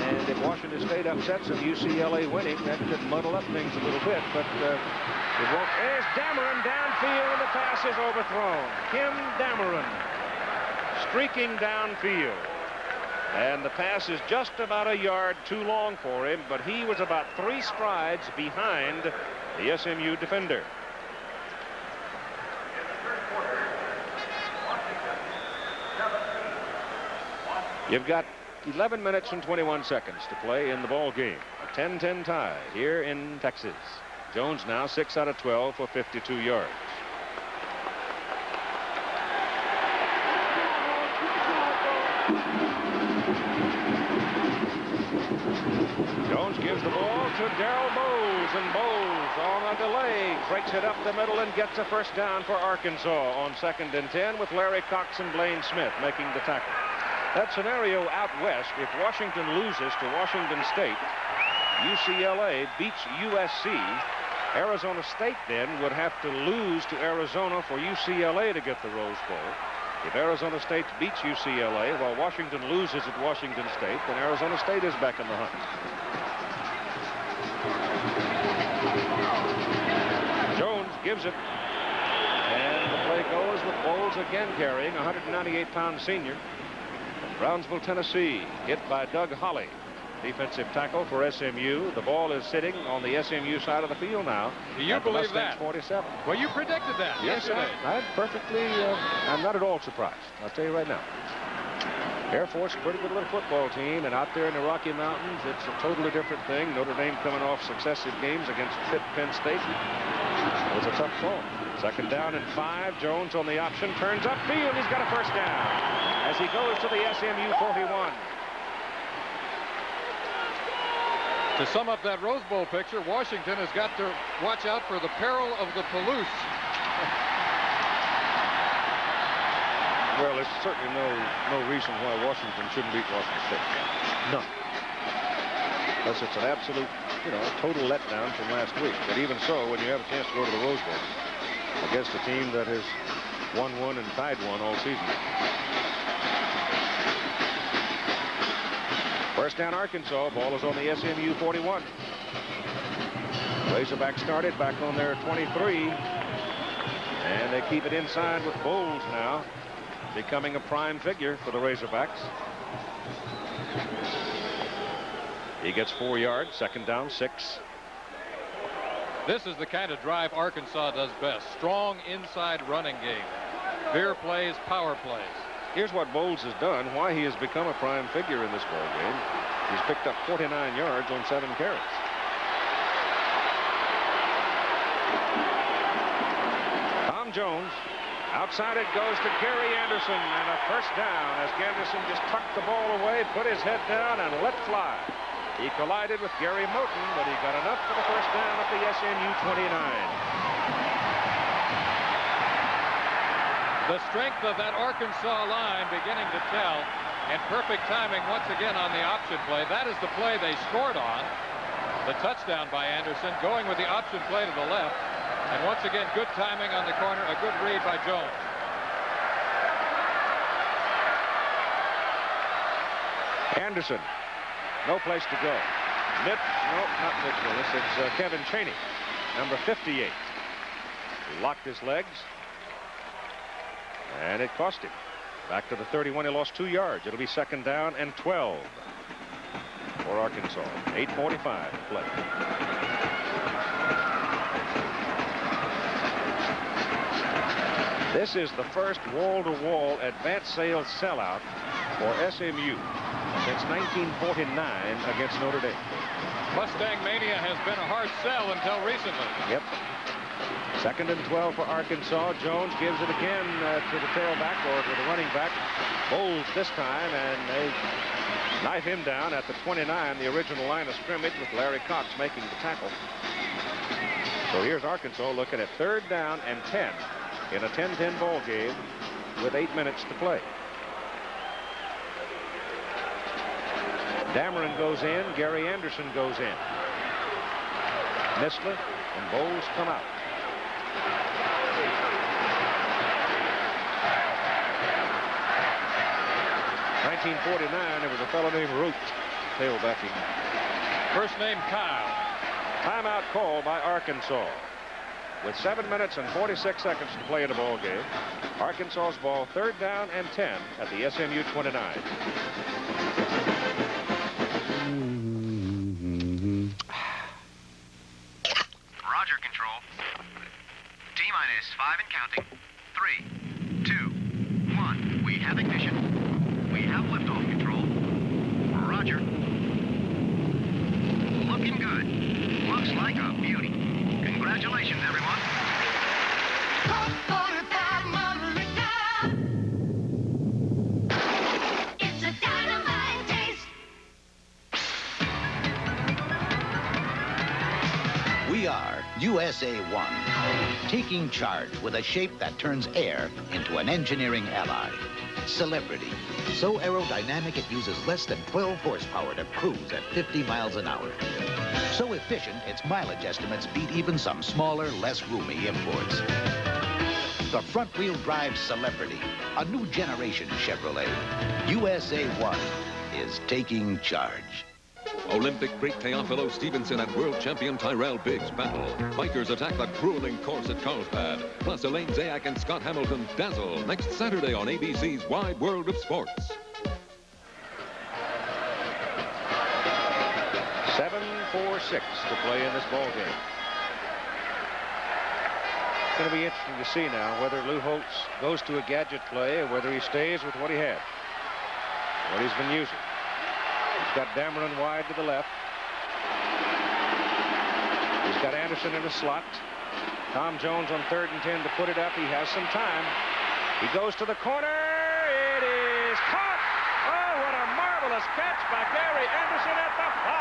And if Washington State upsets them, UCLA winning, that could muddle up things a little bit, but it won't. There's Dameron downfield, and the pass is overthrown. Kim Dameron streaking downfield. And the pass is just about a yard too long for him, but he was about 3 strides behind the SMU defender. You've got 11 minutes and 21 seconds to play in the ball game. A 10-10 tie here in Texas. Jones now 6 out of 12 for 52 yards. Jones gives the ball to Darrell Bowles, and Bowles on a delay breaks it up the middle and gets a first down for Arkansas on 2nd and 10 with Larry Cox and Blaine Smith making the tackle. That scenario out west, if Washington loses to Washington State, UCLA beats USC, Arizona State then would have to lose to Arizona for UCLA to get the Rose Bowl. If Arizona State beats UCLA while Washington loses at Washington State, then Arizona State is back in the hunt. Jones gives it. And the play goes with Bowles again carrying, 198-pound senior. Brownsville, Tennessee, hit by Doug Holly. Defensive tackle for SMU. The ball is sitting on the SMU side of the field now. Do you believe that? 47. Well, you predicted that. Yes, I'm perfectly, I'm not at all surprised. I'll tell you right now. Air Force, pretty good little football team, and out there in the Rocky Mountains, it's a totally different thing. Notre Dame coming off successive games against Pitt, Penn State. It was a tough fall. 2nd down and 5. Jones on the option, turns upfield. He's got a first down as he goes to the SMU 41. To sum up that Rose Bowl picture, Washington has got to watch out for the peril of the Palouse. Well, there's certainly no reason why Washington shouldn't beat Washington State. None. Unless it's an absolute, total letdown from last week. But even so, when you have a chance to go to the Rose Bowl against a team that has won one and tied one all season. First down, Arkansas. Ball is on the SMU 41. Razorback started back on their 23. And they keep it inside with Bowles now, becoming a prime figure for the Razorbacks. He gets 4 yards. 2nd down, 6. This is the kind of drive Arkansas does best. Strong inside running game. Veer plays, power plays. Here's what Bowles has done, why he has become a prime figure in this ball game. He's picked up 49 yards on 7 carries. Tom Jones, outside it goes to Gary Anderson, and a first down as Anderson just tucked the ball away, put his head down, and let fly. He collided with Gary Moten, but he got enough for the first down at the SMU 29. The strength of that Arkansas line beginning to tell, and perfect timing once again on the option play. That is the play they scored on. The touchdown by Anderson, going with the option play to the left. And once again, good timing on the corner, a good read by Jones. Anderson, no place to go. No, not Mitch Willis. It's Kevin Chaney, number 58. He locked his legs. And it cost him. Back to the 31, he lost 2 yards. It'll be 2nd down and 12 for Arkansas. 8:45 to play. This is the first wall-to-wall advanced sales sellout for SMU since 1949 against Notre Dame. Mustang Mania has been a hard sell until recently. Yep. 2nd and 12 for Arkansas. Jones gives it again to the tailback or to the running back. Bowles this time, and they knife him down at the 29, the original line of scrimmage, with Larry Cox making the tackle. So here's Arkansas looking at 3rd down and 10 in a 10-10 ball game with 8 minutes to play. Dameron goes in. Gary Anderson goes in. Missler and Bowles come out. In 1949, there was a fellow named Root tailbacking. First name Kyle. Timeout call by Arkansas. With 7 minutes and 46 seconds to play in the ball game. Arkansas's ball, 3rd down and 10 at the SMU 29. Roger, control. T-minus 5 and counting. 3, 2, 1. We have ignition. We have liftoff, control. Roger. Looking good. Looks like a beauty. Congratulations, everyone. It's a dynamite taste. We are USA 1, taking charge with a shape that turns air into an engineering ally. Celebrity, so aerodynamic it uses less than 12 horsepower to cruise at 50 miles an hour. So efficient, its mileage estimates beat even some smaller, less roomy imports. The front-wheel drive Celebrity, a new generation Chevrolet. USA 1 is taking charge. Olympic great Teofilo Stevenson and world champion Tyrell Biggs battle. Bikers attack the grueling course at Carlsbad. Plus Elaine Zayak and Scott Hamilton dazzle next Saturday on ABC's Wide World of Sports. 7:46 to play in this ball game. It's going to be interesting to see now whether Lou Holtz goes to a gadget play or whether he stays with what he had, what he's been using. He's got Dameron wide to the left. He's got Anderson in the slot. Tom Jones on 3rd and 10 to put it up. He has some time. He goes to the corner. It is caught. Oh, what a marvelous catch by Gary Anderson at the 5.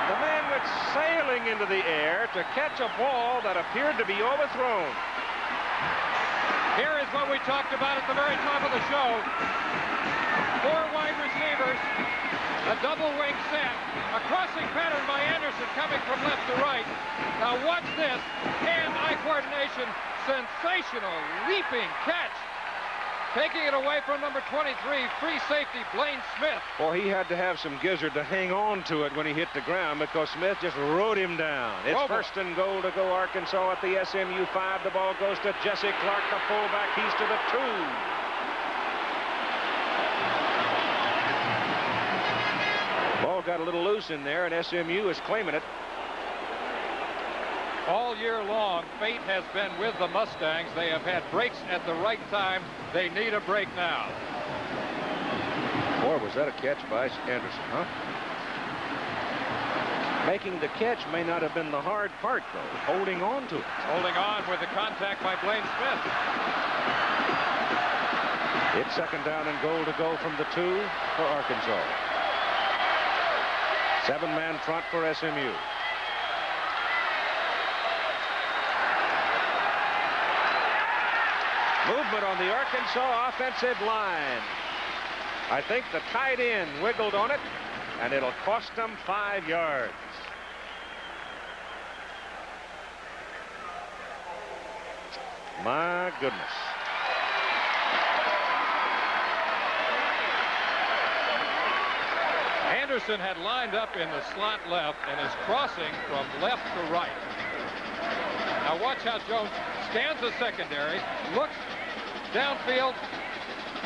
The man went sailing into the air to catch a ball that appeared to be overthrown. Here is what we talked about at the very top of the show. 4 wide receivers, a double wing set, a crossing pattern by Anderson coming from left to right. Now watch this, hand-eye coordination, sensational leaping catch. Taking it away from number 23, free safety Blaine Smith. Boy, he had to have some gizzard to hang on to it when he hit the ground because Smith just rode him down. It's first and goal to go Arkansas at the SMU 5. The ball goes to Jesse Clark, the fullback. He's to the 2. Ball got a little loose in there, and SMU is claiming it. All year long, fate has been with the Mustangs. They have had breaks at the right time. They need a break now. Boy, was that a catch by Anderson, huh? Making the catch may not have been the hard part, though. Holding on to it. Holding on with the contact by Blaine Smith. It's 2nd down and goal to go from the 2 for Arkansas. 7-man front for SMU. Movement on the Arkansas offensive line. I think the tight end wiggled on it, and it'll cost them 5 yards. My goodness. Anderson had lined up in the slot left and is crossing from left to right. Now watch how Jones scans the secondary, looks downfield,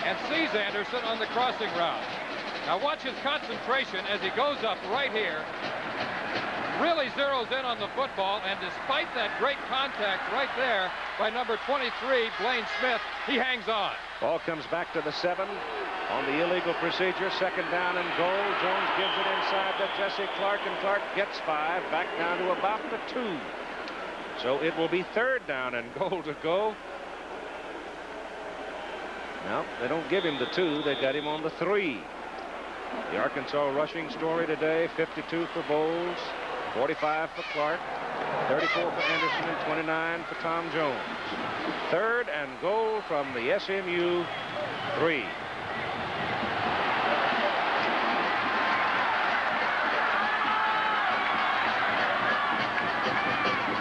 and sees Anderson on the crossing route. Now watch his concentration as he goes up right here. Really zeroes in on the football, and despite that great contact right there by number 23, Blaine Smith, he hangs on. Ball comes back to the 7 on the illegal procedure. 2nd down and goal. Jones gives it inside to Jesse Clark, and Clark gets 5, back down to about the 2. So it will be 3rd down and goal to go. Now, they don't give him the 2. They got him on the 3. The Arkansas rushing story today, 52 for Bowles, 45 for Clark. 34 for Anderson and 29 for Tom Jones. 3rd and goal from the SMU 3.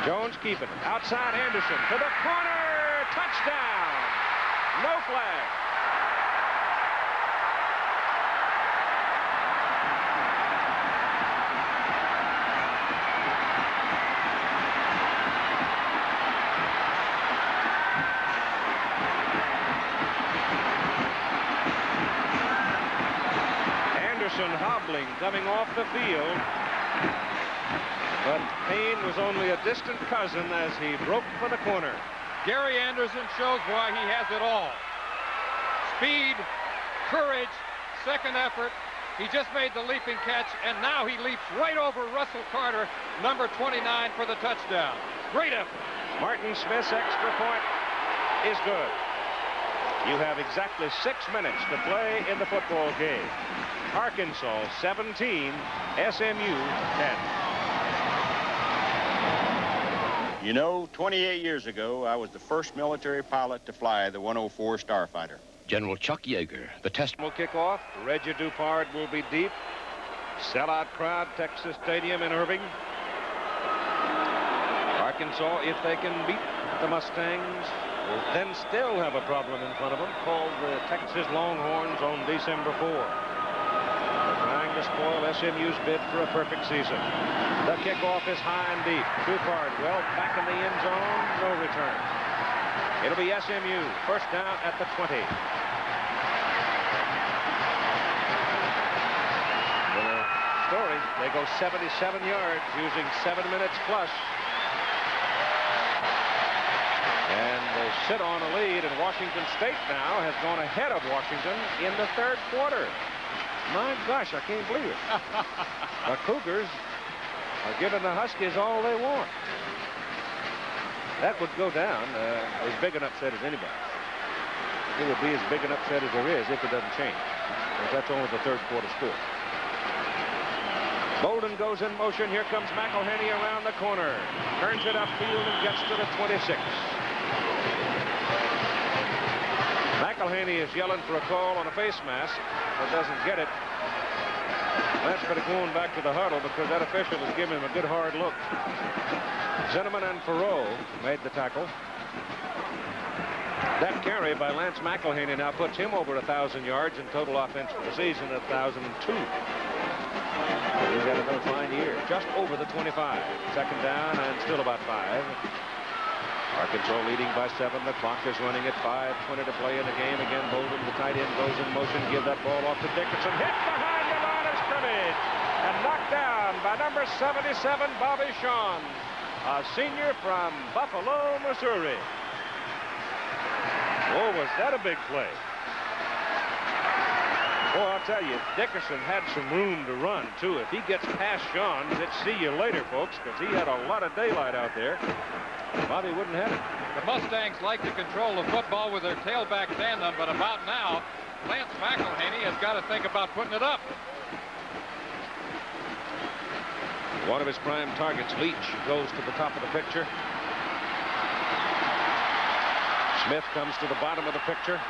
Jones keeping it. Outside Anderson to the corner. Touchdown. No flag. Anderson hobbling, coming off the field. But Payne was only a distant cousin as he broke for the corner. Gary Anderson shows why he has it all. Speed, courage, second effort. He just made the leaping catch, and now he leaps right over Russell Carter, number 29, for the touchdown. Great effort. Martin Smith's extra point is good. You have exactly 6 minutes to play in the football game. Arkansas 17, SMU 10. You know, 28 years ago, I was the first military pilot to fly the 104 Starfighter. General Chuck Yeager, the test will kick off. Reggie Dupard will be deep. Sellout crowd, Texas Stadium in Irving. Arkansas, if they can beat the Mustangs, will then still have a problem in front of them called the Texas Longhorns on December 4. They're trying to spoil SMU's bid for a perfect season. The kickoff is high and deep. Dupard, well, back in the end zone, no return. It'll be SMU, first down at the 20. The story, they go 77 yards using 7 minutes plus. And they sit on a lead, and Washington State now has gone ahead of Washington in the 3rd quarter. My gosh, I can't believe it. The Cougars are giving the Huskies all they want. That would go down as big an upset as anybody. It would be as big an upset as there is if it doesn't change. Because that's only the 3rd quarter score. Bolden goes in motion. Here comes McElhenney around the corner. Turns it upfield and gets to the 26. McElhenney is yelling for a call on a face mask, but doesn't get it. That's going to go on back to the huddle because that official is giving him a good hard look. Zinnemann and Farrow made the tackle. That carry by Lance McElhenney now puts him over 1,000 yards in total offense for the season at 1,002. He's got another fine year, just over the 25. Second down and still about 5. Arkansas leading by 7. The clock is running at 5:20 to play in the game. Again, Bolden, the tight end, goes in motion. Give that ball off to Dickerson. Hit behind the line of scrimmage and knocked down by number 77, Bobby Sean, a senior from Buffalo, Missouri. Oh, was that a big play? Boy, I'll tell you, Dickerson had some room to run, too. If he gets past Sean, let's see you later, folks, because he had a lot of daylight out there. Bobby wouldn't have it. The Mustangs like to control the football with their tailback tandem, but about now, Lance McElhenney has got to think about putting it up. One of his prime targets, Leach, goes to the top of the picture. Smith comes to the bottom of the picture.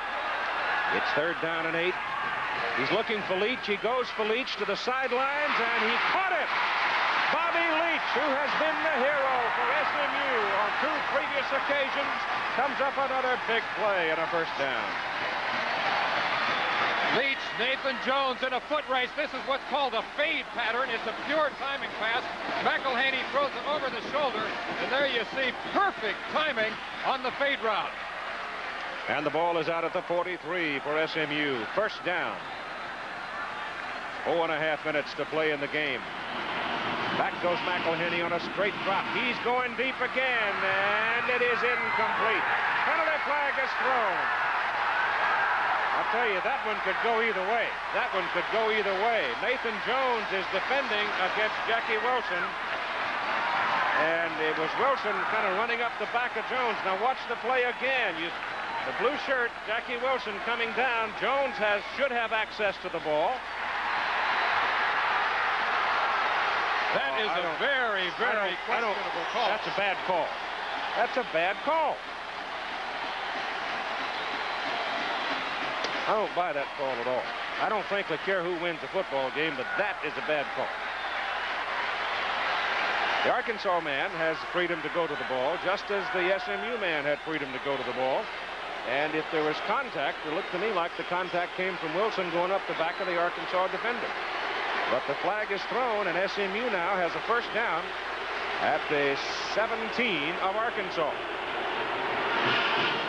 It's 3rd down and 8. He's looking for Leach. He goes for Leach to the sidelines, and he caught it. Bobby Leach, who has been the hero for SMU on 2 previous occasions, comes up another big play and a first down. Leach, Nathan Jones in a foot race. This is what's called a fade pattern. It's a pure timing pass. McElhenney throws it over the shoulder, and there you see perfect timing on the fade route. And the ball is out at the 43 for SMU. First down. 4.5 minutes to play in the game. Back goes McElhenney on a straight drop. He's going deep again, and it is incomplete. Penalty flag is thrown. I'll tell you, that one could go either way. That one could go either way. Nathan Jones is defending against Jackie Wilson. And it was Wilson kind of running up the back of Jones. Now watch the play again. The blue shirt, Jackie Wilson coming down. Jones should have access to the ball. That is a very, very questionable call. That's a bad call. That's a bad call. I don't buy that call at all. I don't frankly care who wins a football game, but that is a bad call. The Arkansas man has freedom to go to the ball, just as the SMU man had freedom to go to the ball. And if there was contact, it looked to me like the contact came from Wilson going up the back of the Arkansas defender. But the flag is thrown, and SMU now has a first down at the 17 of Arkansas.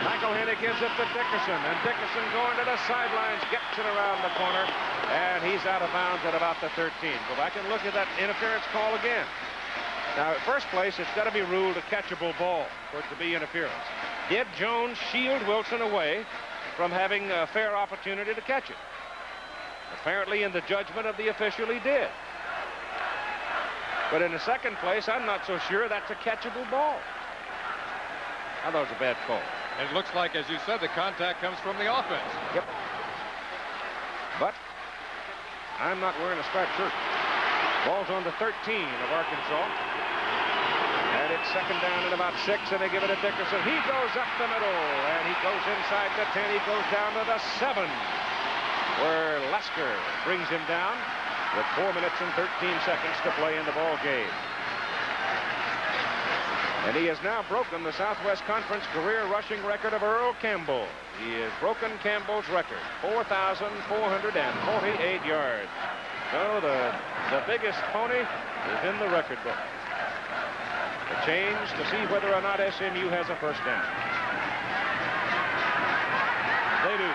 McElhinney gives it to Dickerson, and Dickerson going to the sidelines, gets it around the corner, and he's out of bounds at about the 13. Go back and look at that interference call again. Now, at first place, it's got to be ruled a catchable ball for it to be interference. Did Jones shield Wilson away from having a fair opportunity to catch it? Apparently, in the judgment of the official, he did. But in the second place, I'm not so sure that's a catchable ball. I thought it was a bad call. And it looks like, as you said, the contact comes from the offense. Yep. But I'm not wearing a striped shirt. Ball's on the 13 of Arkansas. And it's second down and about 6, and they give it to Dickerson. He goes up the middle, and he goes inside the 10. He goes down to the 7, where Lesker brings him down with 4 minutes and 13 seconds to play in the ball game. And he has now broken the Southwest Conference career rushing record of Earl Campbell. He has broken Campbell's record, 4,448 yards. So the biggest pony is in the record book. A change to see whether or not SMU has a first down. They do.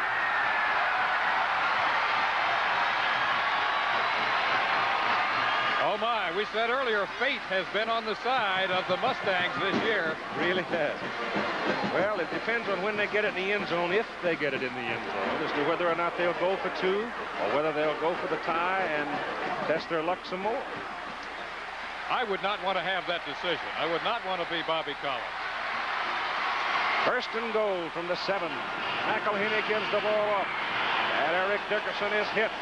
Oh my, we said earlier, fate has been on the side of the Mustangs this year. Really has. Well, it depends on when they get it in the end zone, if they get it in the end zone, as to whether or not they'll go for 2 or whether they'll go for the tie and test their luck some more. I would not want to have that decision. I would not want to be Bobby Collins. First and goal from the 7. McElhinney gives the ball up, and Eric Dickerson is hit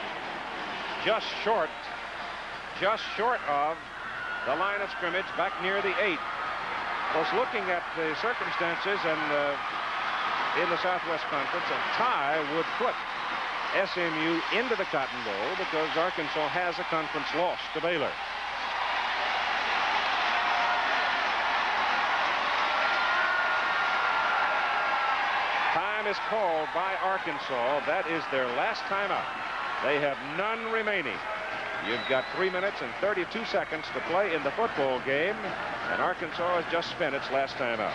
just short of the line of scrimmage back near the 8. Of course, looking at the circumstances and in the Southwest Conference, a tie would put SMU into the Cotton Bowl because Arkansas has a conference loss to Baylor. Time is called by Arkansas. That is their last timeout. They have none remaining. You've got 3 minutes and 32 seconds to play in the football game, and Arkansas has just spent its last timeout.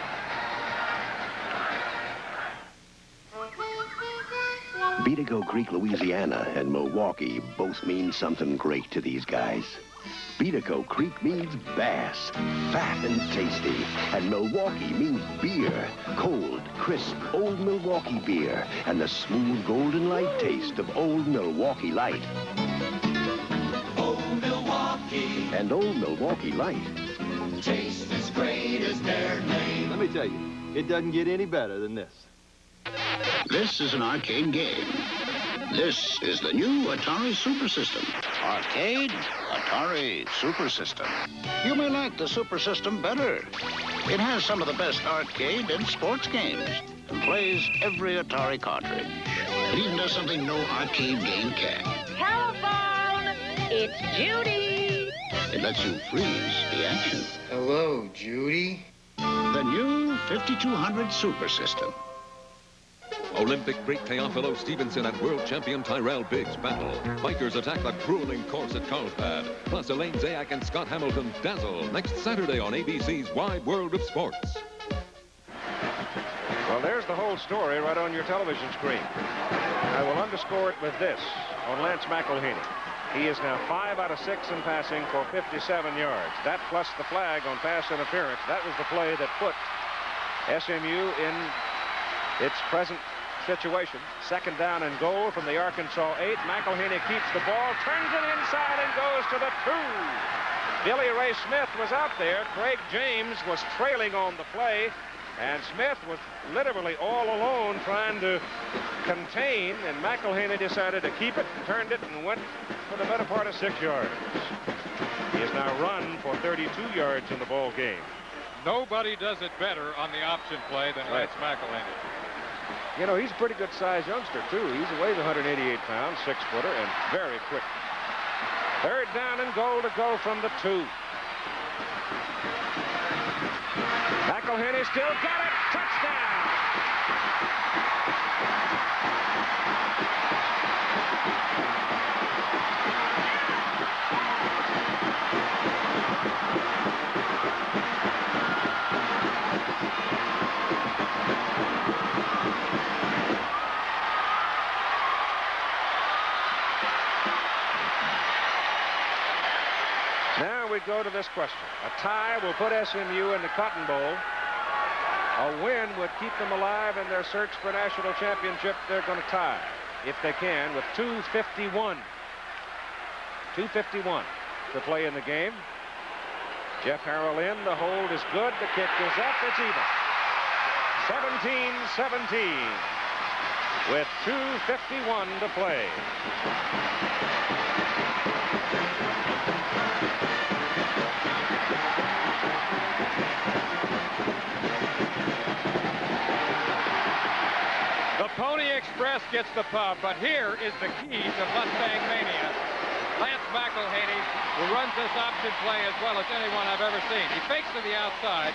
Beatigo Creek, Louisiana, and Milwaukee both mean something great to these guys. Beatigo Creek means bass, fat and tasty, and Milwaukee means beer, cold, crisp, Old Milwaukee beer, and the smooth golden light taste of Old Milwaukee Light. And Old Milwaukee Light Taste as great as their name. Let me tell you, it doesn't get any better than this. This is an arcade game. This is the new Atari Super System. Arcade, Atari Super System. You may like the Super System better. It has some of the best arcade and sports games and plays every Atari cartridge. It even does something no arcade game can. Telephone! It's Judy! It lets you freeze the action. Hello, Judy. The new 5200 Super System. Olympic great Teofilo Stevenson and world champion Tyrell Biggs battle. Bikers attack the grueling course at Carlsbad. Plus Elaine Zayak and Scott Hamilton dazzle next Saturday on ABC's Wide World of Sports. Well, there's the whole story right on your television screen. I will underscore it with this on Lance McElhinney. He is now 5 out of 6 in passing for 57 yards. That plus the flag on pass interference. That was the play that put SMU in its present situation. Second down and goal from the Arkansas 8. McElhinney keeps the ball, turns it inside and goes to the 2. Billy Ray Smith was out there. Craig James was trailing on the play. And Smith was literally all alone trying to contain, and McElhinney decided to keep it, turned it, and went for the better part of 6 yards. He has now run for 32 yards in the ball game. Nobody does it better on the option play than Lance McElhaney. You know, he's a pretty good-sized youngster, too. He weighs 188 pounds, 6-footer, and very quick. Third down and goal to go from the 2. McElhaney still got it. Touchdown! Now we go to this question. A tie will put SMU in the Cotton Bowl. A win would keep them alive in their search for national championship. They're going to tie, if they can, with 2:51. 2:51 to play in the game. Jeff Harrell in. The hold is good. The kick is up. It's even. 17-17 with 2:51 to play. The Pony Express gets the pub, but here is the key to Mustang Mania. Lance McElhaney, who runs this option play as well as anyone I've ever seen. He fakes to the outside,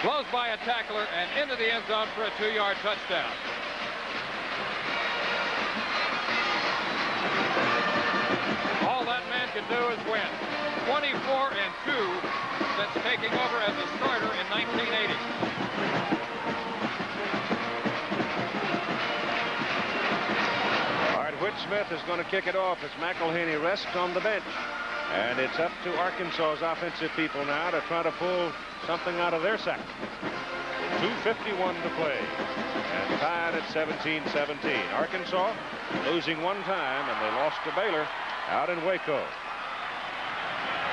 blows by a tackler, and into the end zone for a 2-yard touchdown. All that man can do is win. 24-2 since taking over as a starter in 1980. Whit Smith is going to kick it off as McElhaney rests on the bench. And it's up to Arkansas's offensive people now to try to pull something out of their sack. 2:51 to play. And tied at 17-17. Arkansas losing one time, and they lost to Baylor out in Waco.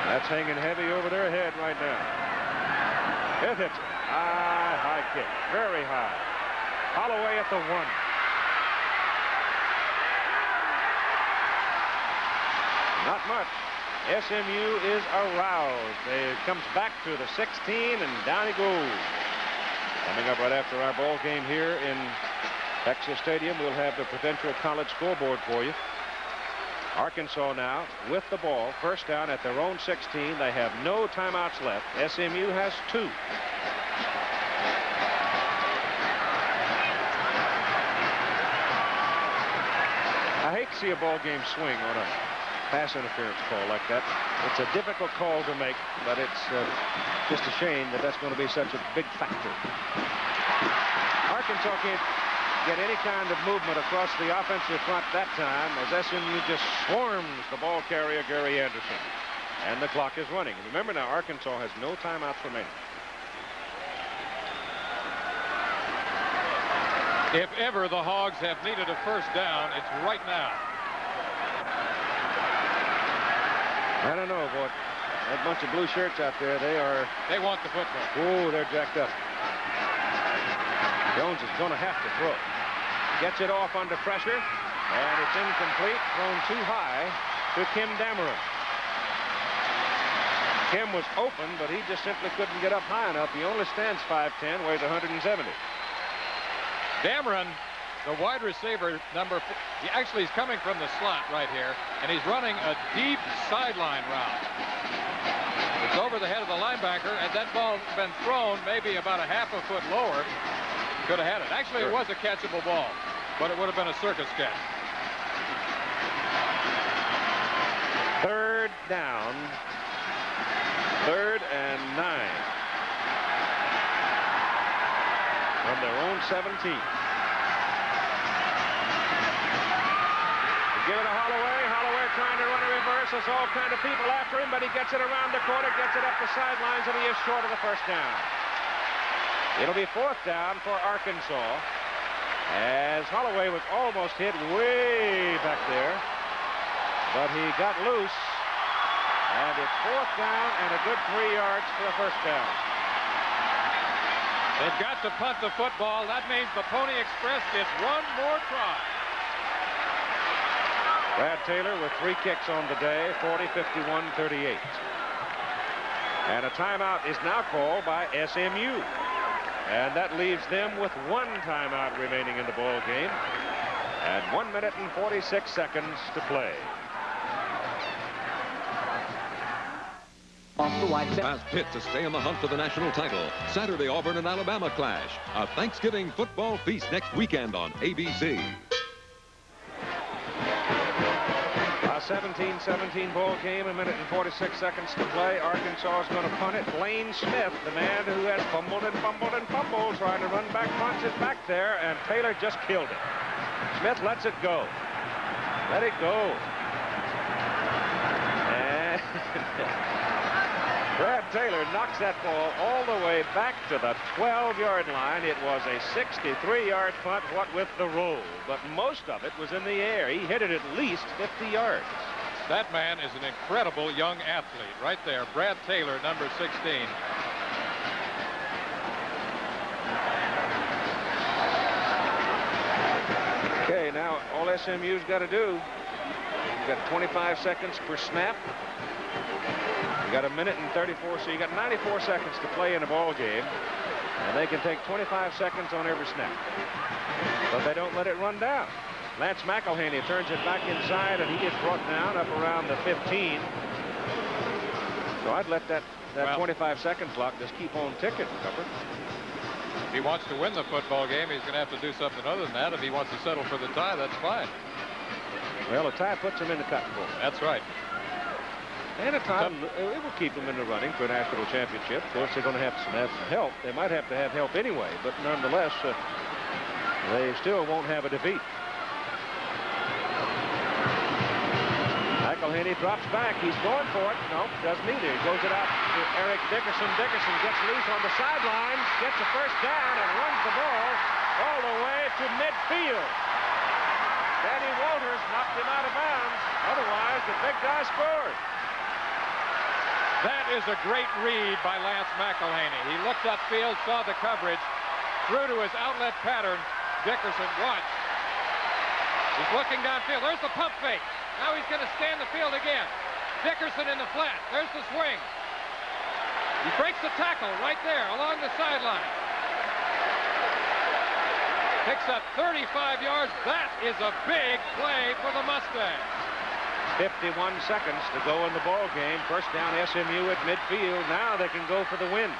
That's hanging heavy over their head right now. It hits it. High kick. Very high. Holloway at the 1. Not much. SMU is aroused. It comes back to the 16, and down he goes. Coming up right after our ball game here in Texas Stadium, we'll have the Prudential College scoreboard for you. Arkansas now with the ball. First down at their own 16. They have no timeouts left. SMU has 2. I hate to see a ball game swing on a pass interference call like that. It's a difficult call to make, but it's just a shame that that's going to be such a big factor. Arkansas can't get any kind of movement across the offensive front that time as SMU just swarms the ball carrier, Gary Anderson. And the clock is running. Remember now, Arkansas has no timeouts remaining. If ever the Hogs have needed a first down, it's right now. I don't know, boy. That bunch of blue shirts out there, they want the football. Oh, they're jacked up. Jones is going to have to throw. Gets it off under pressure, and it's incomplete, thrown too high to Kim Dameron. Kim was open, but he just simply couldn't get up high enough. He only stands 5'10", weighs 170. Dameron, the wide receiver, number 4, he's coming from the slot right here, and he's running a deep sideline route. It's over the head of the linebacker, and that ball's been thrown maybe about a half a foot lower. Could have had it. Actually, It was a catchable ball, but it would have been a circus catch. Third down. 3rd and 9. From their own 17. Give it to Holloway. Holloway trying to run a reverse. There's all kind of people after him, but he gets it around the corner, gets it up the sidelines, and he is short of the first down. It'll be 4th down for Arkansas as Holloway was almost hit way back there, but he got loose, and it's 4th down and a good 3 yards for the first down. They've got to punt the football. That means the Pony Express gets one more try. Brad Taylor with 3 kicks on the day, 40, 51, 38. And a timeout is now called by SMU. And that leaves them with 1 timeout remaining in the ball game. And 1 minute and 46 seconds to play. Fast pit to stay in the hunt for the national title. Saturday, Auburn and Alabama clash. A Thanksgiving football feast next weekend on ABC. A 17-17 ball game, 1 minute and 46 seconds to play. Arkansas is going to punt it. Lane Smith, the man who has fumbled and fumbled and fumbled, trying to run back, punts it back there, and Taylor just killed it. Smith lets it go. Let it go. And Brad Taylor knocks that ball all the way back to the 12-yard line. It was a 63-yard punt, what with the roll. But most of it was in the air. He hit it at least 50 yards. That man is an incredible young athlete right there. Brad Taylor, number 16. Okay, now all SMU's got to do, you've got 25 seconds per snap. You got 1 minute and 34, so you got 94 seconds to play in a ball game, and they can take 25 seconds on every snap. But they don't let it run down. Lance McElhaney turns it back inside, and he gets brought down up around the 15. So I'd let that 25-second clock just keep on ticking, Cupper. If he wants to win the football game, he's going to have to do something other than that. If he wants to settle for the tie, that's fine. Well, a tie puts him in the cotton bowl. That's right. And a tie, it will keep them in the running for a national championship. Of course, they're going to have some help. They might have to have help anyway, but nonetheless, they still won't have a defeat. McElhaney drops back. He's going for it. No, doesn't either. He goes it out to Eric Dickerson. Dickerson gets loose on the sideline, gets a first down, and runs the ball all the way to midfield. Danny Walters knocked him out of bounds. Otherwise, the big guy scored. That is a great read by Lance McElhaney. He looked upfield, saw the coverage, threw to his outlet pattern. Dickerson, watch. He's looking downfield. There's the pump fake. Now he's going to scan the field again. Dickerson in the flat. There's the swing. He breaks the tackle right there along the sideline. Picks up 35 yards. That is a big play for the Mustangs. 51 seconds to go in the ball game. First down SMU at midfield. Now they can go for the win.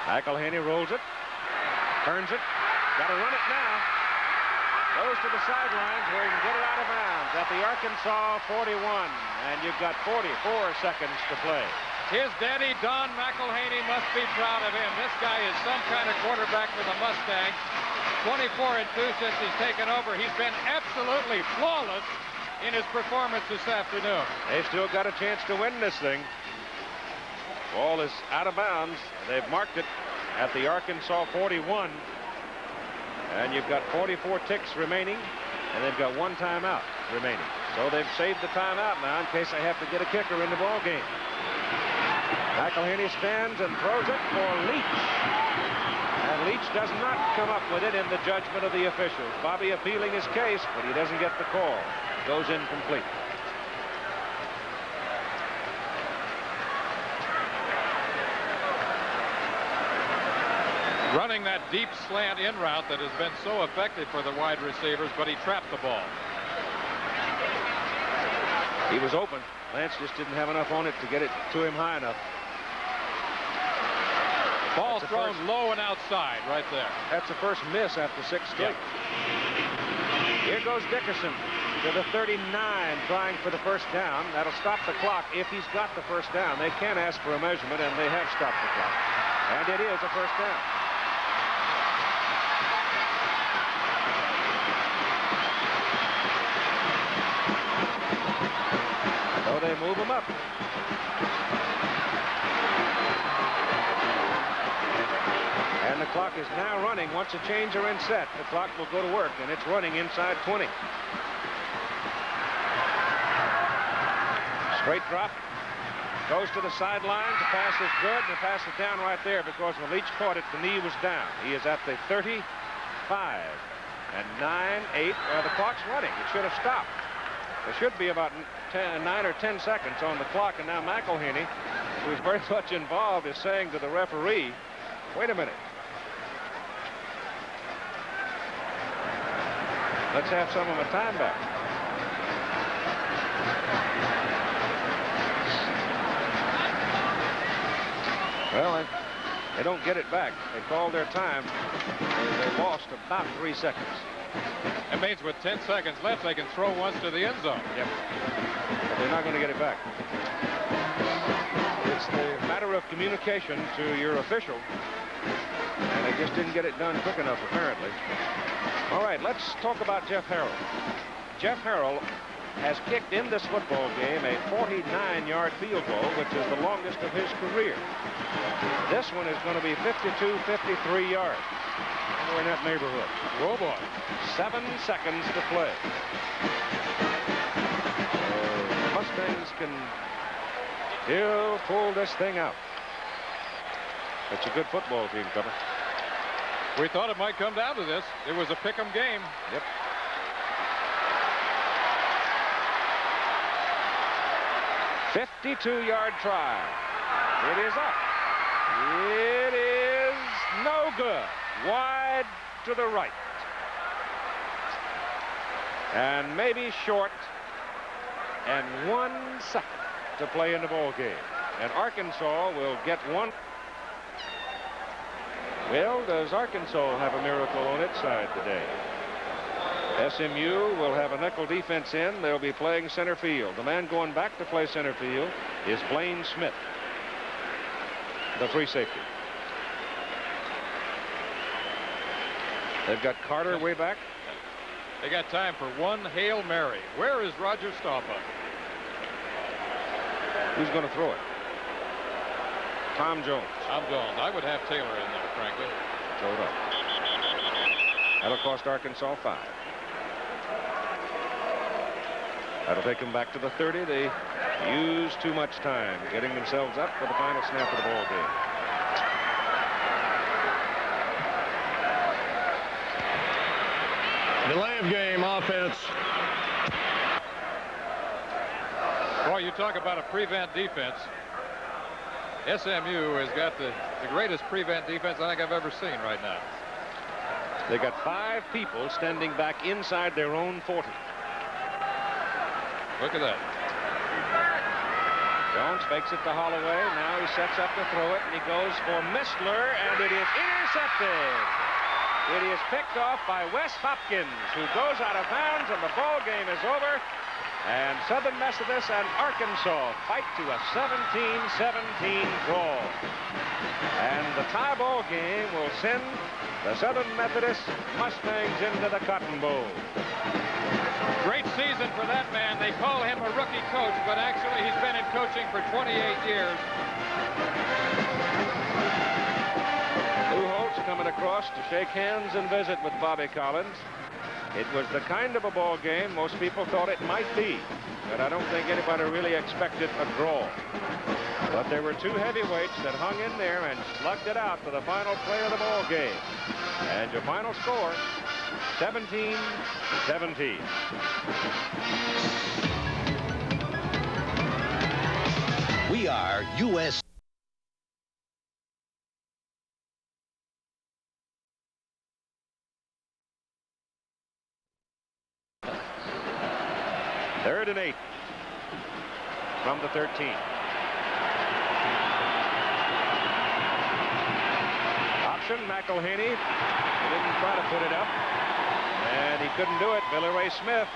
McElhaney rolls it. Turns it. Got to run it now. Goes to the sidelines where he can get it out of bounds at the Arkansas 41. And you've got 44 seconds to play. His daddy, Don McElhaney, must be proud of him. This guy is some kind of quarterback for the Mustangs. 24-2 since he's taken over. He's been absolutely flawless in his performance this afternoon. They've still got a chance to win this thing. Ball is out of bounds. They've marked it at the Arkansas 41. And you've got 44 ticks remaining, and they've got 1 timeout remaining. So they've saved the timeout now in case they have to get a kicker in the ball game. McElhaney stands and throws it for Leach. And Leach does not come up with it in the judgment of the officials. Bobby appealing his case, but he doesn't get the call. Goes incomplete. Running that deep slant in route that has been so effective for the wide receivers, but he trapped the ball. He was open. Lance just didn't have enough on it to get it to him high enough. Ball thrown low and outside right there. That's the first miss after 6 straight. Yeah. Here goes Dickerson to the 39, trying for the first down. That'll stop the clock if he's got the first down. They can ask for a measurement, and they have stopped the clock. And it is a first down. So they move him up. And the clock is now running. Once the chains are in set, the clock will go to work, and it's running inside 20. Straight drop. Goes to the sideline. The pass is good, and the pass is down right there because when Leach caught it, the knee was down. He is at the 35. And 9-8, the clock's running. It should have stopped. There should be about 9 or 10 seconds on the clock, and now McElhinney, who's very much involved, is saying to the referee, wait a minute. Let's have some of my time back. Well, they don't get it back. They called their time. They lost about 3 seconds. That means with 10 seconds left, they can throw once to the end zone. Yep. But they're not going to get it back. It's the matter of communication to your official. And they just didn't get it done quick enough, apparently. All right, let's talk about Jeff Harrell. Jeff Harrell has kicked in this football game a 49-yard field goal, which is the longest of his career. This one is going to be 52, 53 yards. We're in that neighborhood. Oh, boy. 7 seconds to play. Mustangs can still pull this thing out. It's a good football team, Cover. We thought it might come down to this. It was a pick-em game. Yep. "52-yard try. It is up. It is no good. Wide to the right. And maybe short. And 1 second to play in the ball game. And Arkansas will get one. Well, does Arkansas have a miracle on its side today? SMU will have a nickel defense in. They'll be playing center field. The man going back to play center field is Blaine Smith, the free safety. They've got Carter way back. They got time for one Hail Mary. Where is Roger Stauffer? Who's going to throw it? Tom Jones. Tom Jones. I would have Taylor in there, frankly. Throw it up. That'll cost Arkansas 5. That'll take them back to the 30. They use too much time getting themselves up for the final snap of the ball game. Delay of game offense. Boy, you talk about a prevent defense. SMU has got the greatest prevent defense I think I've ever seen right now. They got 5 people standing back inside their own 40. Look at that. Jones fakes it to Holloway. Now he sets up to throw it, and he goes for Mistler, and it is intercepted. It is picked off by Wes Hopkins, who goes out of bounds, and the ball game is over. And Southern Methodist and Arkansas fight to a 17-17 draw. And the tie ball game will send the Southern Methodist Mustangs into the Cotton Bowl. Great season for that man. They call him a rookie coach, but actually he's been in coaching for 28 years. Lou Holtz coming across to shake hands and visit with Bobby Collins. It was the kind of a ball game most people thought it might be, but I don't think anybody really expected a draw. But there were 2 heavyweights that hung in there and slugged it out for the final play of the ball game. And your final score, 17-17. We are U.S. Third and 8 from the 13. Option, McElhinney. He didn't try to put it up, and he couldn't do it. Billy Ray Smith